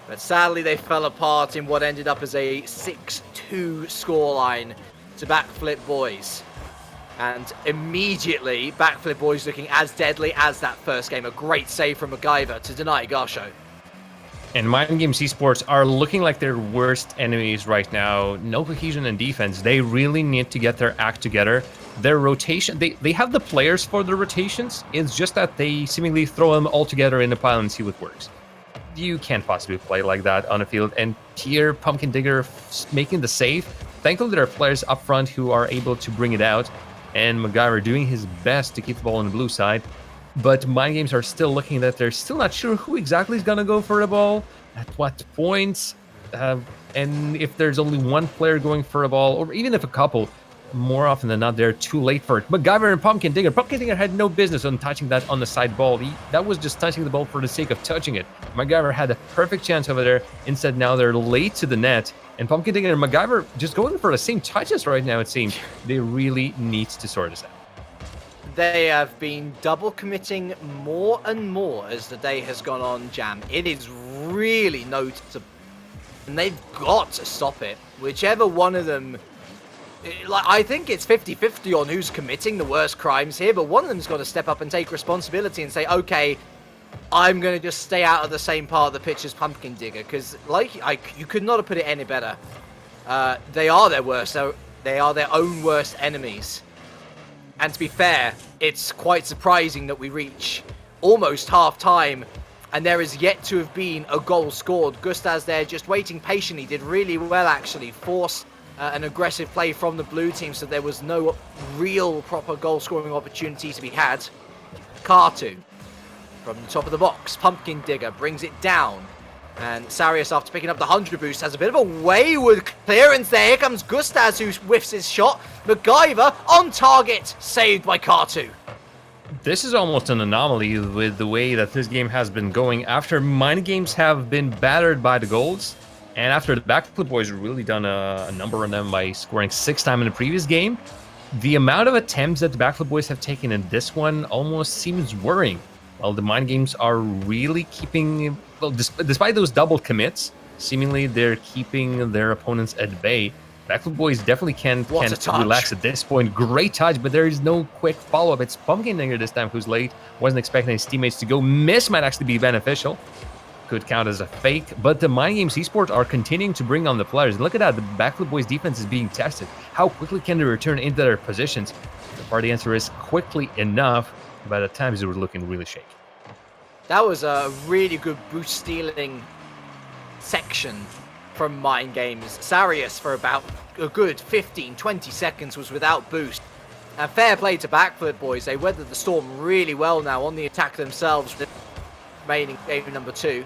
But sadly, they fell apart in what ended up as a 6-2 scoreline to Backflip boys. And immediately, Backflip boys looking as deadly as that first game. A great save from MacGyver to deny Garsho. And Mind Games eSports are looking like their worst enemies right now. No cohesion in defense. They really need to get their act together. Their rotation, they have the players for their rotations. It's just that they seemingly throw them all together in a pile and see what works. You can't possibly play like that on a field. And here, Pumpkin Digger making the save. Thankfully, there are players up front who are able to bring it out. And MacGyver doing his best to keep the ball on the blue side. But Mind Games are still looking that they're still not sure who exactly is going to go for the ball, at what points, and if there's only one player going for a ball, or even if a couple, more often than not, they're too late for it. MacGyver and Pumpkin Digger. Pumpkin Digger had no business on touching that on the side ball. That was just touching the ball for the sake of touching it. MacGyver had a perfect chance over there. Instead, now they're late to the net. And Pumpkin Digger and MacGyver just going for the same touches right now, it seems. They really need to sort this out. They have been double committing more and more as the day has gone on, Jam. It is really noticeable. And they've got to stop it. Whichever one of them... I think it's 50-50 on who's committing the worst crimes here, but one of them's got to step up and take responsibility and say, okay, I'm going to just stay out of the same part of the pitch as Pumpkin Digger, because you could not have put it any better. They are their worst. They are their own worst enemies. And to be fair, it's quite surprising that we reach almost half-time, and there is yet to have been a goal scored. Gustaz there just waiting patiently, did really well actually, forced an aggressive play from the blue team, so there was no real proper goal-scoring opportunity to be had. Kartu from the top of the box. Pumpkin Digger brings it down. And Sarius, after picking up the 100 boost, has a bit of a wayward clearance there. Here comes Gustaz, who whiffs his shot. MacGyver on target, saved by Kartu. This is almost an anomaly with the way that this game has been going. After Mind Games have been battered by the goals, and after the Backflip Boys really done a number on them by scoring 6 times in the previous game, the amount of attempts that the Backflip Boys have taken in this one almost seems worrying. While the Mind Games are really keeping, well, despite those double commits, seemingly they're keeping their opponents at bay. Backflip Boys definitely can't relax at this point. Great touch, but there is no quick follow-up. It's Pumpkin Digger this time who's late. Wasn't expecting his teammates to go. Miss might actually be beneficial. Could count as a fake, but the Mind Games eSports are continuing to bring on the players. And look at that, the Backflip Boys defense is being tested. How quickly can they return into their positions? The part of the answer is quickly enough, but at times they were looking really shaky. That was a really good boost stealing section from Mind Games. Sarius for about a good 15-20 seconds was without boost. And fair play to Backflip Boys, they weathered the storm really well now on the attack themselves, remaining game number 2.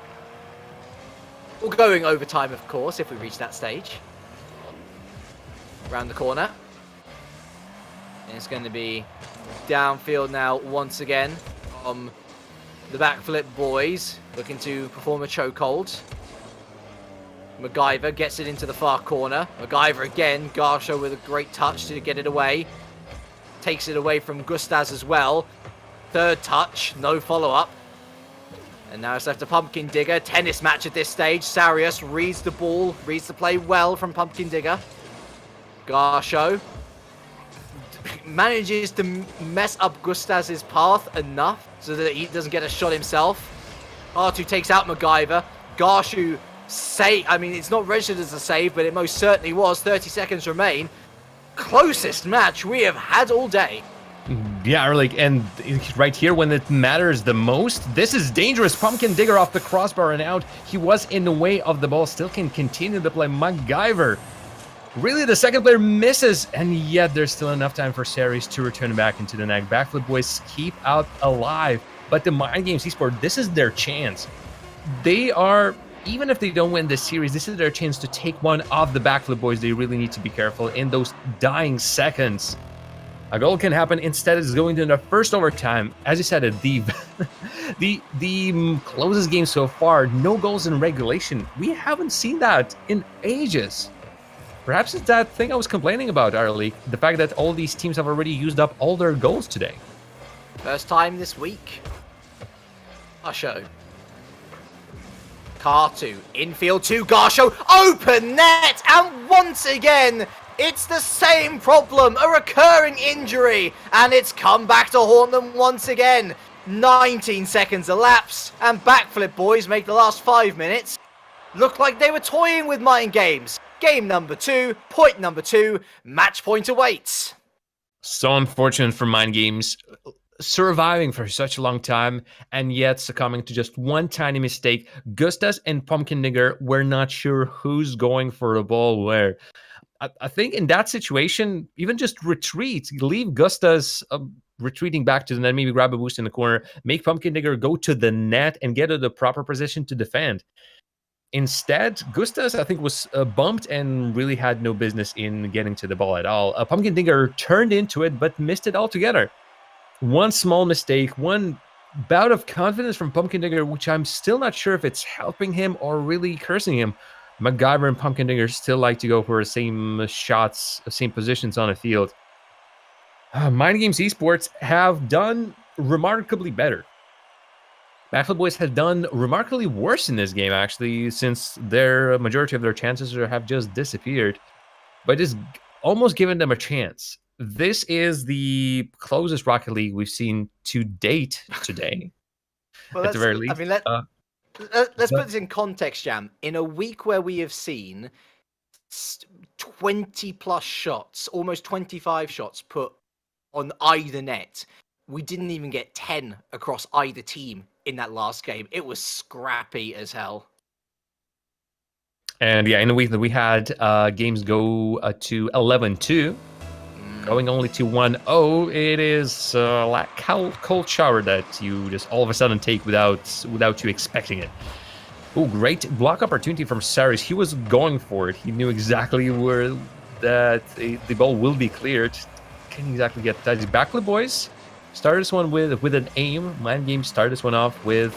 We're going overtime, of course, if we reach that stage. Around the corner. And it's going to be downfield now once again from the Backflip Boys, looking to perform a chokehold. MacGyver gets it into the far corner. MacGyver again, Garsha with a great touch to get it away. Takes it away from Gustaz as well. Third touch, no follow-up. And now it's left to Pumpkin Digger. Tennis match at this stage. Sarius reads the ball, reads the play well from Pumpkin Digger. Garsho manages to mess up Gustaz's path enough so that he doesn't get a shot himself. R2 takes out MacGyver. Garshu I mean, it's not registered as a save, but it most certainly was. 30 seconds remain. Closest match we have had all day. Yeah, and right here when it matters the most, this is dangerous. Pumpkin Digger off the crossbar and out. He was in the way of the ball, still can continue to play. MacGyver, really the second player misses, and yet there's still enough time for Saris to return back into the net. Backflip Boys keep out alive, but the Mind Games eSport, this is their chance. They are, even if they don't win this series, this is their chance to take one off the Backflip Boys. They really need to be careful in those dying seconds. A goal can happen. Instead, it's going to the first overtime. As you said, the closest game so far. No goals in regulation. We haven't seen that in ages. Perhaps it's that thing I was complaining about early. The fact that all these teams have already used up all their goals today. First time this week. Garsho. Kartu. Infield to Garsho. Open net. And once again, it's the same problem, a recurring injury, and it's come back to haunt them once again. 19 seconds elapsed, and Backflip Boys make the last 5 minutes look like they were toying with Mind Games. Game number 2, point number 2, match point awaits. So unfortunate for Mind Games. surviving for such a long time and yet succumbing to just one tiny mistake. Gustas and Pumpkin Digger were not sure who's going for the ball where. I think in that situation, even just retreat, leave Gustas retreating back to the net, maybe grab a boost in the corner, make Pumpkin Digger go to the net and get to the proper position to defend. Instead, Gustas, I think, was bumped and really had no business in getting to the ball at all. Pumpkin Digger turned into it, but missed it altogether. One small mistake, one bout of confidence from Pumpkin Digger, which I'm still not sure if it's helping him or really cursing him. MacGyver and Pumpkin Digger still like to go for the same shots, same positions on the field. Mind Games Esports have done remarkably better. Backflip Boys have done remarkably worse in this game, actually, since their majority of their chances have just disappeared. But it's almost given them a chance. This is the closest Rocket League we've seen to date today. Well, at the very least. I mean, let's put this in context, Jam. In a week where we have seen 20 plus shots, almost 25 shots put on either net, we didn't even get 10 across either team in that last game. It was scrappy as hell. And yeah, in the week that we had games go to 11-2, going only to 1-0, it is like cold shower that you just all of a sudden take without you expecting it. Oh, great block opportunity from Saris. He was going for it. He knew exactly where that the ball will be cleared. Can't exactly get that. Backflip Boys started this one with an aim. Mind Games started this one off with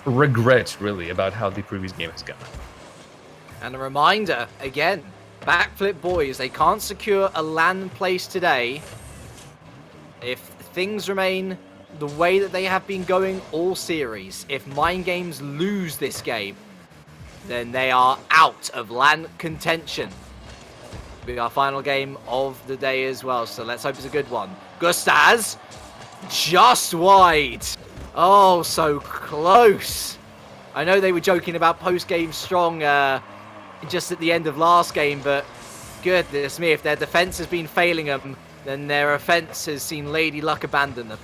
regret, really, about how the previous game has gone. And a reminder, again, Backflip Boys, they can't secure a LAN place today. If things remain the way that they have been going all series, if Mind Games lose this game, then they are out of LAN contention. It'll be our final game of the day as well, so let's hope it's a good one. Gustas, just wide. Oh, so close. I know they were joking about post-game strong just at the end of last game, but goodness me, if their defense has been failing them, then their offense has seen Lady Luck abandon them.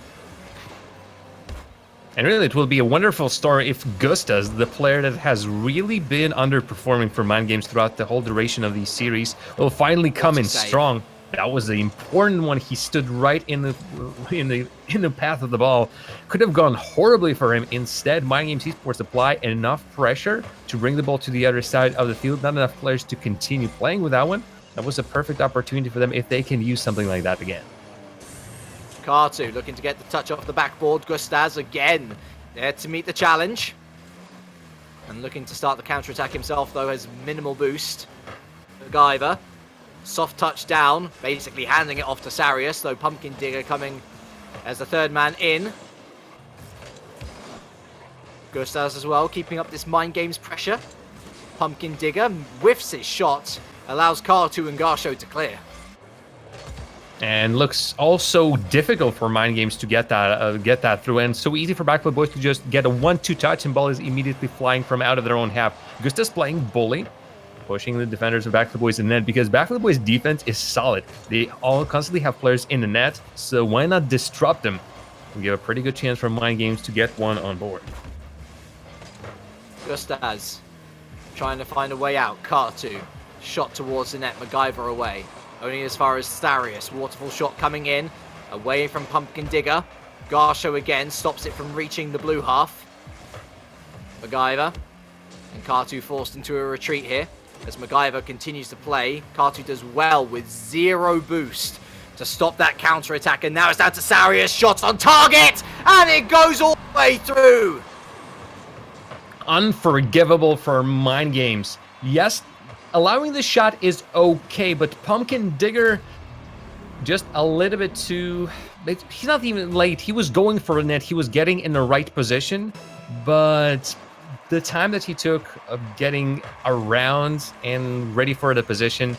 And really, it will be a wonderful story if Gustas, the player that has really been underperforming for Mind Games throughout the whole duration of the series, will finally come in strong. That was the important one. He stood right in the path of the ball. Could have gone horribly for him. Instead, Mind Games Esports apply enough pressure to bring the ball to the other side of the field. Not enough players to continue playing with that one. That was a perfect opportunity for them if they can use something like that again. Kartu looking to get the touch off the backboard. Gustas again there to meet the challenge. And looking to start the counter-attack himself, though, has minimal boost. MacGyver. Soft touch down, basically handing it off to Sarius, though Pumpkin Digger coming as the third man in. Gustas as well, keeping up this Mind Games pressure. Pumpkin Digger whiffs his shot, allows Kartu and Garsho to clear. And looks also difficult for Mind Games to get that through, and so easy for Backflip Boys to just get a 1-2 touch and ball is immediately flying from out of their own half. Gustas playing bully, pushing the defenders of Backflip Boys in the net because Backflip Boys' defense is solid. They all constantly have players in the net, so why not disrupt them and give a pretty good chance for Mind Games to get one on board. Gustas trying to find a way out. Kartu shot towards the net, MacGyver away. Only as far as Sarius. Waterfall shot coming in, away from Pumpkin Digger. Garsho again stops it from reaching the blue half. MacGyver and Kartu forced into a retreat here. As MacGyver continues to play, Kartu does well with 0 boost to stop that counter-attack. And now it's down to Sarius. Shots on target! And it goes all the way through! Unforgivable for Mind Games. Yes, allowing the shot is okay, but Pumpkin Digger just a little bit too... He's not even late. He was going for a net. He was getting in the right position, but the time that he took of getting around and ready for the position,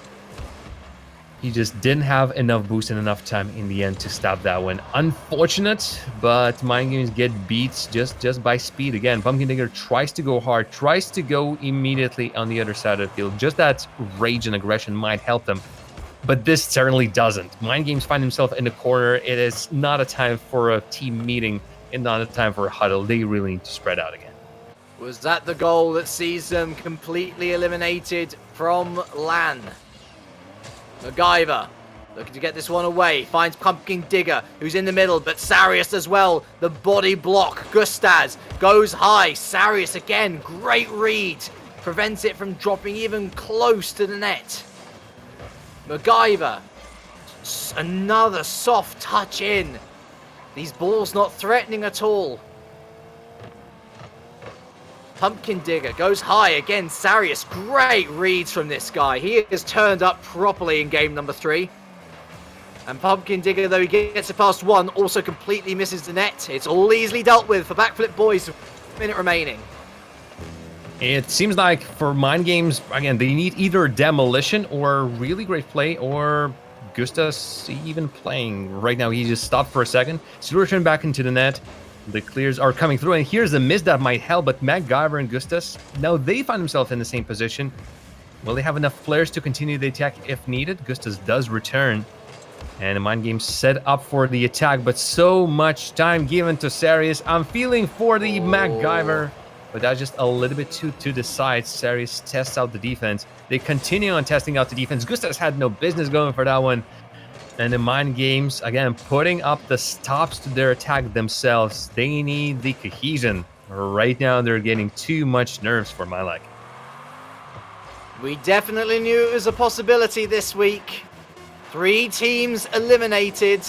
he just didn't have enough boost and enough time in the end to stop that one. Unfortunate, but Mind Games get beat just by speed again. Pumpkin Digger tries to go hard, tries to go immediately on the other side of the field. Just that rage and aggression might help them. But this certainly doesn't. Mind Games find himself in the corner. It is not a time for a team meeting and not a time for a huddle. They really need to spread out again. Was that the goal that sees them completely eliminated from LAN? MacGyver looking to get this one away. Finds Pumpkin Digger, who's in the middle, but Sarius as well. The body block. Gustaz goes high. Sarius again. Great read. Prevents it from dropping even close to the net. MacGyver. Another soft touch in. These balls not threatening at all. Pumpkin Digger goes high again. Sarius, great reads from this guy. He has turned up properly in game number 3. And Pumpkin Digger, though he gets it past 1, also completely misses the net. It's all easily dealt with for Backflip Boys. Minute remaining. It seems like for Mind Games, again, they need either demolition or really great play, or Gustas even playing. Right now, he just stopped for a second. So return back into the net. The clears are coming through, and here's a miss that might help, but MacGyver and Gustas, now they find themselves in the same position. Will they have enough players to continue the attack if needed? Gustas does return, and the Mind Games set up for the attack, but so much time given to Sarius. I'm feeling for the MacGyver, but that's just a little bit too to the side. Sarius tests out the defense. They continue on testing out the defense. Gustas had no business going for that one. And the Mind Games, again, putting up the stops to their attack themselves. They need the cohesion. Right now, they're getting too much nerves for my liking. We definitely knew it was a possibility this week. 3 teams eliminated.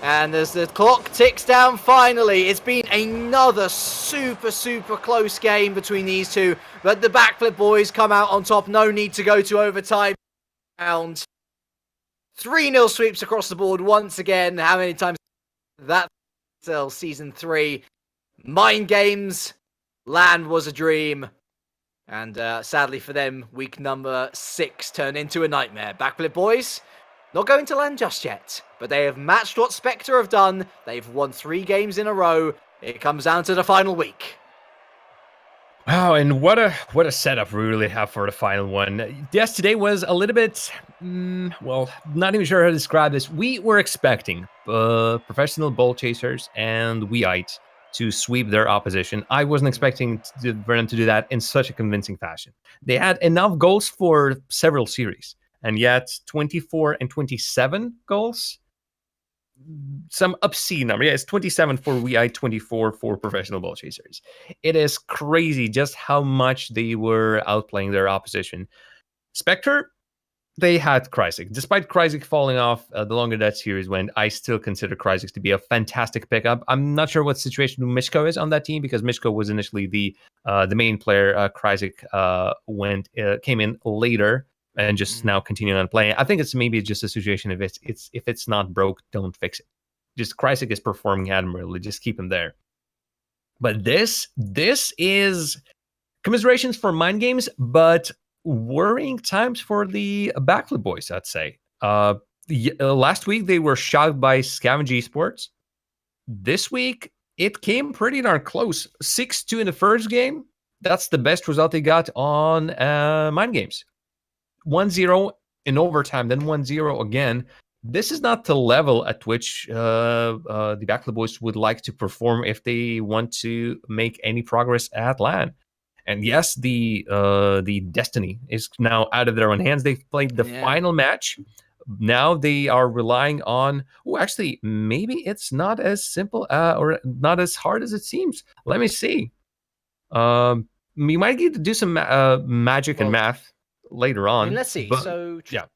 And as the clock ticks down finally, it's been another super close game between these two. But the Backflip Boys come out on top. No need to go to overtime. 3-0 sweeps across the board once again. How many times that season 3? Mind Games, LAN was a dream. And sadly for them, week number 6 turned into a nightmare. Backflip Boys, not going to LAN just yet, but they have matched what Spectre have done. They've won 3 games in a row. It comes down to the final week. Wow, and what a setup we really have for the final one. Yes, today was a little bit, well, not even sure how to describe this. We were expecting professional ball chasers and Weite to sweep their opposition. I wasn't expecting for them to do that in such a convincing fashion. They had enough goals for several series, and yet 24 and 27 goals. Some obscene number. Yeah, it's 27 for Weite, 24 for professional ball chasers. It is crazy just how much they were outplaying their opposition. Spectre, they had Kryzik. Despite Kryzik falling off the longer that series went, I still consider Kryzik to be a fantastic pickup. I'm not sure what the situation Mishko is on that team, because Mishko was initially the main player. Kryzik came in later and just now continuing on playing. I think it's maybe just a situation if it's not broke, don't fix it. Just Kryzik is performing admirably. Just keep him there. But this is commiserations for Mind Games, but worrying times for the Backflip Boys, I'd say. Last week they were shocked by Scavenge eSports. This week it came pretty darn close. 6-2 in the first game. That's the best result they got on Mind Games. 1-0 in overtime, then 1-0 again. This is not the level at which the Backflip Boys would like to perform if they want to make any progress at LAN. And yes, the destiny is now out of their own hands. They've played the final match. Now they are relying on... Oh, actually, maybe it's not as simple or not as hard as it seems. Let me see. We might get to do some magic and math later on. I mean, let's see. But, so yeah,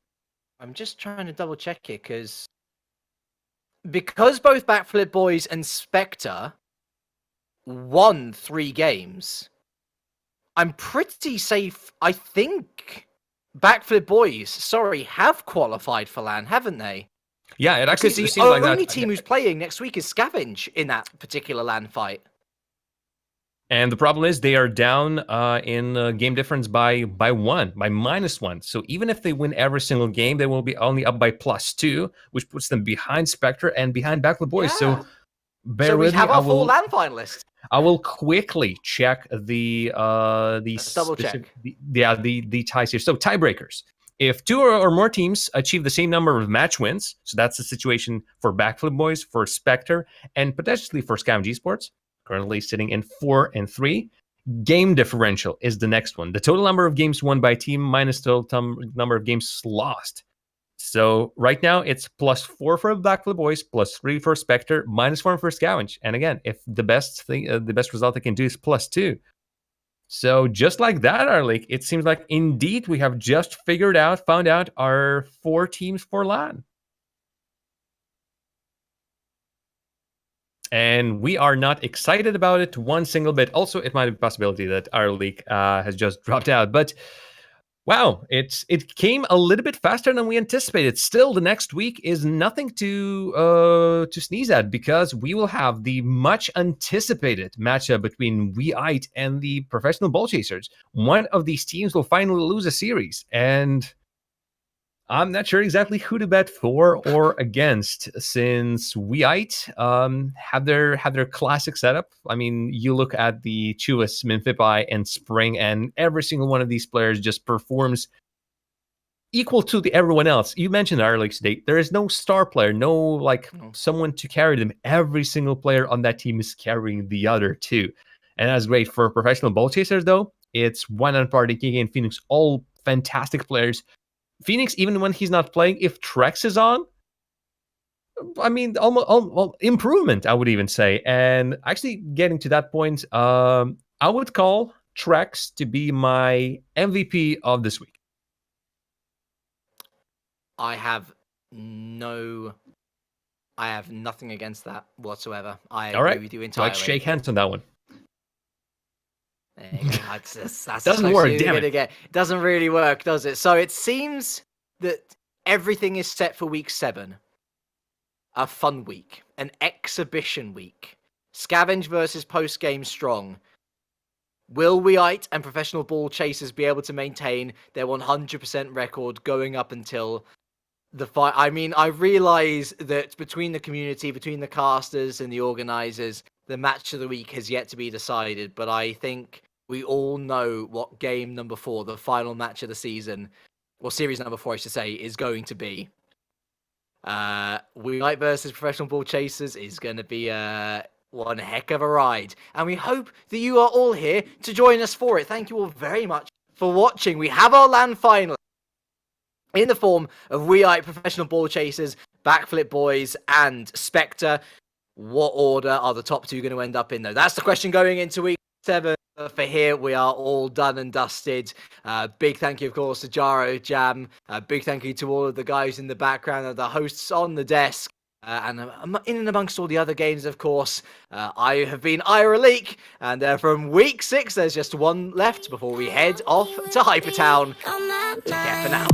I'm just trying to double check it because both Backflip Boys and Spectre won 3 games. I'm pretty safe. I think Backflip Boys, have qualified for LAN, haven't they? Yeah, it actually seems like that. The only team who's playing next week is Scavenge in that particular LAN fight. And the problem is they are down in game difference by -1. So even if they win every single game, they will be only up by +2, which puts them behind Spectre and behind Backflip Boys. Yeah. So bear with me. We have our 4 LAN finalists. I will quickly check the Let's double check. the ties here. So tiebreakers. If 2 or more teams achieve the same number of match wins, so that's the situation for Backflip Boys, for Spectre, and potentially for Scavenge eSports, currently sitting in 4 and 3. Game differential is the next one. The total number of games won by team minus total number of games lost. So right now it's +4 for Backflip Boys, +3 for Spectre, -1 for Scavenge. And again, if the best result they can do is +2. So just like that, our league, it seems like indeed we have just found out our 4 teams for LAN. And we are not excited about it one single bit. Also, it might be a possibility that our league has just dropped out. But wow, it came a little bit faster than we anticipated. Still, the next week is nothing to sneeze at, because we will have the much anticipated matchup between WeIte and the Professional Ball Chasers. One of these teams will finally lose a series, and I'm not sure exactly who to bet for or against, since WeIte have their classic setup. I mean, you look at the Chuvas, Minfipi, and Spring, and every single one of these players just performs equal to everyone else. You mentioned our league today. There is no star player, no someone to carry them. Every single player on that team is carrying the other two, and that's great. For Professional Ball Chasers, though, it's One Party, Kiki, and Phoenix, all fantastic players. Phoenix, even when he's not playing, if Trex is on, I mean, almost improvement, I would even say. And actually, getting to that point, I would call Trex to be my MVP of this week. I have nothing against that whatsoever. I agree with you entirely. Let's shake hands on that one. That's doesn't work, damn it. It doesn't really work, does it? So it seems that everything is set for week 7. A fun week. An exhibition week. Scavenge versus post-game strong. Will WeIte and Professional Ball Chasers be able to maintain their 100% record going up until the fight? I mean, I realise that between the community, between the casters and the organisers, the match of the week has yet to be decided, but I think we all know what game number 4, the final match of the season, or series number 4, I should say, is going to be. WeIte versus Professional Ball Chasers is going to be one heck of a ride. And we hope that you are all here to join us for it. Thank you all very much for watching. We have our LAN final in the form of WeIte, Professional Ball Chasers, Backflip Boys, and Spectre. What order are the top 2 going to end up in, though? That's the question going into week 7. For here, we are all done and dusted. Big thank you, of course, to Jaro, Jam. Big thank you to all of the guys in the background, the hosts on the desk. And in and amongst all the other games, of course, I have been Ira Leak. And from week 6, there's just one left before we head off to HyperTown. Take care for now.